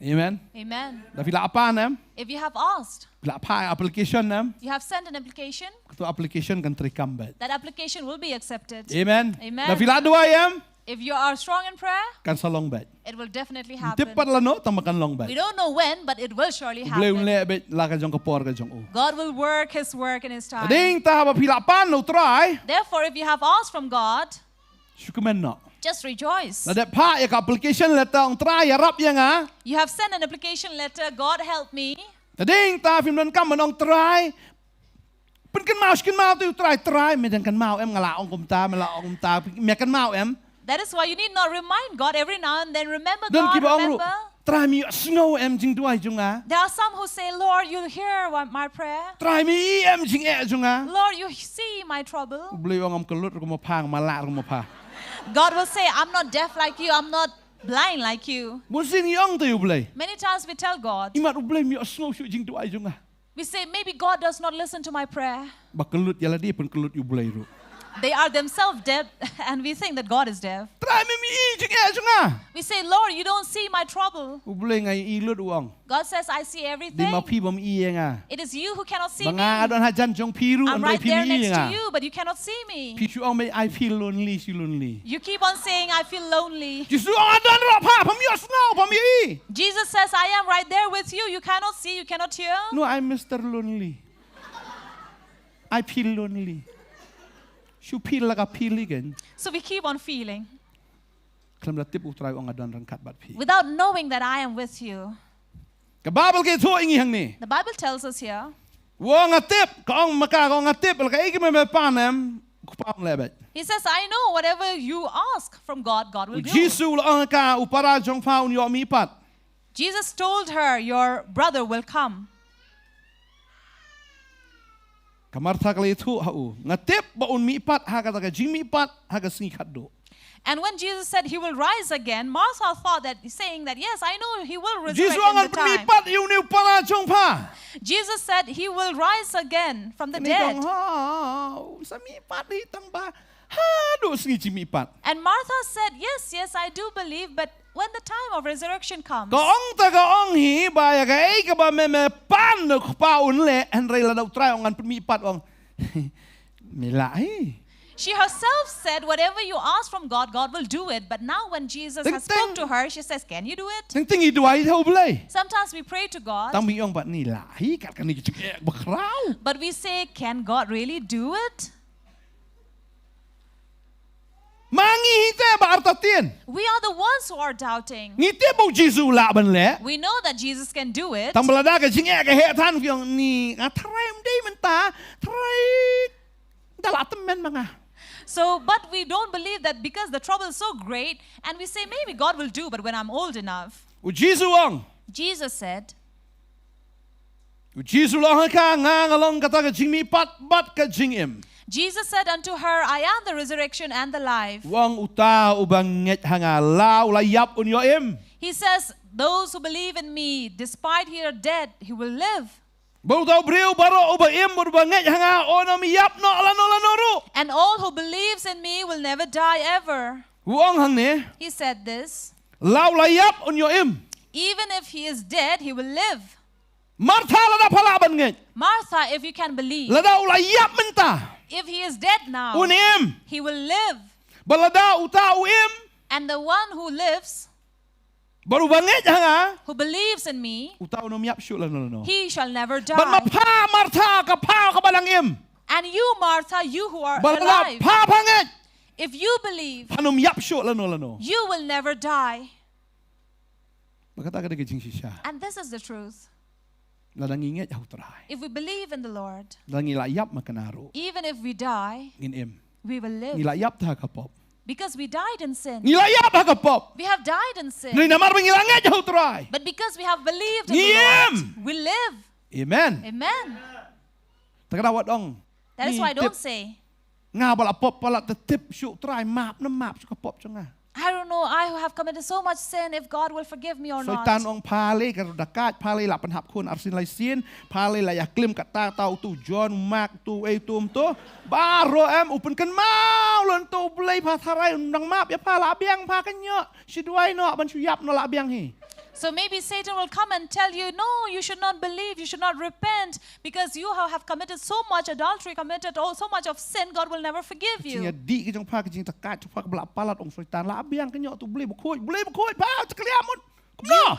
Amen. Amen. Lapi la apa nam? If you have asked, La pa application nam? you have sent an application, Katu application kan trikam bet. that application will be accepted. Amen. Amen. Lapi la dua yam? If you are strong in prayer, Kan salong bet. it will definitely happen. Tipat la no tamakan long bet. We don't know when, but it will surely Blay un happen. le bet la ka jong kapor ka jong o. God will work his work in his time. Ading ta ba pila pan no try. Therefore, if you have asked from God, Syukumen no. Just rejoice. แล้วเด็กพระอยาก application letter องตรายอย่ารับยังอ่ะ You have sent an application letter. God help me. แต่เด้งตาฟิล์มนั้นกำมันองตรายเป็นกันมาตัวตรายไม่ดังกันมาเอ็มกะละองกมตาไม่ละองกมตาเมียกันมาเอ็ม That is why you need not remind God every now and then. Remember เดิน God. กี่บ้องรู้ Remember. ตรายมีสโนว์เอ็มจริงด้วยจุงอ่ะ There are some who say, Lord, you hear my prayer. ตรายมีเอ็มจริงจุงอ่ะ Lord, you see my trouble. บลีองกำกลุดก็มาพังมาละก็มาพา God will say, I'm not deaf like you. I'm not blind like you. บุญสิ่งยองตัวอยู่บลี Many times we tell God, อีมาอุบลีมีสโนว์จริงด้วยจุงอ่ะ we say, maybe God does not listen to my prayer. บักกลุดยาลาดีเป็นกลุดอยู่บลีรู้ They are themselves deaf, and we think that God is deaf. ตรายไม่มีจริงจุงอ่ะ We say, Lord, you don't see my trouble. อุบลีไงอีลุดอุอง God says, I see ดี everything. มาพี่บ่มีเองอ่ะ It is you who cannot see บาง me. อาดอนฮะจันจงพี่รู้อั I'm นใด right พี่ there มีเอง next อ่ะ to you, but you cannot see me. พี่ชูเอาไม่ I feel lonely ชิ lonely You keep on saying, I feel lonely. จิสูเอาดอนรอผ้าผมมีสโนว์ผมมี Jesus says, I am right there with you. You cannot see, you cannot hear. No I'm Mr. Lonely I feel lonely ชูพีแล้วก็พีลีกัน So we keep on feeling คำละติบอุตรายองอดอนรังคัดบัดพี without knowing that I am with you. กับบาเบิลเกทัวอย่างนี้ฮังนี่ The Bible tells us here. ว่างติบก็องมากาก็องติบแล้วก็ไอ้กี่ไม่เป็นป้าเนี่ยกูป้าเลยแบบ He says, I know whatever you ask from God, God will จิ do. สูละองกาอุปราจงฟ้าอุนยอมีปัด Jesus told her, your brother will come. กัมารทักเลยทั่วหูงติบบ่อุนมีปัดหากตะกจิมีปัดหากสิขัดดู And when Jesus said he will rise again, Martha thought that saying that, yes, I know he will จิ resurrect สู in อัน the มี time. ปัดอยู่ในอุปราจงฟ้า Jesus said he will rise again from the นี่ต้อง dead. ฮ่าสามีปัดที่ตั้งบ้าฮ่าดูสิจิมีปัด And Martha said, yes, yes, I do believe, but when the time of resurrection comes, ก็องตะก็องหีบายกไอ้ก็บ่แม่ป้านนึกป้าอุ่นเละอันไรละดาวตรายองอันมีปัดองไม่ละ she herself said, whatever you ask from God, God will do it. But now when Jesus has spoke to her, she says, can you do it? ตั้งติ้งอีด้วยเท่าเลย Sometimes we pray to ตั้ง God, มีองปัดนี่ละกัดกันนี่จะแอกบักคราว but we say, can God really do it? มางี้เต้บาร์ตเตียน We are the ones who are doubting. งี้เต้บอกเยซูละบันแหละ We know that Jesus can do it. ตั้งบลาดากับชิงแอกเหตุท่านเพียงนี่ทรายมันได้มันตาทรายตลาดตั้มแม่นมั้งอ่ะ So, but we don't believe that because the trouble is so great, and we say, maybe God will do, but when I'm old enough. อุเยซูอง Jesus said, อุเยซูลองให้ข้างงางลองกระตากกับชิงมีปัดบัดกับชิงเอ็ม Jesus said unto her, I am the resurrection and the life. วังอุตาอุบังเงตหางาลาวลายับอุนยอเอ็ม He says, those who believe in me, despite he are dead, he will live. บ่ตาบริวบารออุบะเอ็มอุบังเงตหางาโอนามิยับนอละนอละนอรุ And all who believes in me will never die ever. วังหังเนี่ย He said this, ลาวลายับอุนยอเอ็ม even if he is dead, he will live. มาร์ธาละดาพลาบันเงต Martha, if you can believe, ละดาอุลายับมันตา if he is dead อุน now, เอ็ม he will live. บลาดาอุตาอุเอ็ม And the one who lives, บรุบังเงตหางา who believes in me, อุตาอุนมิยับชุละนอละนอ he shall never บันมา die. พามาร์ธากับพากับบัลังเอ็ม And you, Martha, you who are บัลลา alive, พาพังเงต if you believe, พานุมยับชุละนอละนอ you will never die. มันก็ตากระดิกจริงชิชา And this is the truth. ละดังงี้เงตเอาตราย If we believe in the Lord, ดังงี้ละยับมากันนารุ even if we die, งินเอ็ม we will งี้ live. ละยับท่ากระปอบ Because we died in sin. งี้ละยับท่ากระปอบ We have died in นี่ sin. นามาร์เป็นงี้ละเงตเอาตราย But because we have believed in the Ngiem. Lord, we live. เอเมน Amen. แต่กระดาวัดอง That is why I don't say, งาบละปอบละแต่ทิบชุตรายมาบน้ำมาบชุกปอบจังไง I don't know, I have committed so much sin, if God will forgive me or สอยตาน not. องพาเลยกระดักกาดพาเลยหลับปัญหาคนอาร์ซินไลเซียนพาเลยละอยากกลิ้มกัดตาเตาตูจอนมากตูไอตูมตัวบาโรเอ็มอุปนกันมาหล่นตูเลยพาทารายดังมาบอย่าพาละเบียงพากันเยอะชิดไว้เนาะบรรชุยับเนาะละเบียงฮี So maybe Satan will come and tell you, no, you should not believe, you should not repent, because you have committed so much adultery, committed so much of sin, God will never forgive จริง you. ดีก็จงพากันจริงตะกาดจงพากันละปาลัดองสอยตานละเบียงกันเยอะตูบลีบคุยพาจะเกลียมุดเนาะ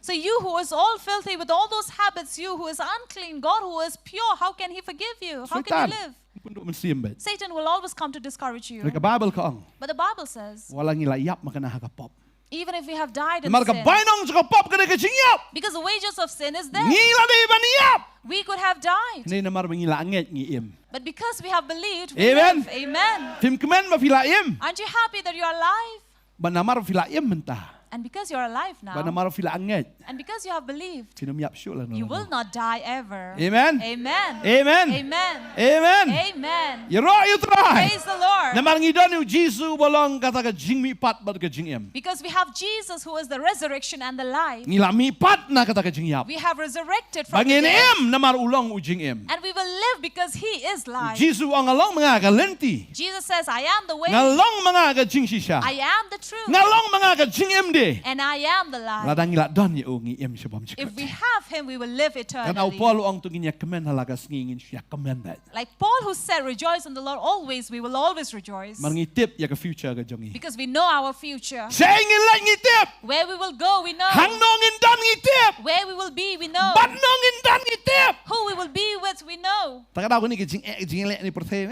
So you who is all filthy with all those habits, you who is unclean, God who is pure, how can he forgive you? How can you live? pun duk mensiam bet. Satan will always come to discourage you. Mereka Bible ka ang. But the Bible says, Wala ngila yap makana hakapop. even if we have died in Marka sin, bainong sa kapop kada ka yap. because the wages of sin is death, Ngila di ba niyap? we could have died. Hindi na mar ngila ngeit ngiem. But because we have believed, we Amen. live. Amen. Tim kemen ma filaim. Aren't you happy that you're alive? Ba namar filaim mentah. And because you're alive Ba now, namar fila ngeit. and because you have believed, Sinum yap syuk lah. you will not die ever. Amen. Amen. Amen. Amen. Amen. Amen. You right you try. Praise the Lord. Namar ngidon yu Jesus bolong kata ka jing mi pat bat ka jing em. Because we have Jesus who is the resurrection and the life. Ngila mi pat na kata ka jing yap. We have resurrected from the Bangin dead. em namar ulong u jing em. And we will live because He is life. Jesus ang along mga ka lenti. Jesus says, I am the way, Ngalong mga ka jing shisha. I am the truth, Ngalong mga ka jing em de. and I am the life. Ladang ngila don yu ngi em shabam chikot. If we have Him, we will live Kan au eternally. Paul ang tu ginya kemen halagas ngingin siya kemen dat. Like Paul who said, rejoice in the Lord always, we will always rejoice. Mar ngitip ya ka future ka jongi. Because we know our future. Sa ngin la ngitip. Where we will go, we know. Hang nongin don ngitip. Where we will be, we know. Bat nongin don ngitip. Who we will be with, we know. Takadaw ko ni ka jing le ni perthe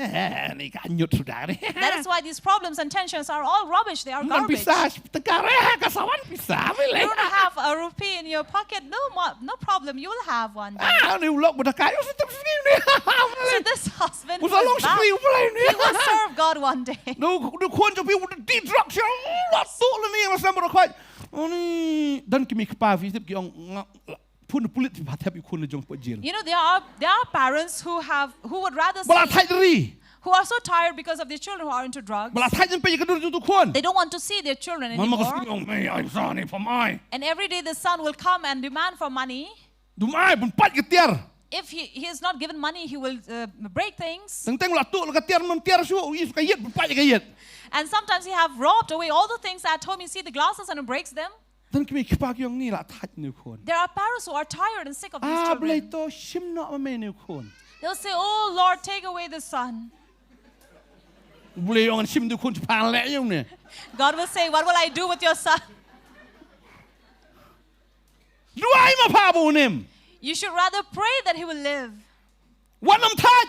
ni ka anyot sudah ni. That is why these problems and tensions are all rubbish. They are Man garbage. pisah tegare kasawan pisah You bile. don't have a rupee in your pocket. No problem. You will have one day. Ah ni ulok budak kayu tetap sini ni. So this husband who Usalong is back, sekali ulai ni. he will serve God one day. Du kon jo pi di drug siya. Lato le ni rasa mo rakwat. Oni dan kimi kpavi tip ki ong pun pulit hat happy kun jong po jil. You know, there are parents who would rather Bala see, thai ri. who are so tired because of their children who are into drugs. Bala thai jen pe ka dur tu kon. They don't want to see their children Man makas ki anymore. ong me ai sa ni pamai. And every day the son will come and demand for money. Dumai pun pat ke tiar. If he is not given money, he will break things. Teng teng lato le ka tiar mam tiar su is ka yet pun pat ka yet. And sometimes he have robbed away all the things at home. You see the glasses and he breaks them. Dan kimi kpa ki ong ni la thai ni kon. There are parents who are tired and sick of these Ah blai children. to sim no ma me ni kon. They'll say, oh Lord, take away the son. Blai ong sim du kon pa le yong ni. God will say, what will I do with your son? Duai ma pa bu nim. You should rather pray that he will live. Wanam thai.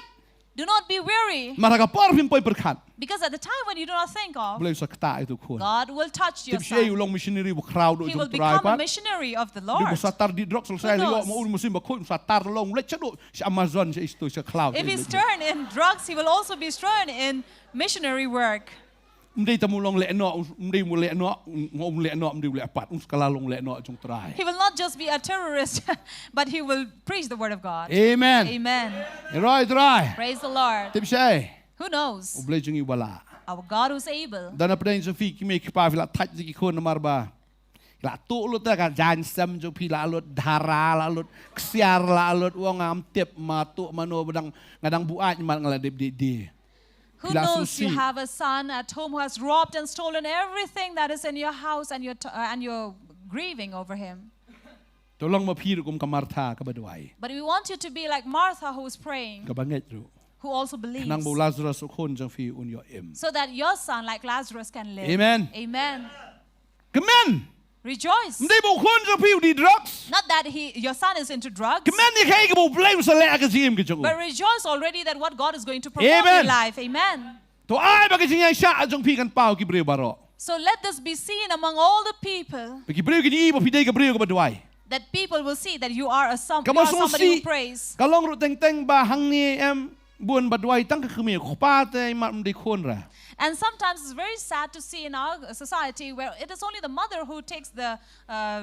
Do not be weary. Maraga por pin poi perkat. Because at the time when you do not think of, Blai sa kta itu kon. God will touch your Tip siya son. ulong missionary bu crowd do He will jong try become a pat. missionary of the Di Lord. bu satar di drug selesai Who le knows? mo un musim ba kon satar long le chado si Amazon si isto si cloud. If he's stirred in drugs, he will also be stirred in missionary work. Mdei tamu long le no mdei mu le no ngom le no mdei le pat un skala long le no jong try. He will not just be a terrorist, but he will preach the word of God. Amen. Amen. Right right. Praise the Lord. Tip siya. Who knows? U blai jong i wala. Our God who's able. Dan apa yang Sofi kimi kipa vila touch di kon namar ba. La tu lu ta ka jan sam jo pi la lut dara la lut ksiar la lut wong am tip ma tu mano bedang ngadang buat man ngaladep di. Who knows you have a son at home who has robbed and stolen everything that is in your house and you're grieving over him. Tolong ma pir kum kamartha ka badwai. But we want you to be like Martha who is praying, Ka banget ru. who also believes, Nang bu Lazarus kon jong fi un yo em. so that your son like Lazarus can live. Amen. Amen. Kemen. Rejoice. Mdei bu kon jong fi di drugs. Not that your son is into drugs, Kemen ni kai ka bu blame sa le ka sim ke jong. but rejoice already that what God is going to perform in Amen. your life. Amen. To ai ba ka jing ai sha jong pi kan pau ki breu baro. So let this be seen among all the people, Ki breu ki ni ba pi dei ka breu ka badwai. that people will see that you are Kamu somebody who susi. prays. Kalong ru teng teng ba hang ni em buan badwai tang ka khmi khopa te mat mdei kon ra. And sometimes it's very sad to see in our society where it is only the mother who takes the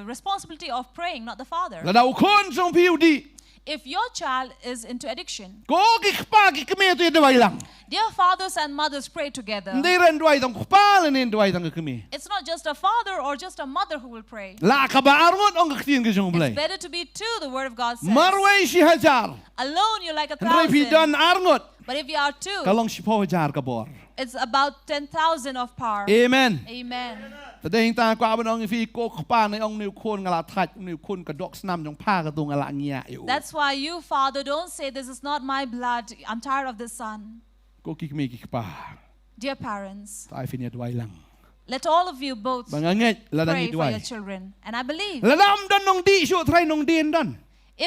responsibility of praying, not the father. La dau kon jong pi di. If your child is into addiction, Ko ki khpa ki kme tu dwai lang. dear fathers and mothers pray together. Ndei ren dwai tang khopa le nen dwai tang ka khmi. It's not just a father or just a mother who will pray. La ka ba arngot ong ka tin ka jong It's blai. better to be two, the word of God says. Marwai si hajar. Alone you're like Ndrai pi 1,000. dan arngot. But if you are two, Kalong si po hajar ka bor. it's about 10,000 of power. Amen. Amen. Tadeng ta kwa ba ong fi ko khopa ne ong niu kon ngala thach niu kon ka dok snam jong pa ka tu ngala ngia yu. That's why you, father, don't say, this is not my blood. I'm tired of this son. Ko ki kme ki khpa. Dear parents, Tai fi ne dwai lang. let all of you both Banganget la dang pray i for your dwai. children. And I believe La dam dan nong di shu trai nong dien dan.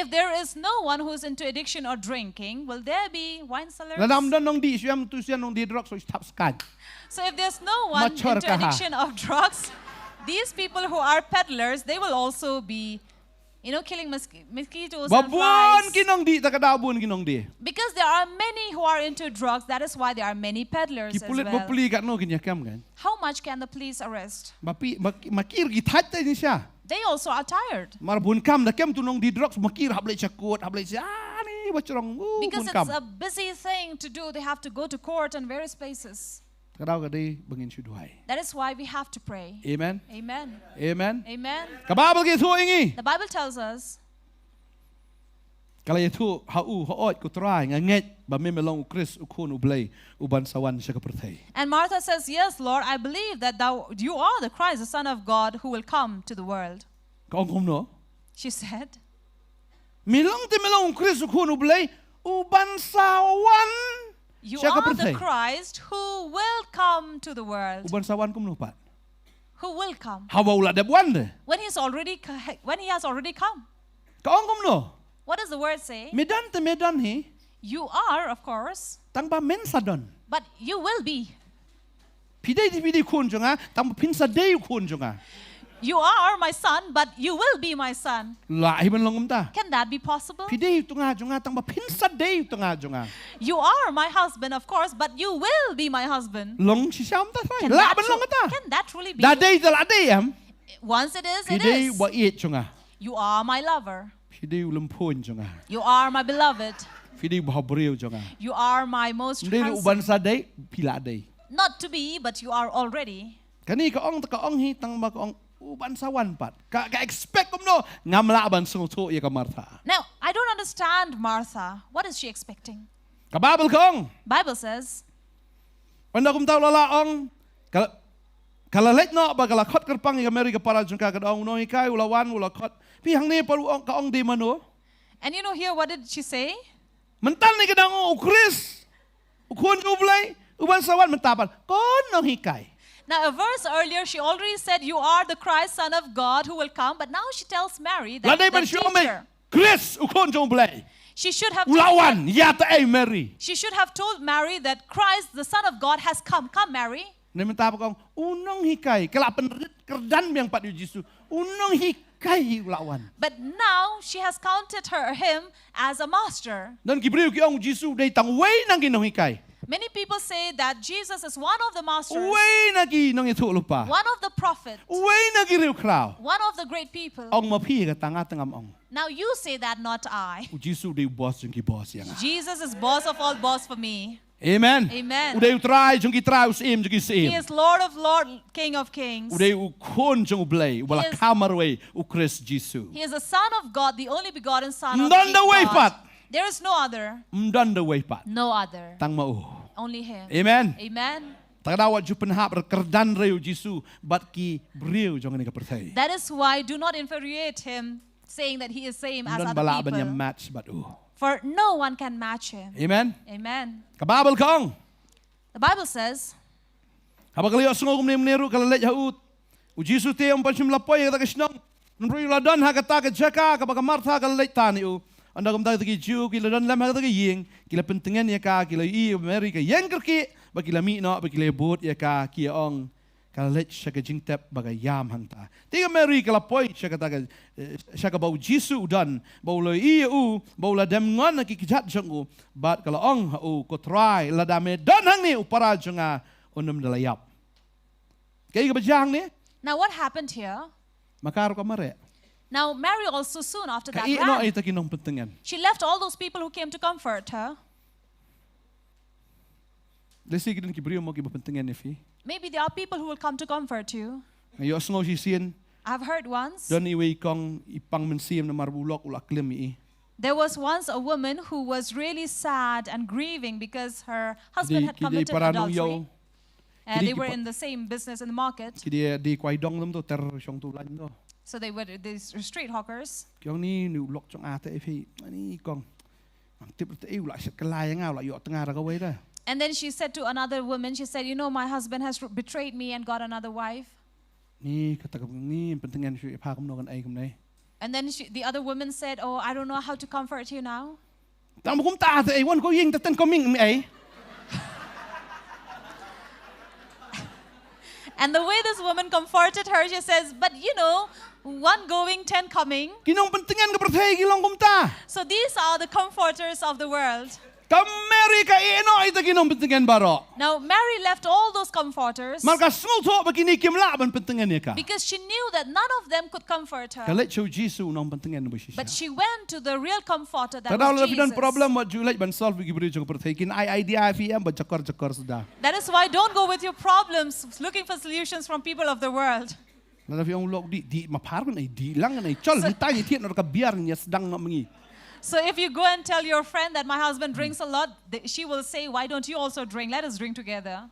If there is no one who's into addiction or drinking, will there be wine cellars? แล้วนำด้านน้องดีช่วยมันตุเสียนน้องดีดรักสวยทับสกัด So if there's no one into Machar kaha. addiction of drugs, these people who are peddlers, they will also be, killing mosquitoes บ่ and บุญ flies. กินน้องดีตะกระดาวบุญกินน้องดี Because there are many who are into drugs, that is why there are many peddlers กิ as ปุลิตบ่ป well. ลีกันโนกินยาแก้มกัน How much can the police arrest? บ่ปีมากีรกิทัดได้นี่ใช่ They also are tired. มาบุญคำตะแก้มตุน้องดีดรักมากีรหับเลยชักกดหับเลยจ้านี่บ่จรองบุ Because ญ it's คำ a busy thing to do. They have to go to court and various places. กระดาวก็ได้บังอินชุดไว้ That is why we have to pray. เอเมน Amen. เอเมน Amen. กะบาเบลกี่ทั่วอย่างงี้ The Bible tells us, กะเลยทั่วหาอูหาออดกุตรายงะเง็ดบ่แม่นมาลงอุคริสอุคนอุเบลยอุบันสวรรค์ชะกะประเทศ and Martha says, Yes, Lord, I believe that you are the Christ, the Son of God, who will come to the world. ก็องคมเนาะ She said, มีลงที่มาลงอุคริสอุคนอุเบลยอุบันสวรรค์ You ชะกะป are ระเท the ศ Christ who will come to the อุ world. บันสวรรค์กุมนุปัด Who will come? ฮาวาละเดบวันเด When he has already come. ก็องคมเนาะ What does the word say? เมดันแต่เมดันฮี You are, of course, ตั้งบ่เมนสะดอน but you will be. พี่ได้ที่พี่ได้คุณจังอ่ะตั้งบ่พินสะเดยคุณจังอ่ะ You are my son, but you will be my son. หลายมันลงกันตา Can that be possible? พี่ได้ตรงอ่ะจังอ่ะตั้งบ่พินสะเดยตรงอ่ะจังอ่ะ You are my husband, of course, but you will be my husband. ลงชิชามตาใส่ Can ละ that, มันลงกันตา can that truly be? ดาเดยตละเดยอ่ะ Once it is, พี่ it ได้ is. บ่เอียดจังอ่ะ You are my lover. พี่ได้ลำพูนจังอ่ะ You are my beloved. พี่ได้บ่บริวจังอ่ะ You are my most ได้อุบัน handsome. สะเดยพี่ละเดย Not to be, but you are already. กันนี่ก็องตะก็องฮีตั้งบ่ก็องอุบันสวรรค์ปัดก็ expect กุมโนงามละบันสงโตยกับมาร์ธา Now, I don't understand Martha. What is she expecting? กับบาเบิลคอง Bible says, ปันดากุมเตาละละองกะละเล็กเนาะบากะละคดกระปังอีกอเมริกาปาราจุนกากระองโนฮิกายอุละวันอุละคดพี่หังนี้ปรุองกะองดีมาโน and here, what did she say? มันตั้งในกระดังอุคริสอุคนอุบเลยอุบันสวรรค์มันตาปันก้อนน้องฮิกาย Now, a verse earlier, she already said, You are the Christ, Son of God, who will come. But now she tells Mary และ that ได้เป็น the ช่วงไหม teacher, คริสอุคนจงเบลย she should have อุละวัน told, ยาตะเอเมรี she should have told Mary that Christ, the Son of God, has come. Come, Mary. ในมันตาปะกองอุน้องฮิกายกะละเป็นกระดันเบียงปัดอยู่ยิสุอุน้องฮิกายอุละวัน But now she has counted him as a master. นั่นกิบริวกิองยิสุได้ตั้งไว้นั่งกินน้องฮิกาย Many people say that Jesus is one of the masters, ไว้นั่งกินน้องยิสุลุปะ one of the prophets, ไว้นั่งกินริวคราว one of the great people. องมาพี่กับตั้งอาตั้งออง Now you say that, not I. อุยิสุได้บอสจงกีบอสยัง Jesus is boss of all boss for me. เอเมน Amen. อุได้อุตรายจงกีตรายอุสเอมจงกีเสม He is Lord of Lords, King of Kings. อุได้อุคนจงอุเบลยอุบลา He is- ข้ามารวยอุคริสยิสุ He is the Son of God, the only begotten Son of None the way, God. Pat. There is no other. มดันเดเวปัด No other. ตั้งมาอู Only Him. เอเมน Amen. ตะดาวจุปัญหาประกระดันเร็วยิสุบัดกีบริวจงในกับประเทศ That is why do not infuriate Him, saying that He is same as นั่นบ other ลาบัญญัติ people. แมทช์บัดอู For no one can match Him. เอเมน Amen. กับบาเบิลคอง The Bible says, ฮับกะลิอสงกุมเนมเนรุกะละเลยาอุดอุจิสุเตยมปัญชิมลาปอยกะตะกะชนองนรุยลาดันฮากะตากะจักะกะบะกะมาร์ธากะละเลตานิอูอันดะกุมตะกะจิวกิละดันลามฮากะตะกะยิงกิละpentingan ya kaกิละอีอเมริกะยังกะกิบะกิละมีเนาะบะกิละบูดya ka ki ongกะละเลชะกะจิงเตบบะกะยามหันตาติอเมริกะละปอยชะกะตะกะชะกะบะอุจิสุดันบะอุเลยอีอูบะอุละเดมงอนนะกิกิจัดจังอูบัดกะละong ha u ko try la da me dan hang ni upara janga onum dalayap kaya ka bajang ni now what happened here? makaro ka mare Now Mary also soon after that kai no ay ran. takinong pentingan She left all those people who came to comfort her. desi gidin ki brio mo ki pentingan ni fi Maybe there are people who will come to comfort you. ngayo sngo si sien I've heard once. don iwi kong ipang mensim na marbulok ula klim i There was once a woman who was really sad and grieving because her husband had committed paranong adultery. yaw And Kidi they were kipa- in the same business in the market. ki dia di kwai dong dum to ter syong tu lan do So they were these street hawkers. kyong ni nu lok chong ate fi ani kong ang tip te ula sat kalai ngau la yo tengah ra ka wei da And then she said to another woman, she said, my husband has betrayed me and got another wife. ni kata ni pentingan si pa kum no kan ai kum nei And then the other woman said, oh, I don't know how to comfort you now. Tang kum ta te wan ko ying ta ten coming mi ai. And the way this woman comforted her, she says, but you know, 1 going, 10 coming. Kinong pentingan ka perthai kilong kum ta. So these are the comforters of the world. Ka Mary ka ino ay ta kinong pentingan baro. Now, Mary left all those comforters Marka small to begini kim la ban pentingan ni ka. because she knew that none of them could comfort Ka her. let show Jesus nong pentingan ba siya. But she went to the real comforter that Tadaw was la fidan Jesus. problem what you like ban solve gi bri jong perthai kin ai idea FM ba jakar sudah. That is why don't go with your problems looking for solutions from people of the world. La fi ong lok di mapar kan ai di lang ai chol So- hitai ni tiet na ka biar ni sedang nak mengi. So if you go and tell your friend that my husband drinks a lot, she will say, why don't you also drink? Let us drink together.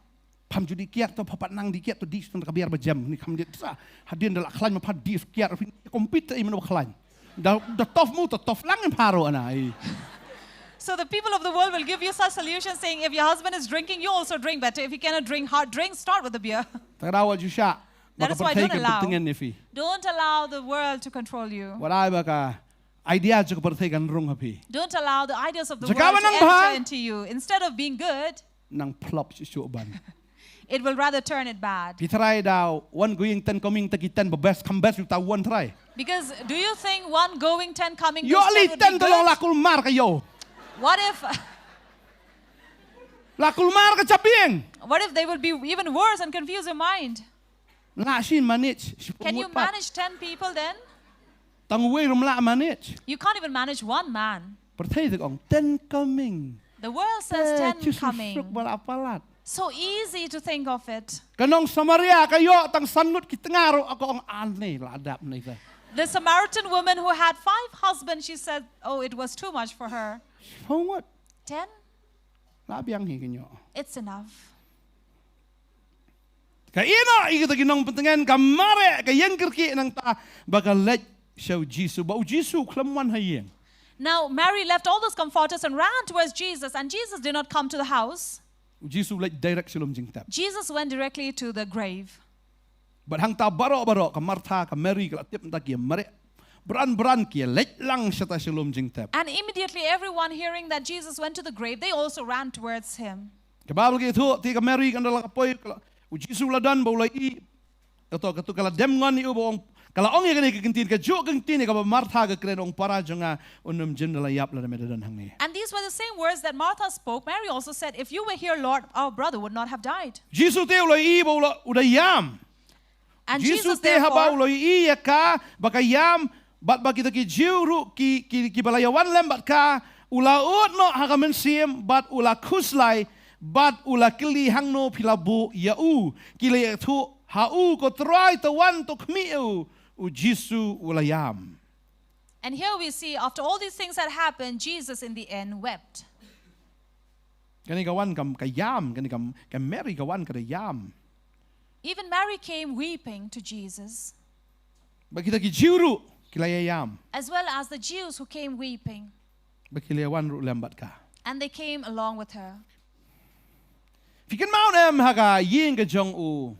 Pam judi kiat to papat nang di kiat to di stand ka biar ba jam ni kam dia sa hadin dala khlan ma pad di kiat komputer i man khlan. Da tof mu to tof lang paro ana ai. So the people of the world will give you such solutions saying, if your husband is drinking, you also drink better. If you cannot drink hard drinks, start with the beer. Tadaw ju sya. That is why don't allow. Pentingan ni fi. Don't allow the world to control you. Warai ba ka idea ju perthai kan rong hapi. Don't allow the ideas of the Jika world to manang enter bah. into you. Instead of being good, Nang plop si ban. it will rather turn it bad. Pi try daw one going 10 coming takitan ba best come best you ta one try. Because do you think 1 going, 10 coming Yo goes ali would 10 be tolong good? lakul mar kayo. What if Lakul mar ka chaping. they will be even worse and confuse your mind? Nga sin manage. Can you manage 10 people then? Tang way rum la manage. You can't even manage 1 man. Perthai tak ong 10 coming. The world says 10 coming. Susuk bal apalat. So easy to think of it. Kanong Samaria kayo tang sanut kitengaro ako ang ane ladap na ita. The Samaritan woman who had 5 husbands, she said, oh, it was too much for her. Hongwat 10? labiang hi kanyo. It's enough. Kaino ikita ginong pentengan kamare kayang kirki nang ta bakal let show Jesus ba Jesus klamwan hayeng. Now, Mary left all those comforters and ran towards Jesus, and Jesus did not come to the house. Jesus let direct silom jingtap. Jesus went directly to the grave. But hang ta baro ka Martha ka Mary ka tip ta ki mare beran ki let lang siya ta silom jingtap. And immediately everyone hearing that Jesus went to the grave, they also ran towards him. Kababal ki thu ti ka Mary kan dala ka poy Jesus ladan ba ulai i to kala dem ngon ni ubong kala ong ya kintin ka jo kintin ka Martha ka kren ong para jonga unum jendala yap la medan hangi. And these were the same words that Martha spoke. Mary also said, if you were here, Lord, our brother would not have died. Jesus te ulai i ba udayam. And Jesus Jesus te haba therefore, ulai i ya ka bakayam bat bakita ki jiuru ki balayawan lem bat ka ulaut no hagamen sim bat ula kuslai bat ula kili hangno pilabu yau kile tu hau ko try to wan to kmiu u Jisu ulayam. and here we see, after all these things had happened, Jesus in the end wept. Kani kawan kam kayam kani kam Mary kawan kada yam. Even Mary came weeping to Jesus, Bakita ki jiuru kilayayam as well as the Jews who came weeping, bakilayawan ru lembat ka. and they came along with her. Fikan mau em haga ying ka jong u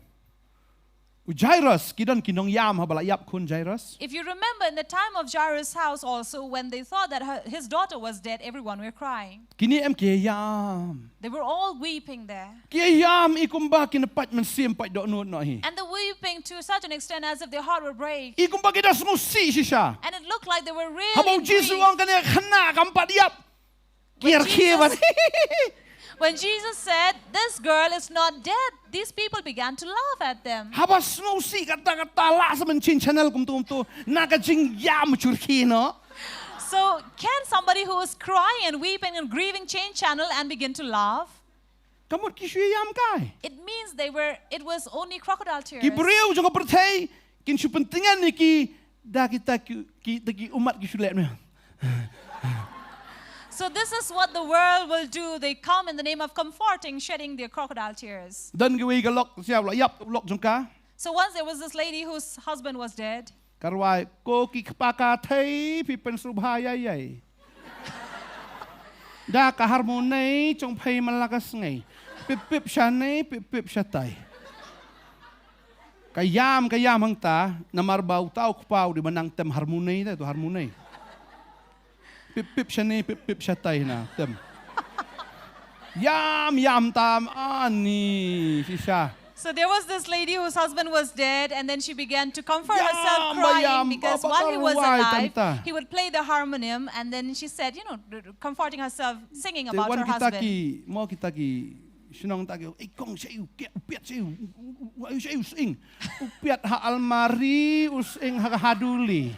Jairus kidan kinong yam habala yap kun Jairus. If you remember, in the time of Jairus' house also, when they thought that his daughter was dead, everyone were crying. Kini em kiyam. They were all weeping there. Kiyam ikumba kinapat man sim pat do no hi. And the weeping to such an extent as if their heart would break. Ikumba kita smusi siya. And it looked like they were really Habang Jesus grieved. ang kanya khana kampat yap. Kier kier. When Jesus said, this girl is not dead, these people began to laugh at them. Habang smusi kata la sa man chin channel kum tu nakajing yam churki no. So can somebody who is crying and weeping and grieving change channel and begin to laugh? Kamot ki yam kai. It means it was only crocodile tears. Ki beriu jong pertai kin su pentingan ni ki da kita ki umat ki sulet me. So this is what the world will do. They come in the name of comforting, shedding their crocodile tears. Dan ki ga lok siap la yap lok jong ka. So once there was this lady whose husband was dead. Karwai ko ki kpaka thai pi pen subhaya yai. Da ka harmonai chong phai malakas ngai. Pip pip shanai pip pip shatai. Kayam hang ta namar bau tau kupau di manang tem harmoni tu harmoni. Pip shani pip shatai na tem. Yam tam ani sisa. So there was this lady whose husband was dead, and then she began to comfort Yam, herself bayam, crying because while he was babaruai, alive, tanta. he would play the harmonium, and then she said, comforting herself, singing Te about wan her kita husband. ki mo kita ki Shillong ta ki kong sei upiat sei using upiat ha almari using ha haduli.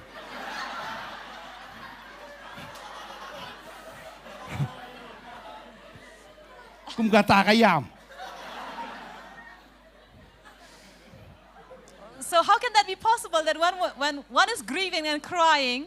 Kum kata kayam. So how can that be possible that when one is grieving and crying,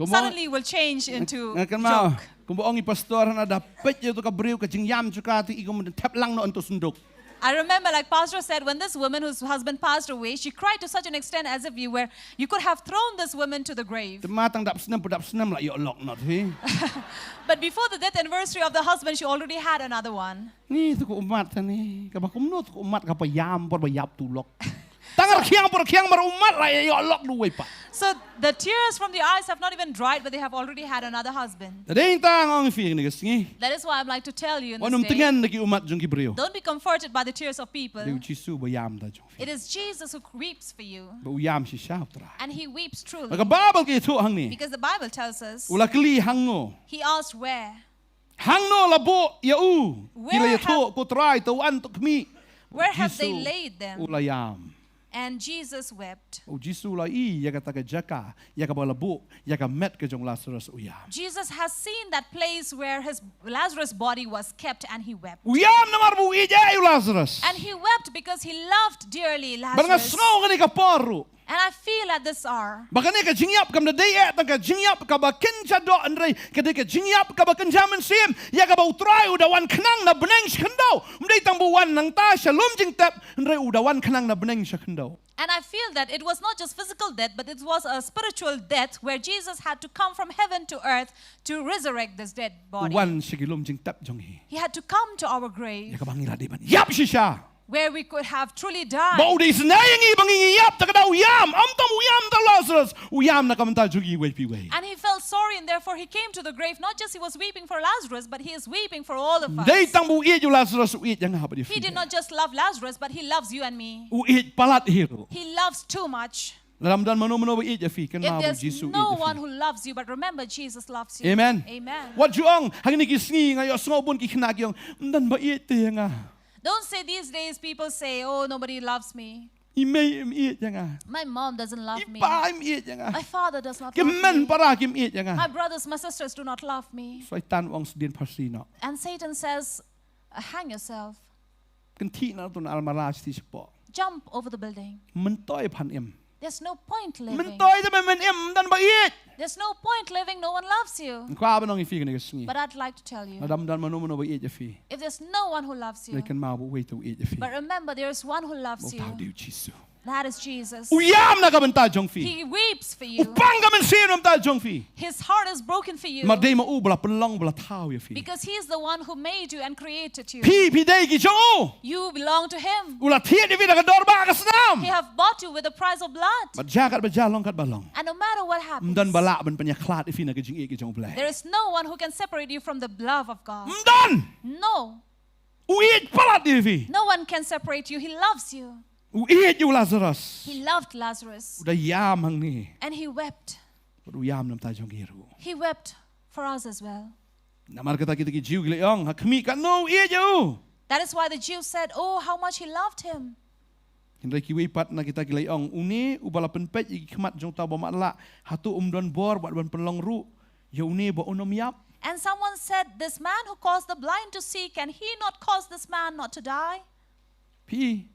suddenly will change into joke? Kung buong pastor na dapat yung kabriw kajing yam chukati igom tap lang no anto sundok. I remember, like Pastor said, when this woman whose husband passed away, she cried to such an extent as if you could have thrown this woman to the grave. Matang dap senam la yo lock not he. But before the death anniversary of the husband, she already had another one. Ni tu ko umat ni kabakum no ko umat kapayam por bayap tulok. Tangar kiang mar umat la yo lock duwe pa. So the tears from the eyes have not even dried, but they have already had another husband. Tadeng tang ang fi ni gasngi. That is why I'd like to tell you in Wanum this day, tengan nagi umat jong kibriw. don't be comforted by the tears of people. Liu chisu bayam da jong fi. It is Jesus who weeps for you, Ba uyam si siya tra. and he weeps truly. Magababal ki tu hang ni. Because the Bible tells us, Ula kli hango. he asked where. Hangno labo ya u. Where Kila ya have- tu ko try to an to kmi. Where have they Jisu laid them? Ulayam. And Jesus wept. O Jisu la I ya kata ka jaka ya ka balabu ya ka met ka jong Lazarus uyam. Jesus has seen that place where his Lazarus' body was kept, and he wept. Uyam namar bu ija yu Lazarus. And he wept because he loved dearly Baranga Lazarus. snow ka ni ka paru. And I feel at this hour, Baka ni ka jingyap kam na day at ka jingyap ka ba kinja do andre ka di ka jingyap ka ba kinjaman sim ya ka ba utray udawan kanang na beneng shkendo mday tang buwan nang ta shalom jing tap andre udawan kanang na beneng shkendo. and I feel that it was not just physical death, but it was a spiritual death where Jesus had to come from heaven to earth to resurrect this dead body. Uwan shigilom jing tap jong hi. He had to come to our Ya grave ka bangila di ban. Yap siya. where we could have truly died. Bau di senayang i bangingiyap ta kada uyam amtam uyam ta Lazarus uyam na kamanta jugi way pi way. And he felt sorry, and therefore he came to the grave. Not just he was weeping for Lazarus, but he is weeping for all of us. Day tang bu i ju Lazarus uit yang ha ba di. He did not just love Lazarus, but he loves you and me. Uit palat hiro. He loves too much. Dalam dan mano ba i ja fi kan If ma bu there's Jisu no i one ja who loves you, but remember Jesus loves you. Amen. Amen. What juang hang ni kisngi ngayo sngo bun ki khna kyong dan ba i te nga. Don't say these days people say, oh, nobody loves me. I me im i nga. My mom doesn't love me. I pa im i nga. My father does not Kim love men me. para kim i nga. My brothers, my sisters do not love me. Saitan wang sedin parsino. And Satan says, hang yourself. Kan ti na tun almaraj ti sipo. Jump over the building. Mentoy pan im. There's no point living. Mentoy ta men im dan ba i. There's no point living. No one loves you. Kwa ba nong i fi ni kisngi. But I'd like to tell you, Nadam dan mano ba i ja fi. if there's no one who loves you, They kan ma bu wait to i ja fi. but remember there is one who loves Mo you. tao diu Jisu. That is Jesus. Uyam na kabanta jong fi. He weeps for you. Upang kamen sinum ta jong fi. His heart is broken for you. Ma dei ma u bla pelong bla tao ya fi. Because he is the one who made you and created you. Pi dei ki jong u. You belong to him. Ula tie di vida ka dor ba ka snam. He have bought you with the price of blood. Ba jagat ba jalong kat balong. And no matter what happens, Mdan bala ban panya klat ifi na kajing iki jong blay. there is no one who can separate you from the love of God. Mdan! No. Uit palat ifi. No one can separate you. He loves you. Uit yu Lazarus. He loved Lazarus. Uda yam hang ni. And he wept. Uda yam nam ta jong giru. He wept for us as well. Namar kata kita ki jiu gleong ha kmi ka no uit yu. That is why the Jews said, oh, how much he loved him. Hindai ki pat na kita gileong uni ubala penpet iki khmat jong ta ba la hatu don bor bat ban penlong ru. Ya uni ba unom yap. And someone said, this man who caused the blind to see, can he not cause this man not to die? Pi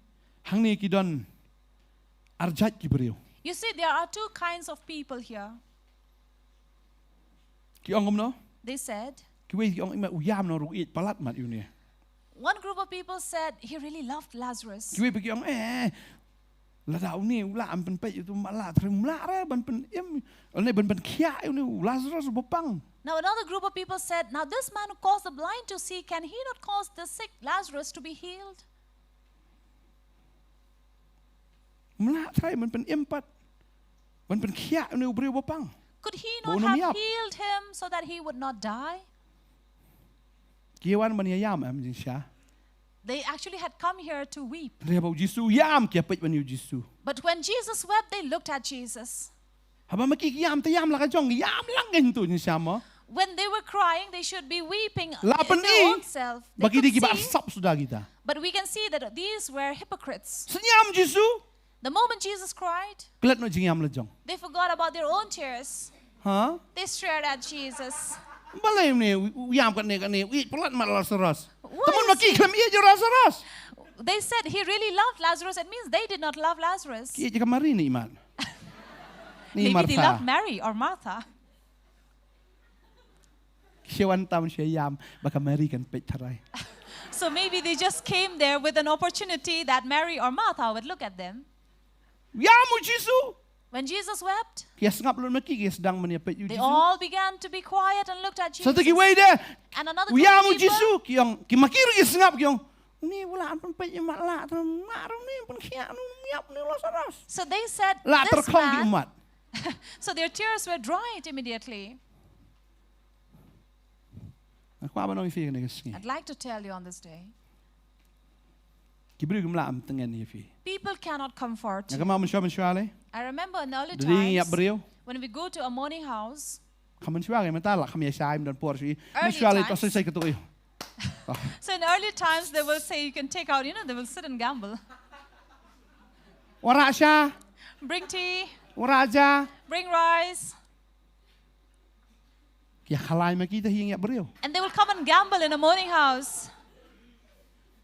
hang ni ki don arjat ki beriu. You see, there are two kinds of people here. Ki ongom no? They said, Ki wei ki ong ima uyam no ruit palat mat yu ni. one group of people said, he really loved Lazarus. Ki wei ki ong la dau ni ula am pen pe tu ma la trim la re ban pen im ne ban ban kia yu ni Lazarus bopang. Now another group of people said, now this man who caused the blind to see, can he not cause the sick Lazarus to be healed? Mula try man pen empat. Man pen kia ni ubri bapang. Could he Bo not nami have ap. healed him so that he would not die? Kiawan man yam am jing siya. They actually had come here to weep. Dia bau Jisu yam kia pet man yu Jisu. But when Jesus wept, they looked at Jesus. Haba makikiyam te yam la ka jong yam lang gen tu jing siya mo. When they were crying, they should be weeping Lapan in their ni own self. They bagi could di kiba see, asap sudah kita. but we can see that these were hypocrites. Senyam Jisu. The moment Jesus cried, Kelat no jing yam la jong. they forgot about their own tears. Ha? They stared at Jesus. Balai ni yam kat ni. Wi pelat mat Lazarus. What Teman is maki he? klam iya je Lazarus. They said he really loved Lazarus. It means they did not love Lazarus. Kia je kamari ni iman. Ni Maybe they loved Martha. Mary or Martha. Siawan tam siya yam baka mari kan pet tarai. So maybe they just came there with an opportunity that Mary or Martha would look at them. Yamu Jisu. When Jesus wept, Kia sengap lun maki kia sedang mani pet yu they Jisu. all began to be quiet and looked at Jesus. Satu ki wei dia. And another group Yamu of people, Jisu kiong ki makir ki sengap kiong. Ni bulan pun pet mat la tam marum ni pun kia nu miap ni Lazarus. so they said, La this terkong di man, umat. so their tears were dried immediately. Aku apa nong fi ni kesengi. I'd like to tell you on this day, Ki beri gemla am tengen ni fi. people cannot comfort. Nak mau mensyua le. I remember in early Ding yap times, beriu. when we go to a morning house, Kamu mensyua ke mata lah kami saim dan por si. Early Mensyua le times. tu saya ketui. so in early times they will say you can take out, they will sit and gamble. Warak sya, Bring tea, warak aja. bring rice, Kia halai maki dah yang yap beriu. and they will come and gamble in a morning house.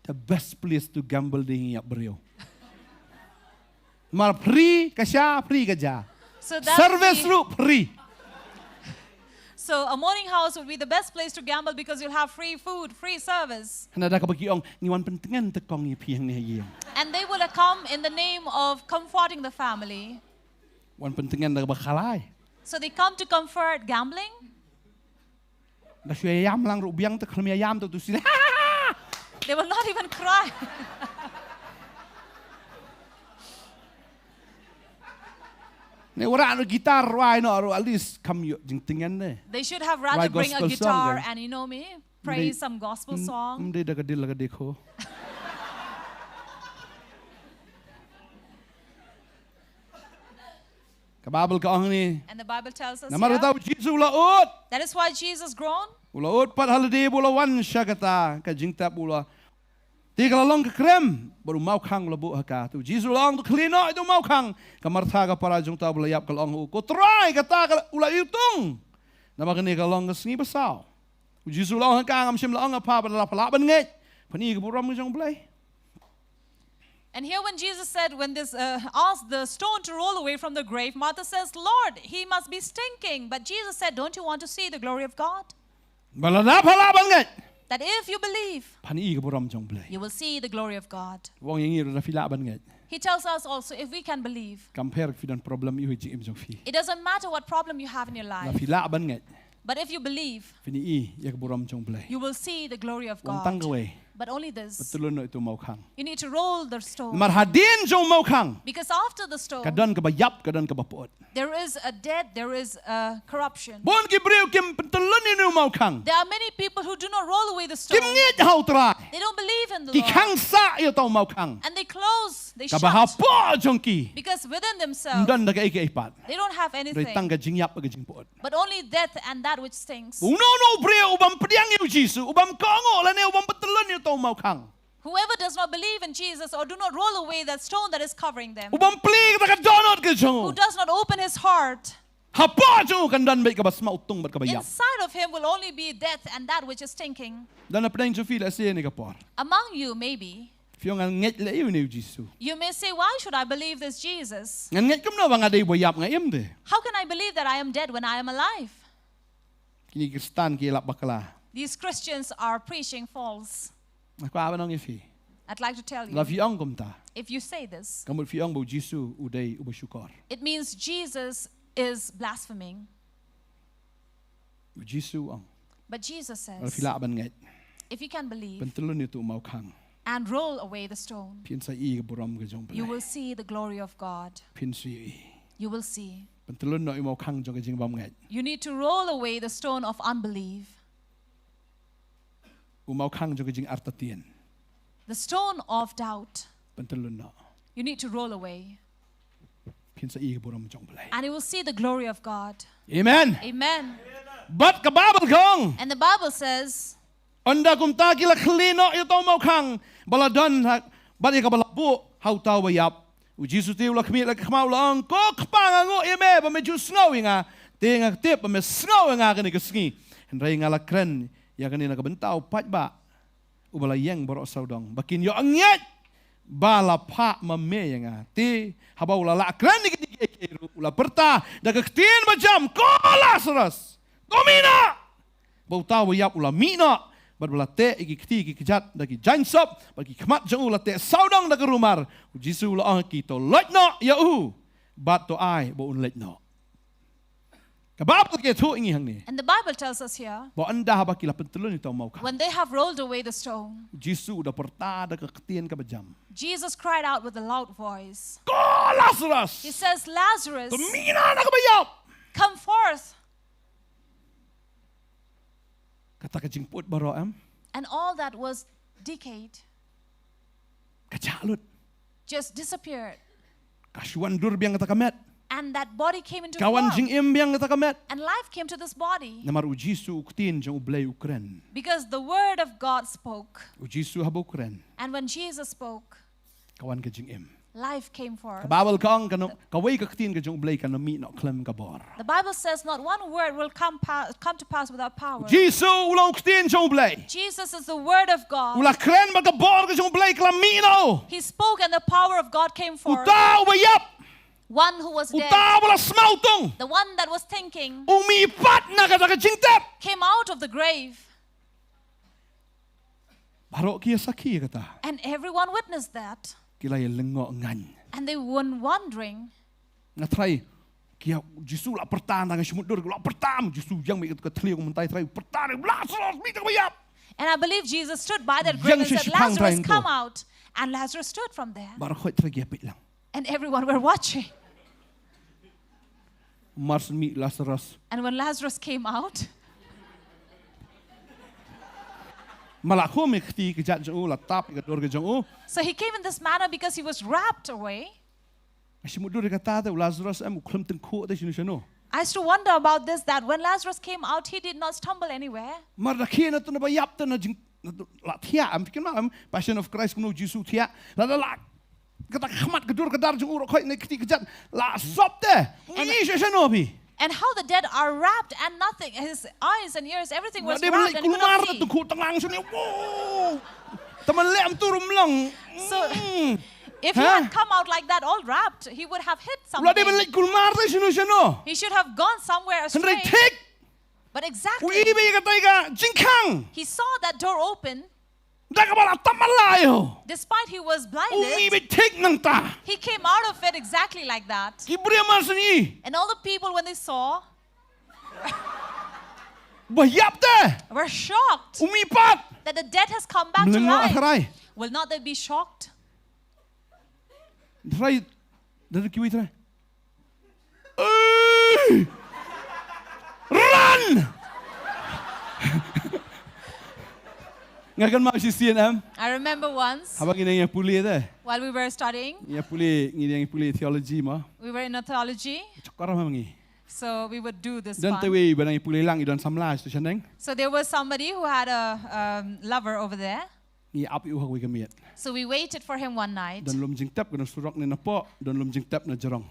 The best place to gamble di yap beriu. Mal free kasya free kaja. So that Service would be- lu free. So a morning house would be the best place to gamble because you'll have free food, free service. Hana dah kabagi ong ngiwan pentingan tekong ni piang ni yang. And they will come in the name of comforting the family. Wan pentingan dah bakalai. So they come to comfort gambling. Dah suai yam lang rubiang tu kalau yam tu sila. They will not even cry. Ni orang anu gitar why no at least kam yo jing tingan ne. They should have rather Write bring a gospel song, guitar then. and praise some gospel song. Mde dah kedil lag dekho. Kababel ka ang ni. And the Bible tells us Namar here, tahu Jisu ulaut. that is why Jesus groaned. Ulaut pat holiday bulawan siya kata ka jing tap ula. Ti kalau long ke krem baru mau kang lebu haka tu Jisu long tu klino itu mau kang kamartha ka para jung ta belayap ka long ko try kata ka ula itung. Nama kini ka long ke sengi besau. Jisu long haka ngam sim long apa pada pala ban ngeit. Pani ke buram jong belai. And here when Jesus said, when this asked the stone to roll away from the grave, Martha says, Lord, he must be stinking. But Jesus said, don't you want to see the glory of God? Balada pala ban ngeit. That if you believe, Pani ke buram jong belai. you will see the glory of God. Wong yang ngiru dah fila ban ngeit. He tells us also, if we can believe, Compare fidan problem iu jing im jong fi. it doesn't matter what problem you have in your La life. fila ban ngeit. But if you believe, Fini i ya ke buram jong belai. you will see the glory of Wong God. tang gawe. But only this, Betulun no itu mau kang. you need to roll the stone. Marhadin jong mau kang. Because after the stone, Kadon ke bayap, kadon ke bapot. there is a death, there is a corruption. Bon ki breu kim pentulun ini mau kang. There are many people who do not roll away the stone. Kim ngit hau trai. They don't believe in the Ki Lord. kang sa iyo tau mau kang. And they close, they shut. Kabahapo jong ki. Because within themselves, Ndon da ke ipat. they don't have Dari anything. tang ke jingyap ke jingpot. But only death and that which stinks. Uno no breu ubam pediang iyo Jisu, ubam kongo la ne ubam petulun iyo tau mau kang. Whoever does not believe in Jesus or do not roll away that stone that is covering them, Ubam pli ka donot ke who jong. does not open his heart, Hapo jong kan dan baik ke bas mau tung ber ke bayap. inside of him will only be death and that which is stinking. Dan apa yang Sofi la se ni ke por. Among you, maybe, Fiong ngan ngit le iyo ni Jisu. you may say, why should I believe this Jesus? Ngan ngit kum no bang ada bayap ngayem de. How can I believe that I am dead when I am alive? Kini Kristan ki lap bakala. These Christians are preaching false. Aku apa nang ifi. I'd like to tell you, La fiong kum ta. if you say this, Kamu fiong bu Jisu udai ubasyukor. it means Jesus is blaspheming. Jisu ang. But Jesus Ala says, fila ban ngait. if you can believe, Pentulun itu mau kang. and roll away the stone. เพียนใส่อีกับบุรมกับจงไป You will see the glory of God. เพียนสี You will see. เป็นตะลุนหน่อยมอคังจงกับจริงบำไง You need to roll away the stone of unbelief. อุมอคังจงกับจริงอัตเตียน The stone of doubt. เป็นตะลุนหน่อย You need to roll away. เพียนใส่อีกับบุรมจงไป And you will see the glory of God. เอเมน Amen. บัดกับบาเบิลคง And the Bible says, อันดากุมตากิลคลีโนยตอมอคังบลาดันบัดอีกับบลาบุเฮาตาวยับอุจิสุติวลักมีลักขมาวลังก็ขปังงอเอเมบะเมจูสโนวิงาเตงกเตบะเมสโนวิงากันนี่ก็สกีเห็นไรงาลักเครนยากันนี่นักบันเตาปัจบะอุบลายังบรอสาวดองบักินยองเงตบาลาพะมะเมยังาตีฮะบาอุลาลักเครนนี่กินเกรุอุลาเปร์ตาดักเตียนมาจำก็ลาสรัสโดมินาบาตาวยับอุลามีนาบัดบลาเตะอีกที่อีกจัดดักจันซบบัดกิขมัดจังอุลาเตะสาวดองดักรูมารจิสุลาอังกิโตเล็ดเนาะยาอูบัดตัวไอบ่อุนเล็ดเนาะกับบาปก็ทุ่งอย่างนี้ and the Bible tells us here, บ่อันดาบักกิลาเป็นตลุนตัวเมาค่ะ when they have rolled away the stone, จิสุดาปรตาดักเตียนกับประจ Jesus cried out with a loud voice. ำก็ลาสรัส He says, Lazarus, ตัวมีนานักบยับ come forth. กตากจิงปวดบารอเอ็ม And all that was decayed กระชาลุด just disappeared. กชวันดูรเบียงกตากเม็ด And that body came into กวันจิง form. เอ็มเบียงกตากเม็ด And life came to this body. นมารูจิสุอุกตีนจังอุเบลอุเครน Because the word of God spoke. อุจิสุฮับอุเครน And when Jesus spoke, กวันกจิงเอ็ม life came forth. บาเบิลคังกันกวยกตีนกจังอุเบลกันมีนอเคลมกับบอร์ The Bible says not one word will come to pass without power. จิสุอุลาอุกตีนจังอุเบล Jesus is the word of อุ God. ลาเครนมันกับบอร์กจังอุเบลกลามีนอ He spoke and the power of God came อุ forth. ตาอุบยับ One who was อุ dead, ตาอุลาสมาอุตง the one that was thinking, อุมีปัดนักจากจิงเต็บ came out of the grave. บารอกีสักขีกตา And everyone witnessed that. กิลายเลงงองัน And they were wondering, งัทไรเกี่ยวจิสุละประตานทางสมุดดูละประตามจิสุยังไม่กระเทลียงมันไตไตรประตานลาสลอสมีตั้งไม่ยับ and I believe Jesus stood by that grave and said, Lazarus, come out. And Lazarus stood from there. บารคอยทรเกียปิดหลัง And everyone were watching. มาร์สมีลาสรัส And when Lazarus came out, มาละข้อมีคดีกิจจังอูละตับกับตัวกิจจังอู so he came in this manner because he was wrapped away. สมุดดูกตาแต่ลาสรัสเอ็มคลมตึงคู่ได้ชินุชโน I used to wonder about this, that when Lazarus came out, he did not stumble anywhere. มาละเขียนตัวนั้นไปยับตัวนั้นจิงละเทียมคิดว่าPassion of Christคุณจิสุเทียละละกระตักขมัดกระดูกกระดาจังอูเราค่อยในคดีกิจจังละซบเด้มีชโนพี่ And how the dead are wrapped and nothing, his eyes and ears, everything was เดี๋ยวมัน wrapped เลย and กุ he could มาร not ตุ see. คูตังลังชนิดโว้แต่มันเล่มตุรุมลัง So if he had come out like that, all wrapped, he would have hit เราได้เป็น something. เลยกุมารได้ชนุชโน He should have gone somewhere ฉันได้ astray. เทค But วี exactly, บีกับตัวกันจริงขัง he saw that door open. ได้กับบลาตั้มอะไรโอ Despite he was วีบี blinded, เทคนังตา he came out of it exactly like that. กิบเรียมาสนี And all the people, when they saw, บ่ยับเต้ were shocked มีปัด that the dead has come back มึ to งว่าอะไร life. Will not they be shocked? อะไรเดี๋ยวคิดอะไรรันงานกันมาชิเซียนเอ็ม I remember once, ฮาบักนี่ยังพูลีเด้ while we were studying, ยังพูลีนี่ยังพูลี theology มา we were in a theology, จักรมางี้ so we would do this ดันเต fun. วีเป็นไงพูลีลังอีดอนซัมลาสตัวฉันเอง So there was somebody who had a lover over there. นี่อับอยู่หัวกันเมียด So we waited for him one night. ดันลมจิงเต็บกันสุรกในนปอดันลมจิงเต็บในจรอง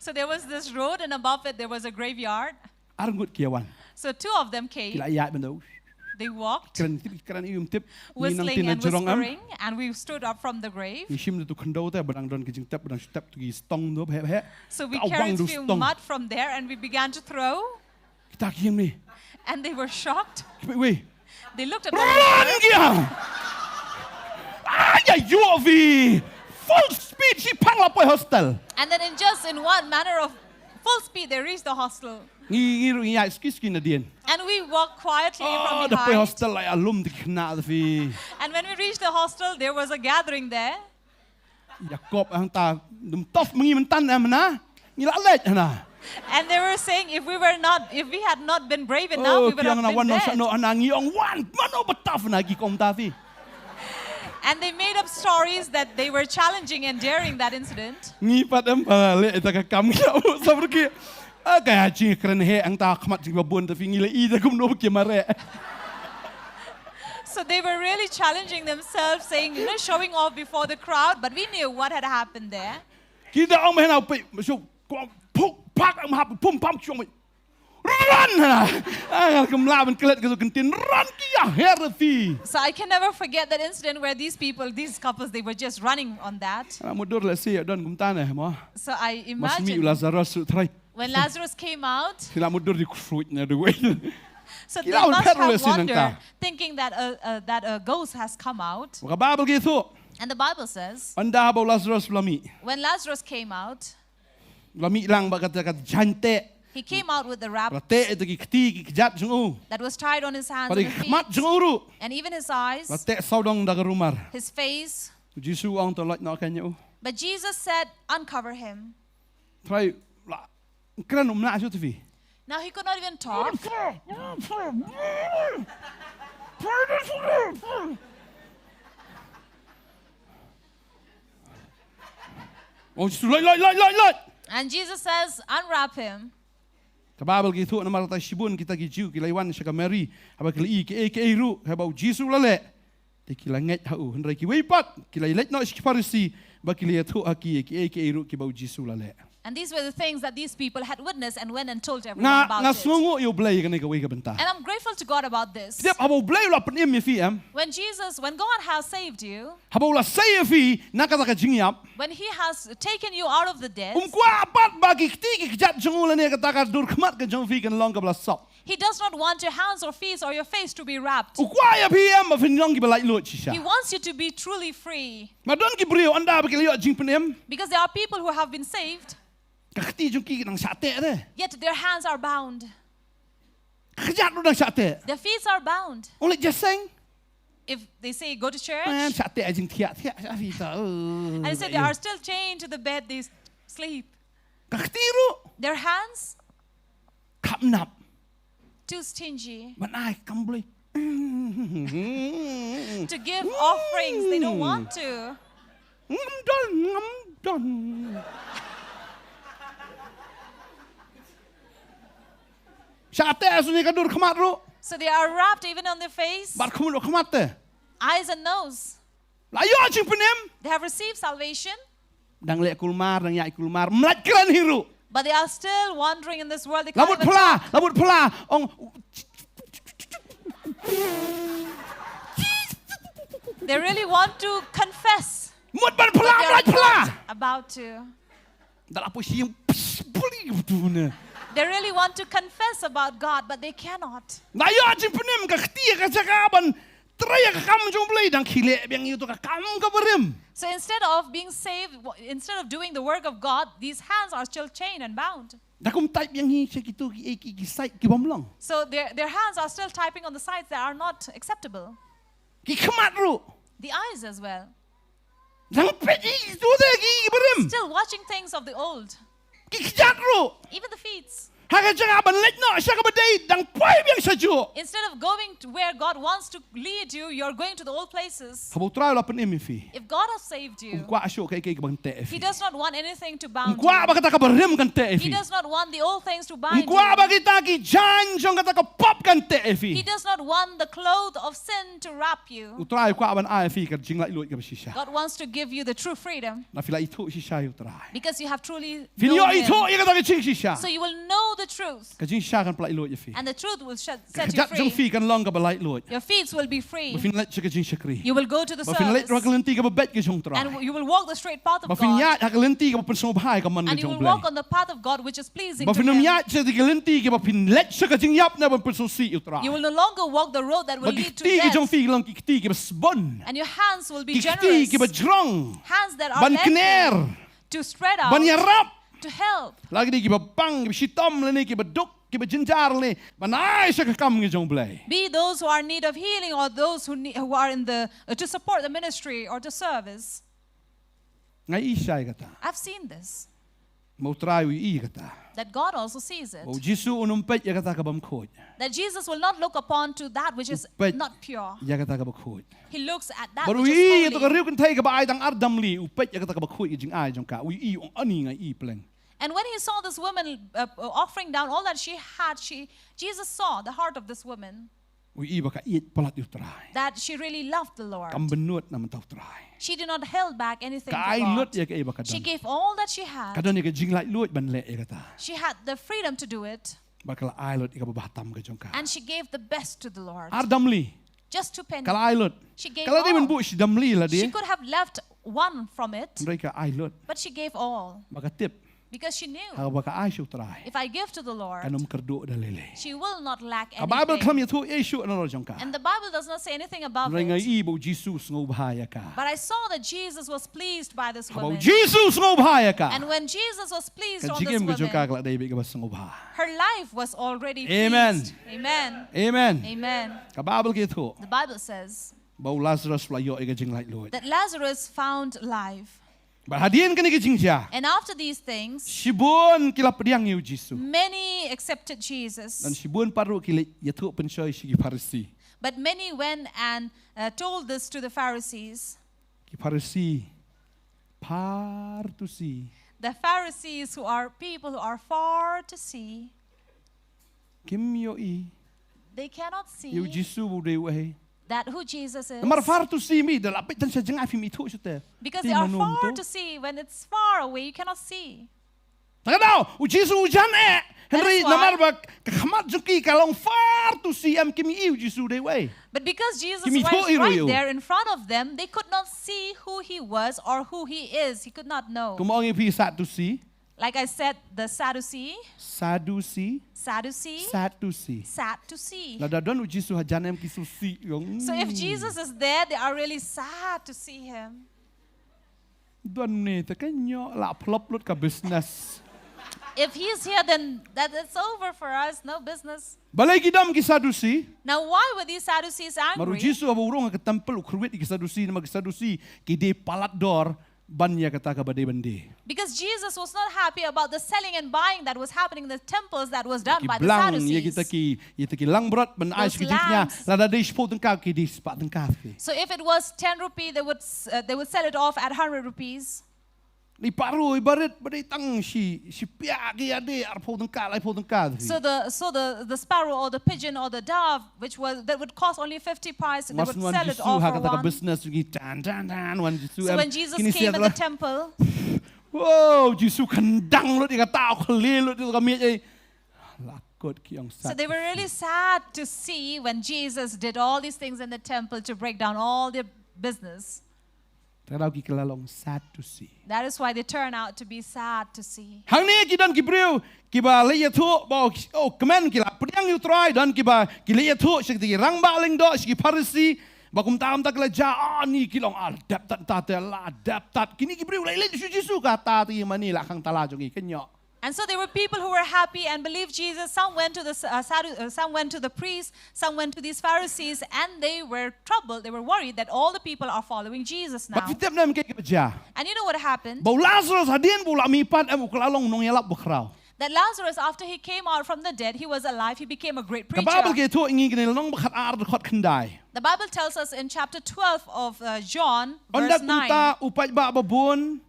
So there was this road, and above it there was a graveyard. อารมณ์เกี่ยววัน So two of them กี came. ฬายาเป็นดู They walked, กันอิมทิปมีนัง whistling ตินใน and จรองเอ็ม whispering, and we stood up from the grave. มีชิมตุคันโดแต่บังดอนกิจิงเต็บบังสเต็บตุกีสตองดูแพ้ So we เอาวาง carried ดู few สตอง mud from there, and we began to throw, ตาเคียงนี่ and they were shocked. ไปเว้ย They looked at รั one น another, เกี่ยอย่ายั่ววี full speed ชีพังเราไปโฮสเทล and then in one manner of full speed, they reached the hostel. งี้ใหญ่สกินนาเดียน And we walked quietly from Depois behind. hostel lai alum di kena fi. And when we reached the hostel, there was a gathering there. Jakob ang ta dum tof mengi mentan amna. Ngila let na. And they were saying if we had not been brave enough, we would kiang na have wan been sa dead. no anangi ong wan mano betaf na gi kom ta fi. And they made up stories that they were challenging and daring that incident. Ngi padam le ta ka kam ya sabrki. Kaya chi kren he ang ta khmat jing babun ta fi ngila I ta kum no ki mare. So they were really challenging themselves, saying, showing off before the crowd, but we knew what had happened there. Kita ong hen au pe so phuk pak am hap pum pam chong. Run na. Ang kum la ban klet ka so kentin run ki ya her fi. So I can never forget that incident where these couples, they were just running on that. Mudur le si don kum ta ne mo. So I Mas mi imagine Lazarus su trai. when Lazarus came out, Sila mudur di fruit na de way. so they Kila must pero have lesin wondered, nangka. thinking that a ghost has come out. Maka Bible gitu. And the Bible says, Anda ba Lazarus lami. when Lazarus came out, Lami lang ba kata jante. he came out with the wrap Late ito ki kti ki jat jung. that was tied on his hands Pari and his mat feet, jung uru. and even his eyes, Late saudong daga rumar. his face. Jisu ang to like na kanyo. But Jesus said, uncover him. Try la. Kran na aso tvi. Now he could not even talk. Oh, Jisu like. And Jesus says, unwrap him. Ka Bible gitu na marata shibun kita ki jiu ki laiwan siya ka Mary. Haba ki ke iru. Haba Jisu lale. Te ki ngeit hau. Hendrai ki weipat. Ki lai let na si Pharisee. Ba ki le tu aki ke iru ki ba Jisu lale. And these were the things that these people had witnessed and went and told everyone Nga about nga it. sungo yo blay ka ne ka wei ka benta. And I'm grateful to God about this. Tiap habo blay la pen im fi am. When God has saved you, Habo la say fi na ka ka jingyap. when He has taken you out of the dead, Kwa apat ba ki kti ki jat jungula ne ka ta ka dur khmat ka jong fi kan long ka bla sop. He does not want your hands or feet or your face to be wrapped. Kwa ya fi am ba fin long ki balai lot shisha. He wants you to be truly free. Madon ki brio anda ba ki liot jing pen em. Because there are people who have been saved, Ka kti jong ki nang sate de. yet their hands are bound. Ka jat lu nang sate. Their feet are bound. Only just saying. If they say go to church, Man sate jing thia fi ta. and they say they are still chained to the bed, they sleep. Ka kti ru. Their hands, Kap nap. too stingy Man ai kam blai. to give offerings. They don't want to. Ngam don. Sate asu ni ka dur khmat ru. So they are wrapped even on their face, Bar khum ru khmat te. eyes and nose. La yo jing pen em. They have received salvation, Dang le kulmar dang yai kulmar. Mlat kran hiru. but they are still wandering in this world. They can't Labut even talk. pela ong They really want to confess, mut ban but pela they are mlat pela. not about to. Dal apa si yang puli betul ne. They really want to confess about God, but they cannot. La yo jing penem ka khti ka cakaban. Traya ka kam jong blai dang khile biang itu ka kam ka berem. So instead of being saved, instead of doing the work of God, these hands are still chained and bound. Da kum type yang hi sekitu ki site ki bomlong. So their hands are still typing on the sides that are not acceptable. Ki khmat ru. The eyes as well. Dang pedi itu de ki berem. Still watching things of the old. Ki jat ru. Even the feet. Ha ka cakaban let no siya ka badai dang pai biang saju. Instead of going to where God wants to lead you, you're going to the old places. Habo try la pen em fi. If God has saved you, Kwa asyo kay bang te He fi. does not want anything to bound Kwa you. ba kata ka berem kan te He fi. does not want the old things to bind Kwa you. ba kita ki jan jong kata ka pop kan te He fi. does not want the cloth of sin to wrap you. Utray kwa ban ai fi ka jing lai luit ka shisha. God wants to give you the true freedom Na fila itu shisha utray. because you have truly Finyo known itu Him. ya kata ka jing shisha. So you will know the truth, Ka jing shisha kan plai luit fi. and the truth will set you Kajat jong free. fi kan long ka balai luit. Your feet will be free. Ba fin let ka jing shakri. You will go to the Ba fin let service, ra ka lenti ka ba bet ka jong try. and you will walk the straight path Ba of fin God, ya ka lenti ka ba pen so bhai ka man ka and you jong will blai. walk on the path of God which is pleasing Ba to fin Him. ya che di ka lenti ka ba fin let sa ka jing yap na ba pen so si utray. You will no longer walk the road that will Ba lead to ki jong death, fi long ki ba sbon. and your hands will be Ki generous. ki ba jrong. Hands that are Ban kner. lengthy to spread out, Ban yarap. to help. Lagi di ki ba bang ki ba shitom le ni ki ba duk. kita jenjar le, banai sekam ngejong belai. Be those who are in need of healing or those who are in the to support the ministry or to service. Ngai isai kata, I've seen this. mau try ui kata. That God also sees it. Mau Jisu unumpet ya kata kabam khoj. That Jesus will not look upon to that which is Upet. not pure. Ya kata kabam khoj. He looks at that Baru which ui is itu holy. kariu kan thai kaba ai tang ardam li upet ya kata kabam khoj jing ai jong ka. Ui ong ani ngai i pleng. And when he saw this woman offering down all that she had, Jesus saw the heart of this woman, Ui i baka iet palat yu trai. that she really loved the Lord. Kam benut na mentau trai. She did not hold back anything Ka ai to lut God. ya ka i baka She dan. gave all that she had. Kadon ya ka jing lai lut ban le ya kata. She had the freedom to do it. Bakal ai lut ika babatam ka jong ka. And she gave the best to the Lord. Ardam li. Just 2 pennies. Kalau ai lut. She gave Kalau dia all. menbu si dam li lah She dia. could have left one from it, Mereka ai lut. but she gave all. Baka tip. Because she knew, Kalau baka ai syuk trai. if I give to the Lord, Kanum kerdu dah lele. she will not lack Ka Bible anything. kam ya tu Yesu na jong ka. And the Bible does not say anything about Rai ngai it. i bau Jesus ngau bahaya ka. But I saw that Jesus was pleased by this Bau woman. Jesus ngau bahaya ka. And when Jesus was pleased Kan on this jigem ka jong ka woman, kelak dai bik ka bas ngau bah. her life was already Amen. pleased. Amen. Amen. Amen. Ka Bible ke tu. The Bible says Bau Lazarus la yo ika jing lai lut. that Lazarus found life. Berhadian kan ika jing ja. And after these things, Sibun kila pediang yu Jesus. many accepted Dan Jesus. sibun paru kila ya tu pensoi sigi Farisi. But many went and told this to the Pharisees. Ki Farisi par tu si. The Pharisees, who are people who are far to see, Kim yo i. they cannot Yu see Jesus bu dei wahi. that who Jesus is. Namar far tu si mi da lapit tan sa jeng afim itu sute. Because they are far to see. When it's far away, you cannot see. Tagadaw, u Jesus ujan Henry That is why- namar ba kamat juki kalong far tu si am kimi i Jesus dei wahi. But because Jesus Kimi was to iru right yo. there in front of them, they could not see who he was or who he is. He could not know. Kumong i pi sat tu si. Like I said, the Sadducee, Sadusi. sad to see. Sad to see. La So da don u Jesus hajan am ki su si yong. if Jesus is there, they are really sad to see him. Don ni ta kanyo la plop lut ka business. If he's here, then it's over for us. No business. Balai kidam ki Sadusi. Now, why were these Sadducees Maru angry? Jesus abu urong ke tempel ukruit ki Sadusi nama ki Sadusi ki de palat dor banya kata ka bade bande. Because Jesus was not happy about the selling and buying that was happening in the temples that was done Ki by the blang ye Sadducees. kita ki lang berat ben ais ki jiknya lambs. la da de spot tengkau ki di spat tengkau. So if it was 10 rupee, they would sell it off at 100 rupees. Ni paru ibarat bade tang si pia ki ade ar po tengkau lai po tengkau. So the sparrow or the pigeon or the dove, that would cost only 50 price, they would Mas sell it off for kata ka one. business ki tan wan Jesus. So when Jesus came in the temple, Wow, Jesus kandang lut ka tao khali lut ka mi ai. Lakot ki ang so sat. they were really sad to see when Jesus did all these things in the temple to break down all their business. Tagadaw ki kalalong sad to see. That is why they turn out to be sad to see. Hang ni ki dan ki breu ki ba le ya thu ba oh kemen ki la pediang yu try dan ki ba ki le ya thu sik ti rang ba ling do sik Farisi ba kum tam tak la ja ni ki long dap tat la dap tat kini ki breu le Jesus ka ta ti mani la khang tala jong i kenyo. And so there were people who were happy and believed Jesus. Some went to some went to the priests, some went to these Pharisees, and they were troubled. They were worried that all the people are following Jesus now. Ba fitep nam ke ja. And you know what happened? Ba Lazarus hadin bu la mi pat am uklalong nong yalap bukrau. That Lazarus, after he came out from the dead, he was alive. He became a great Ka Bible preacher. ke thu ingi kinil nong bakhat ar khot khandai. The Bible tells us in chapter 12 of John, Onda verse 9. kunta upai ba babun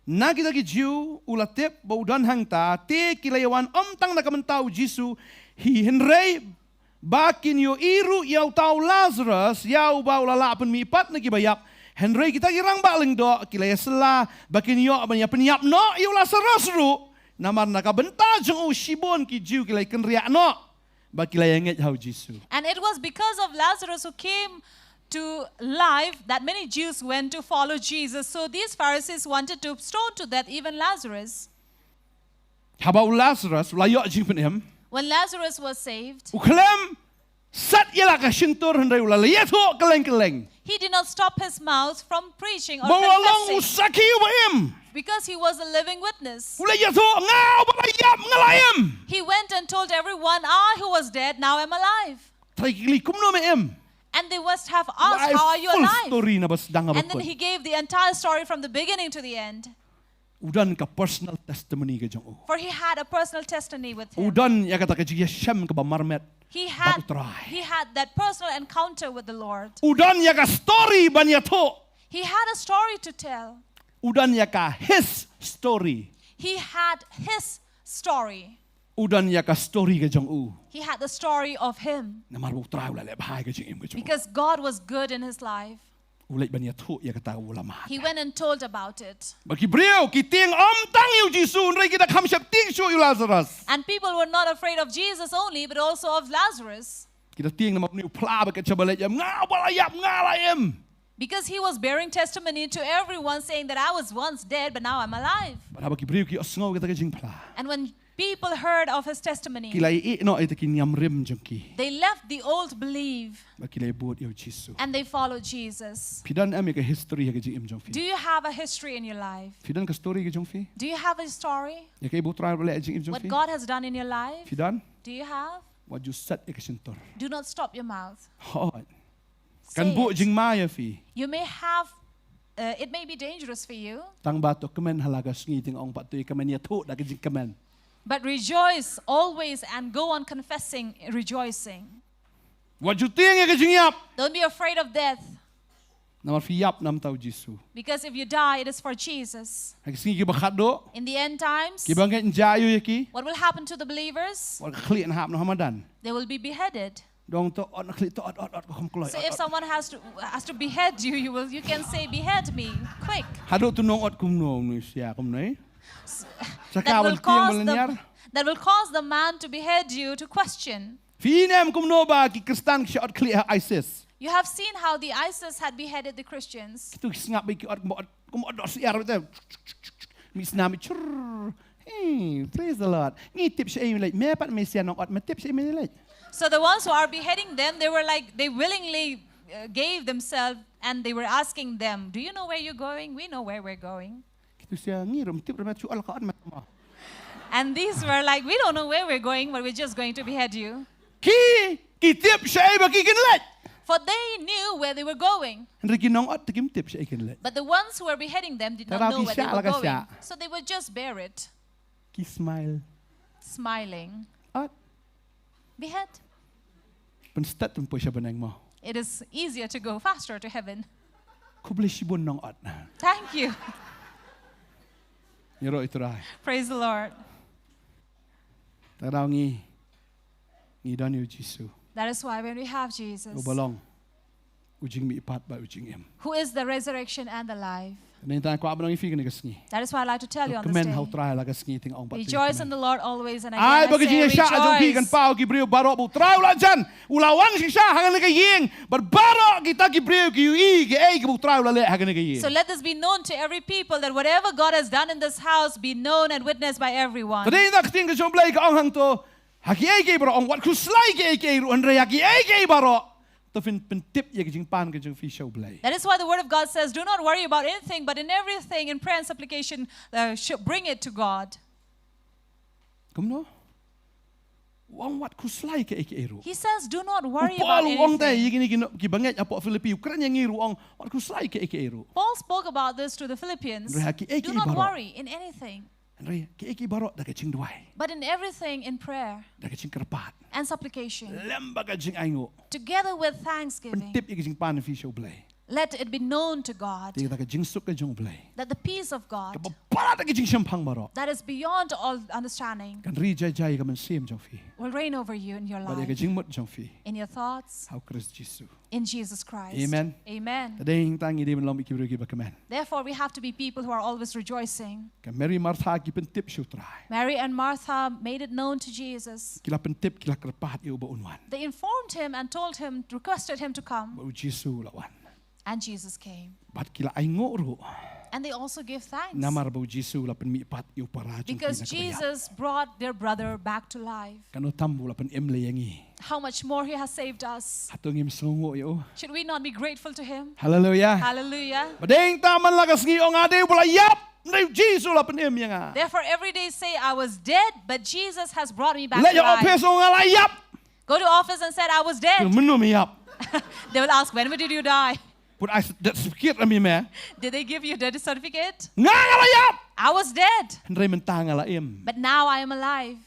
na kita ki Jew ulatep baudan hangta te kilayawan tang na kamantau Jisu hi henrei bakin yo iru yau tau Lazarus yau bau lalapan mi pat na kibayap henrei kita kirang baling do kilaya sela bakin yo abanya penyap no yo Lazarus ru namar na kabenta jeng u shibon ki Jew kilay kenriak no bakilaya nget hau Jisu. And it was because of Lazarus who came to life that many Jews went to follow Jesus. So these Pharisees wanted to stone to death even Lazarus. Habau Lazarus layo jing penem When Lazarus was saved, uklem Sat ialah ka sintur hendai ula lihat ho keleng-keleng. He did not stop his mouth from preaching or Mawalong confessing usaki wa im. because he was a living witness. Ula lihat ho ngau balayap ngalayam. He went and told everyone, I who was dead, now am alive. Trai kumno me im. And they must have asked, how are you Full alive? story na bas danga And then bakot. he gave the entire story from the beginning to the end. Udan ka personal testimony ka jong. For he had a personal testimony with him. Udan ya kata ka jiya syam ka ba marmet. He had Batutray. that personal encounter with the Lord. Udan ya ka story banya to. He had a story to tell. Udan ya ka his story. He had his story. Udan ya ka story ka jong u. He had the story of him. Na marutray ula le bahai ka jing im ka jong. Because God was good in his life. Ulay banya to ya kata ulama. He went and told about it. Bagi beliau kiting tang yu jisu nrai kita khamsyap ting su yu Lazarus. And people were not afraid of Jesus only, but also of Lazarus. Kita ting nama ni pla ba ka chabalay yam nga balayap ngalayam. Because he was bearing testimony to everyone saying that I was once dead, but now I'm alive. Para bagi beliau ki osngau kita ka jing pla. And when people heard of his testimony, Kilay I no ay takin yamrim jong ki. they left the old belief Bakilay buot yu jisu. and they followed Jesus. Pidan ami ka history ka jing im jong Do fi. you have a history in your life? Pidan ka story ka jong fi. Do you have a story? Ya kay butray wala jing im jong What fi. God has done in your life? Pidan Do you have? what you set ka sintor. Do not stop your mouth. Hot. Say Kan buot it. jing maya fi. You may have, it may be dangerous for you, Tang bato kemen halaga ngiting ong patoy kemen ya to da ka jing kemen. but rejoice always and go on confessing, rejoicing. What you ting ya ka jing yap. Don't be afraid of death, Namar fi yap nam tau jisu. because if you die, it is for Jesus. Hagi singi ki bakado. In the end times, Ki bangket njayo ya ki. what will happen to the believers? Wal kli an hap no hamadan. They will be beheaded. Dong to on kli to ot ko khom kloy. So if someone has to behead you, you can say, behead me, quick. Hado tu nong ot kum no nu sia kum noi. That Saka will wal tiang cause malanyar. the man to behead you to question. Fi nem kum no ba ki Kristan ki ot kli ISIS. You have seen how the ISIS had beheaded the Christians. Tu ngap ba ki ot kum ot dot siar te. Mi snami chur. Hey, praise the Lord. Ni tip siya like me pat me sia nong ot me tip siya me like. So the ones who are beheading them, they were like, they willingly gave themselves and they were asking them, do you know where you're going? We know where we're going. Tu sia ngirum tip remat chu al ka ot ma. And these were like, we don't know where we're going, but we're just going to behead you. Ki tip siya ba ki kinlet. For they knew where they were going. Henry ki nong ot kim tip siya kinlet. But the ones who were beheading them did not Taraw know ki where they siya, were alaga going. siya. So they would just bear it, Ki smile. smiling. Ot Behead. penstat pun po siya banang mo. It is easier to go faster to heaven. Kubli sibon nong ot. Thank you. Yero ito rai. Praise the Lord. Taraw ngi dan yu jisu. That is why when we have Jesus, Ubalong. Ujing mi ipat ba ujing em. who is the resurrection and the life, Nen tan ko abang ifi ni kasngi. that is why I like to tell you on this Kemen how day. try la kasngi ting ong patu. Rejoice in the Lord always, and Ay again I bagi say siya ajong pi kan rejoice. pao gibriu baro bu try la jan. Ulawang siya hangan ni kayeng. Barbaro kita gibriu ki ui ki ay bu try la le hangan ni kayeng. So let this be known to every people, that whatever God has done in this house be known and witnessed by everyone. Tadi nak ting ke blai ka ong hang to. Haki ay kay baro ong wat ku slai kay kay ru andre haki ay kay baro. To fin pentip ye kijing pan kijing fi show blai. That is why the word of God says, do not worry about anything, but in everything, in prayer and supplication, bring it to God. Kumno? Wong wat ku slai kay kay ru. He says, do not worry about Paul wong tay anything. yigini ki banget apo Filipi Ukraine yang ngiru ong wat ku slai kay kay ru. Paul spoke about this to the Philippians. Do not worry in anything, Andre kay kay baro da kaching duai. but in everything in prayer Da kaching kerpat. and supplication, Lamba kaching aingo. together with thanksgiving, Pentip ye kijing pan fi show blai. let it be known to God Di da kaching suk kajong blai. that the peace of God Kapapara da kaching syampang baro. that is beyond all understanding Kan ri jai jai ka man sim jong fi. will reign over you in your Ba ye life, kaching mut jong fi. in your thoughts, How Christ Jesus. in Jesus Christ. Amen. Amen. Tadeng tangi di man lom ikibro ki bakaman. Therefore, we have to be people who are always rejoicing. Ka Mary Martha ki pentip show try. Mary and Martha made it known to Jesus. Kila pentip kila kerpat iu ba unwan. They informed him and told him, requested him to come, Ba Jesus lawan. and Jesus came. Bat kila aingo ru. And they also give thanks. Namar bau Jisu la pen mi pat iu para jong Because Jesus brought their brother back to life. Kano tambu la pen em le yangi. How much more he has saved us. Hatong im songo yo. Should we not be grateful to him? Hallelujah. Hallelujah. Badeng taman lagas ngi ong ade bula yap. Ndai Jisu la pen em yanga. Therefore, every day say, I was dead, but Jesus has brought me back Let to your life. office ong ala yap. Go to office and said, I was dead. Menum yap. They will ask, when did you die? Put I that certificate ami me. Did they give you a death certificate? Nga ala yap. I was dead, Ndai mentang ala em. but now I am alive.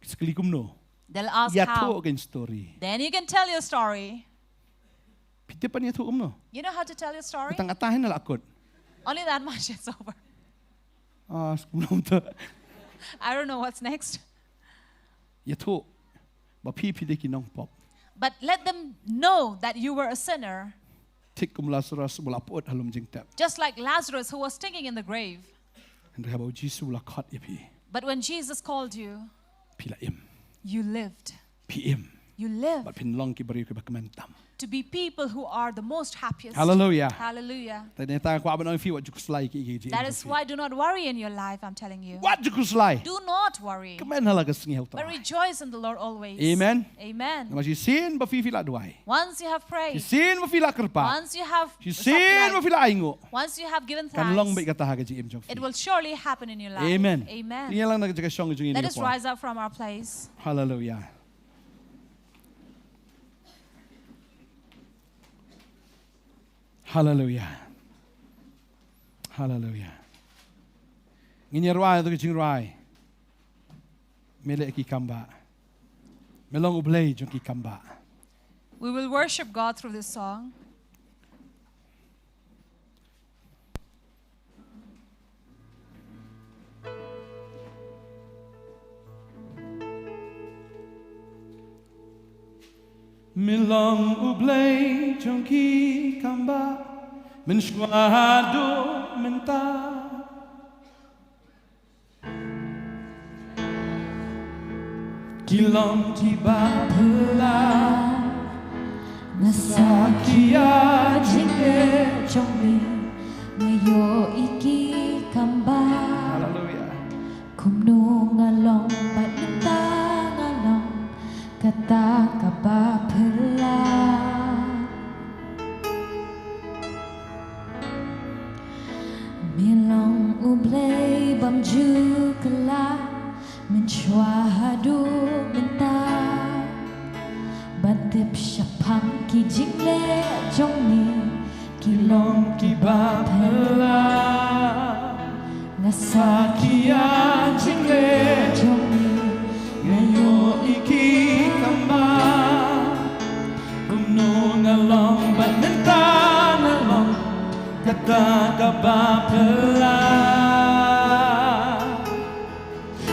Sekali kumno. They'll ask Ya how. to again story. Then you can tell your story. Pite pa niya to kumno. You know how to tell your story? Tang atahin na lakot. Only that much, it's over. Ah, kumno to. I don't know what's next. Ya to. Ba pi pide ki nong pop. But let them know that you were a sinner, Tik kum Lazarus bula pot halum jing tap. just like Lazarus who was stinking in the grave. Ndai bau Jisu la khat ipi. But when Jesus called you, Pila em. you lived. PM. You lived But pin long ki bari ki bakamentam. to be people who are the most happiest. Hallelujah. Hallelujah. Tadi ta ko aban fi wat jukus lai ki ki. That is why do not worry in your life, I'm telling you. What jukus lai? Do not worry, Kemen halagas ngi but hauta. rejoice in the Lord always. Amen. Amen. Mas sin ba fi la duai. Once you have prayed, Sin ba fi la kerpa. once you have Sin ba supplied, fi la aingo. once you have given Kan long thanks, ba kata ha ji im jong. it will surely happen in your life. Amen. Amen. Ini lang nagjaga song jong ini. Let us rise up from our place. Hallelujah. Hallelujah. Hallelujah. Ngini ruai tu jing ruai. Mele ki kamba. Melong ublay jong ki kamba. We will worship God through this song. Melong ublay jong ki kamba. Menshwado menta. Kilom tiba pela. Nasakia jingge jongmi ngayo iki kamba Hallelujah. kumno ngalong patita ngalong kata kabapela milong ublay bamju kala menchwahadu mentah Bantip syapang ki jingle jongni kilong ki bapela Nasakia jingle jongni ngayo iki kamba Kumno ngalong banenta ngalong kata kabapela.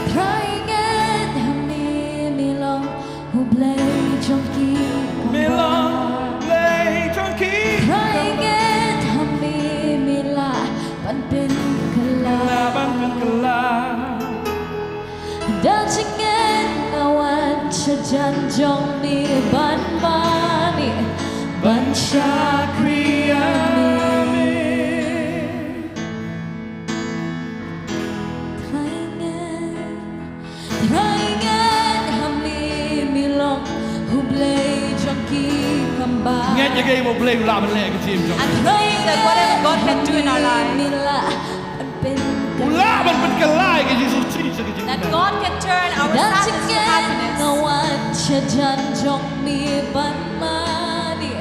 Traingan hamni milong hublay jongki Melong lay jong ki Traingan hamni mila panpin kala laban kala. Dancingan awan sejan jongni ban mani ban Nongkhryiem. Traingan hamni milong hublay jongki kamba Ngeit je game op play laban le ke jim jong. And praying that whatever God can do in our life, mila panpin Laban ben kelai ke Jesus Jesus ke jim. that God can turn our sadness to Dancingan happiness. awan sejan jongni ban mani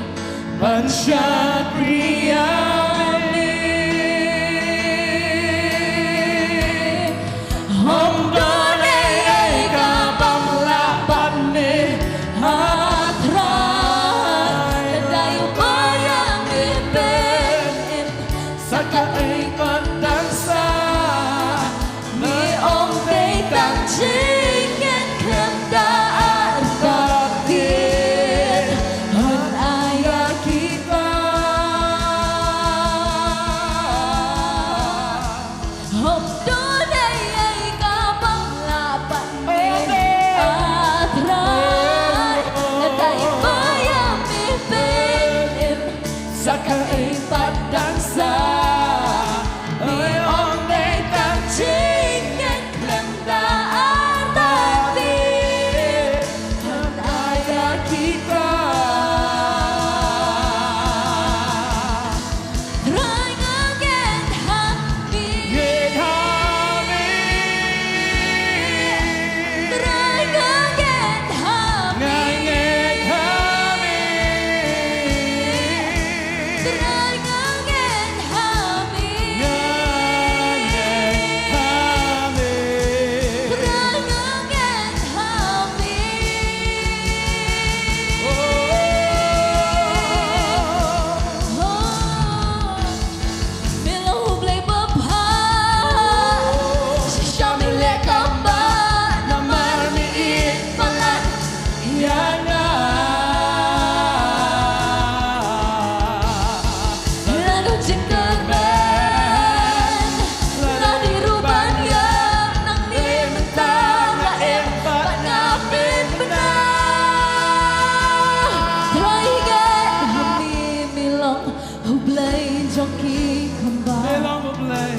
jong ki kamba Belong of play.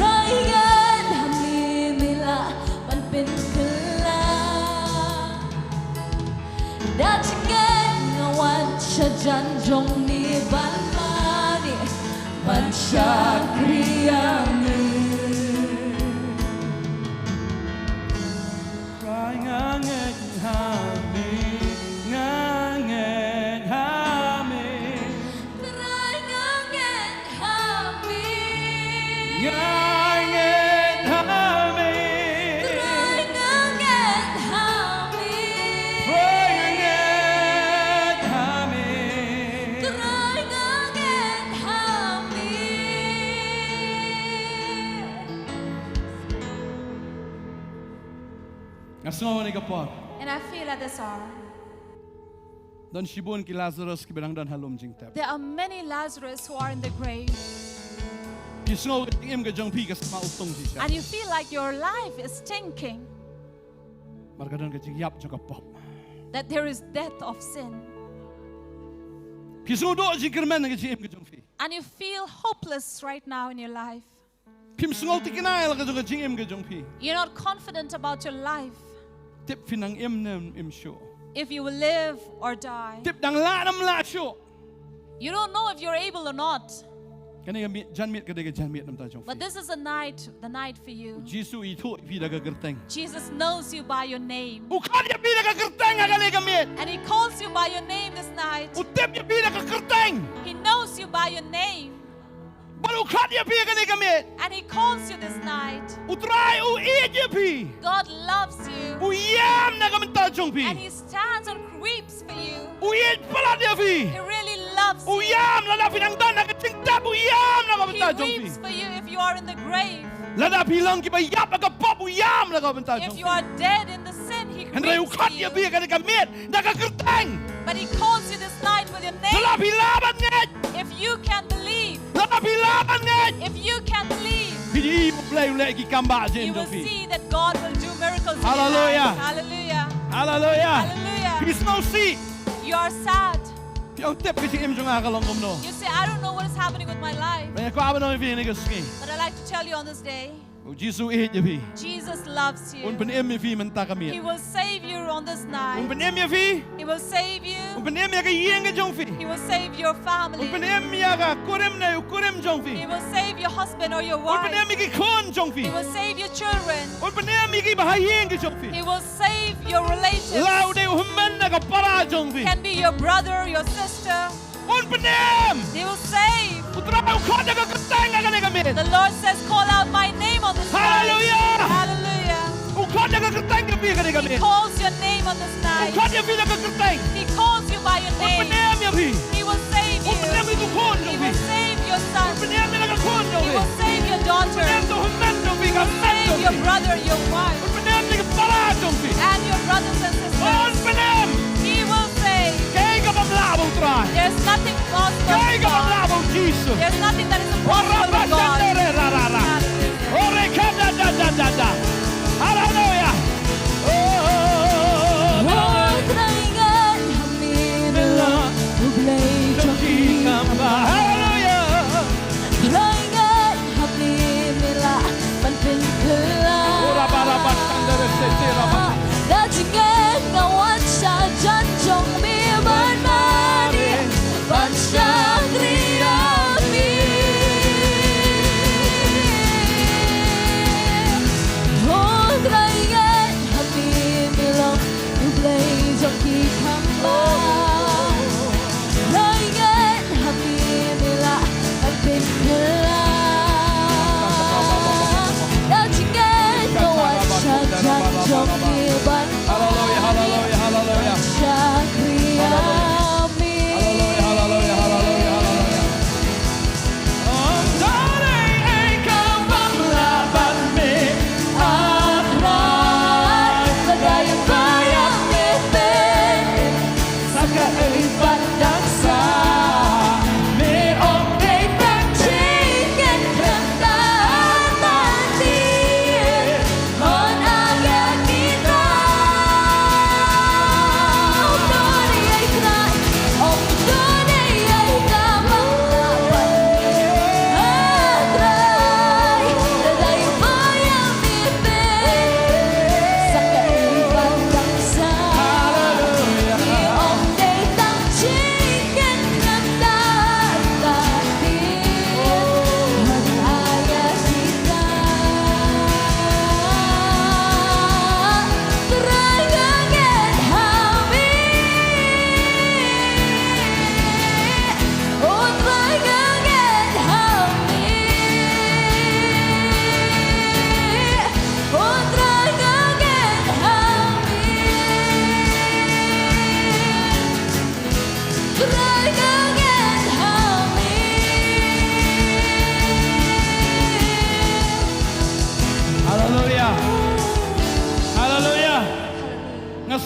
Raigan hami mila Panpin kala Dachigan ngawan siya dyan jong ni Balmani Nongkhryiem Cry ngeit hami, ngeit hami, Try ngeit hami ngeit hami, Try ngeit hami cry ngeit hami. Try ngeit hami Ngasawa ni kapor. And I feel at this hour, Dan shibun ki Lazarus ki benang dan halom jing tap. there are many Lazarus who are in the grave. Ki sngo ki im ke jong pi ka sama utong ji siya. And you feel like your life is stinking, Marga dan ke jing yap jong kapop. that there is death of sin. Ki sngo do ji kermen ke jing im ke jong pi. And you feel hopeless right now in your life. Pim sngo ti kinai la ke jing im ke jong pi. You're not confident about your life, Tip finang im nem im sho. if you will live or die. Tip dang la nam la sho. You don't know if you're able or not. Kani ka jan mit ke de jan mit nam ta jong But pi. this is the night for you. Jisu i thu pi da ka gerteng. Jesus knows you by your name. U kan ya pi da ka gerteng ka le ka mit. And he calls you by your name this night. U tip ya pi da ka gerteng. He knows you by your name. Baru kan ya pi ka le ka mit. And he calls you this night. U try u i ya pi. God loves you. U yam na ka ta jong pi. And he stands and weeps for you. U i pala dia pi. He really loves U you. yam la na finang dan na ka ting tap u yam na ka He ta jong pi. weeps for you if you are in the grave. La na pi lang ki ba yap ka pop u yam na ka ta If jong you pi. are dead in the sin, he Henry u weeps kan for ya you. pi ka le ka mit da ka gerteng. But he calls you this night with your La name. pi laban nget. If you can believe, La pi laban nget. if you can believe, Pi i play u le ki kamba you jen will jong pi. see that God will do miracles in your Hallelujah. life. Hallelujah. Hallelujah. Hallelujah. Pi snow si. You are sad. Pi ang tip ki im jong ka long kom no. You say, I don't know what is happening with my life. May ko aba no fi ni ka ski. But I'd like to tell you on this day, U Jisu i ya pi. Jesus loves Un you. pen em fi man ta ka He mit. will save you on this Un night. pen em ya fi. He will save Un you. pen em ya ka yeng ka jong fi. He will save your Un family. pen em ya ka kurim na u kurim jong He fi. will save your husband or your Un pen em wife. ki kon jong fi. He will save your children. Un pen em ki ba yeng ka jong fi. He will save your relatives. Lau de u men na ka para jong fi. Can be your brother, your sister. Un pen em. He will save. U tra u ka da ka tang ka ka mit. The Lord says, call out my name on this night. Hallelujah. Hallelujah. U ka da ka tang ka pi ka He mit. calls your name on this U night. ka da fi da ka tang. He calls you by your Un pen name. em ya fi. He will save Un pen em you. ki kon He jong fi. will save your son. Un pen em na ka kon jong He fi. will save your daughter. Em to men jong fi ka men Save jong your fi. brother, your wife, Un pen em ni ka para jong fi. and your brothers and Un sisters. pen em. He will save. Kay ka bang labo try. There's nothing possible Kay with ka bang God. labo Jesus. There's nothing that is impossible with God. Hallelujah. Ore kada da da da da. Hallelujah. Raigan hami mila Ublay jong ki kamba Hallelujah. Raigan hami mila Panpin Ora para kala patandere setera pa. Dachigan ngawan siya dyan jong mi Balmani Nongkhryiem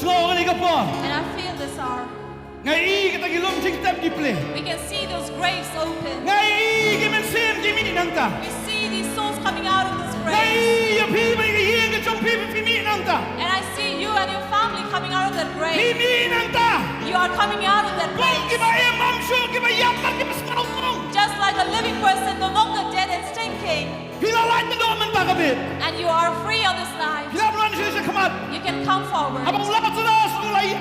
slow ni kapor. And I feel this hour. Ngai kita gilom jing tap di play. We can see those graves open. Ngai gimen sim gimi nangta. We see these souls coming out of this grave. Ngai ya people yang ke jom people pimi nangta. And I see you and your family coming out of that grave. Pimi nangta. You are coming out of that Kung grave. kiba mam sure kiba yapar kiba sekarang. Just like a living person, no longer dead and stinking. Pila lain na doon tagabit. And you are free on this night. Pila bulan siya kamat. You can come forward. Abang Lazarus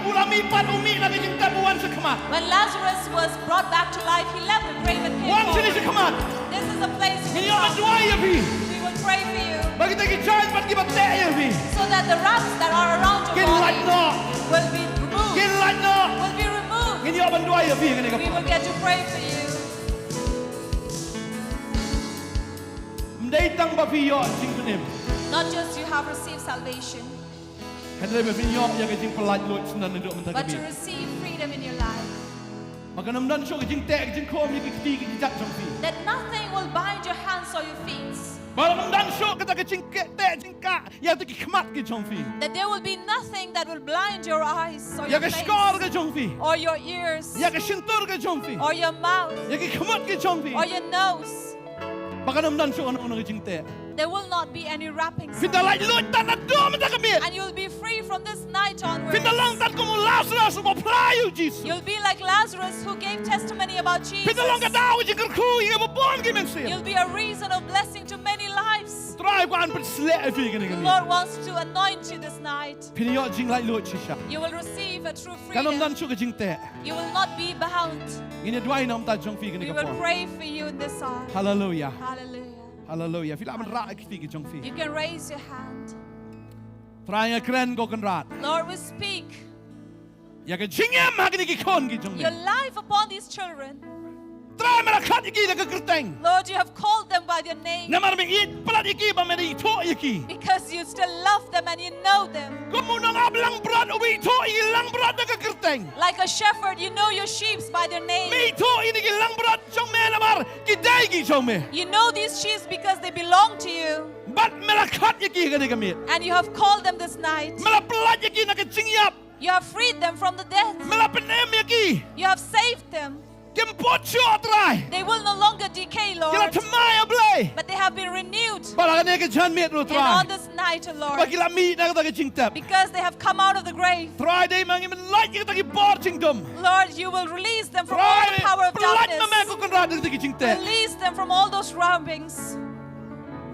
ulami pat umi na kijing tabuan sa kamat. When Lazarus was brought back to life, he left the grave and came Wan siya forward. kamat. This is a place you Hindi can man come. duwa ya bi. We will pray for you Bagi tayo charge pat kiba te ya bi. so that the rats that are around your Kin light body no. will be removed. Kin light no. Will be removed. Hindi man duwa ya bi kani We kapat. will get to pray for you. Mdaitang ba piyo sing penim. Not just you have received salvation, Kadang ba piyo ya kijing pelat lot senan ndok man but to tagabit. receive freedom in your life. Makanam dan so kijing te kijing kom ya kijing kijak jong pi. That nothing will bind your hands or your feet. Makanam dan so kata kijing te kijing ka ya tu kamat kijong pi. That there will be nothing that will blind your eyes or Ya your ke face skor kijong pi. or your ears Ya ke sintur kijong pi. or your mouth Ya ke kamat kijong pi. or your nose. Makanam dan so ano kijing te. There will not be any wrappings. Pindalay lot tan do man tagabit. And you'll be free from this night onwards. Pindalang tan ko mo Lazarus mo playo Jesus. You'll be like Lazarus who gave testimony about Jesus. Pindalang ka daw kijing kerku ya mo bon gimen siya. You'll be a reason of blessing to many lives. Try ko an persle fi kani The kami. Lord wants to anoint you this night. Piniyo jing lai lot siya. You will receive a true Kanam freedom. dan so kijing te. You will not be bound. Ini duai nam ta jong fi kani We will kapor. pray for you in this hour. Hallelujah. Hallelujah. Hallelujah. Fila man ra ki ki jong fi. You can raise your hand. Try nga kren go kan rat. Lord, we speak Ya ke jingem ha ki kon ki jong. your life upon these children. Try man khat ki la ka kerteng. Lord, you have called them by their name Na mar me it plat ki ba me di to ki. because you still love them and you know them. Kumu nang ablang brad ubi to ilang brad na ka kerteng. Like a shepherd, you know your sheep by their name. Me to ini ki lang brad jong me na mar ki dai ki jong me. You know these sheep because they belong to you. Bat me la khat ki kani kami. And you have called them this night. Me la plat ki na ka jingyap. You have freed them from the death. Me la penem ki. You have saved them. Kim pot cho try. They will no longer decay, Kila Lord, tmai ablay. but they have been renewed. Para ka ka jan met ro And try. on this night, O Lord, Pagila mi na ka jing tap. because they have come out of the grave, Try day mang iman light ka ki porting dum. Lord, you will release them from all the power of Pelat na me darkness. ko kan rad ka jing tap. Release them from all those wrappings.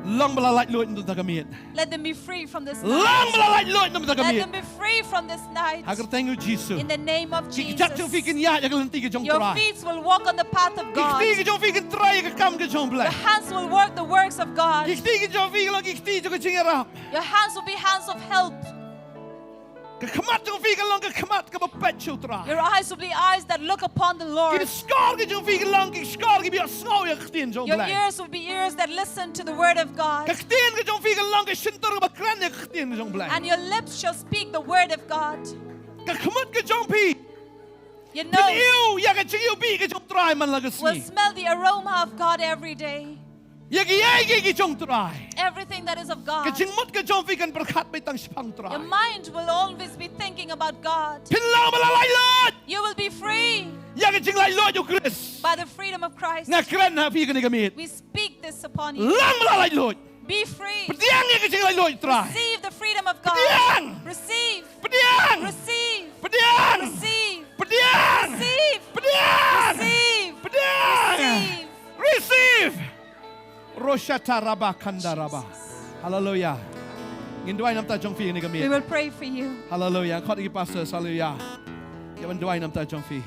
Lang bala light lot ndu ta kami. Let them be free from this Lang night. bala light lot ndu ta Let kami. them be free from this night. Hagar tengu Jesus. In the name of Ki Jesus. jak jong fikin ya ya ka ka jong Your try. feet will walk on the path of God. Ki ka jong fikin try ka kam ka jong blay. Your hands will work the works of God. Ki ka jong fikin lang ki ka jing era. Your hands will be hands of help. Ka kamat jong fikin lang ka kamat ka ba pet cho try. Your eyes will be eyes that look upon the Ki Lord. skar ka jong fikin lang ki skar ki bi snow ya ktin jong Your blay. ears will be ears that listen to the word of God. Ka ktin ka jong fikin lang ka sintor ka ba kran ya ktin jong blay. And your lips shall speak the word of God. Ka kamat ka jong pi. Your Kin nose iu ya ka jing iu bi ka jong try man la ka will sni. smell the aroma of God every day. Ya ki jong try. Everything that is of God. Ka jing mut ka jong fikin berkat bay tang spang try. Your mind will always be thinking about God. Pin lang bala light lot. You will be free Ya ka jing light lot yo Chris. by the freedom of Christ. Nga kran ha fikin ni gamit. We speak this upon you. Lang bala light lot. Be free. Pediang ya ka jing light lot try. Receive the freedom of God. Pediang. Receive. Pediang. Receive. Pediang. Receive. Pediang. Receive. Pediang. Receive. Pediang. Receive. Receive. Roshata raba kanda raba. Hallelujah. Nginduay nam ta jong fi ni We gamit. will pray for you. Hallelujah. Khat ki pastor hallelujah. Ya ban duay nam ta jong fi.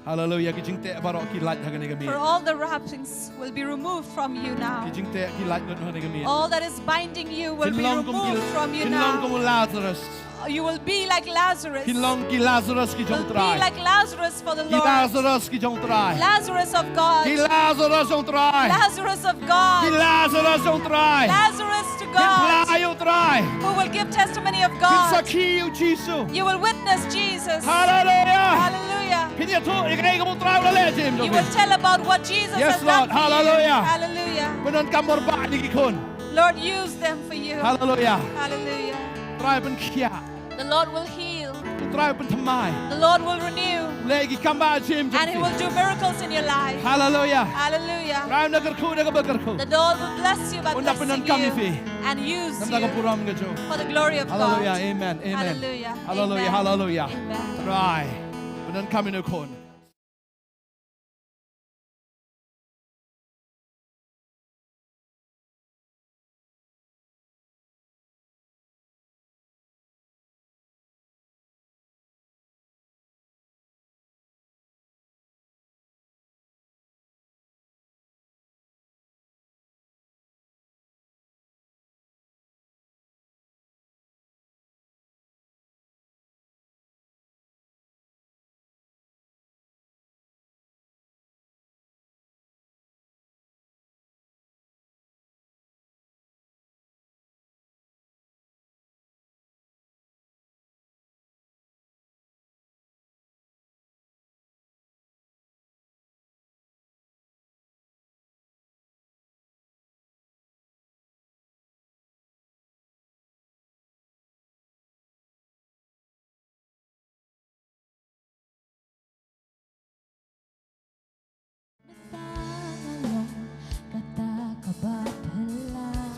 Hallelujah. Ki jing te barok ki light ha ni gamit. For all the wrappings will be removed from you now. Ki jing te ki light not ha ni gamit. All that is binding you will be Kinlong kum removed from you kinlong kum now. Lazarus. You will be like Lazarus. Kinlong ki Lazarus ki Will jong be try. like Lazarus for the Ki Lord. Lazarus ki jong try. Lazarus of God. Ki Lazarus jong try. Lazarus of Ki God. Lazarus jong try. Lazarus to Ki God. playo try. Who will give testimony of Ki God. sakiyo Jesus. You will witness Jesus. Hallelujah. Hallelujah. Pinya to ikay ka mo try wala le Jim. You will tell about what Jesus Yes, has done Lord. for Hallelujah. you. Hallelujah. Punon kamor ba ni kikon. Lord, use them for you. Hallelujah. Hallelujah. Try ban kia. The Lord will heal. try open tamai. The Lord will renew Legi kamba jim and He will do miracles in your life. Hallelujah. Hallelujah. Ram nagarku nagarku. The Lord will bless you by Unda blessing kami you fi. and use Namda ka you puram nga jo. for the glory of Hallelujah. God. Amen. Amen. Hallelujah. Hallelujah. Amen. Hallelujah. Amen. Right. Panan kami no kon.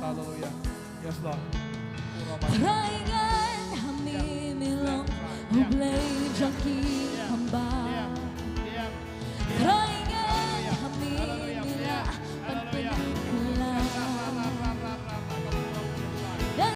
Hallelujah. Yes, Lord. Raigan hamimilong, ublay jaki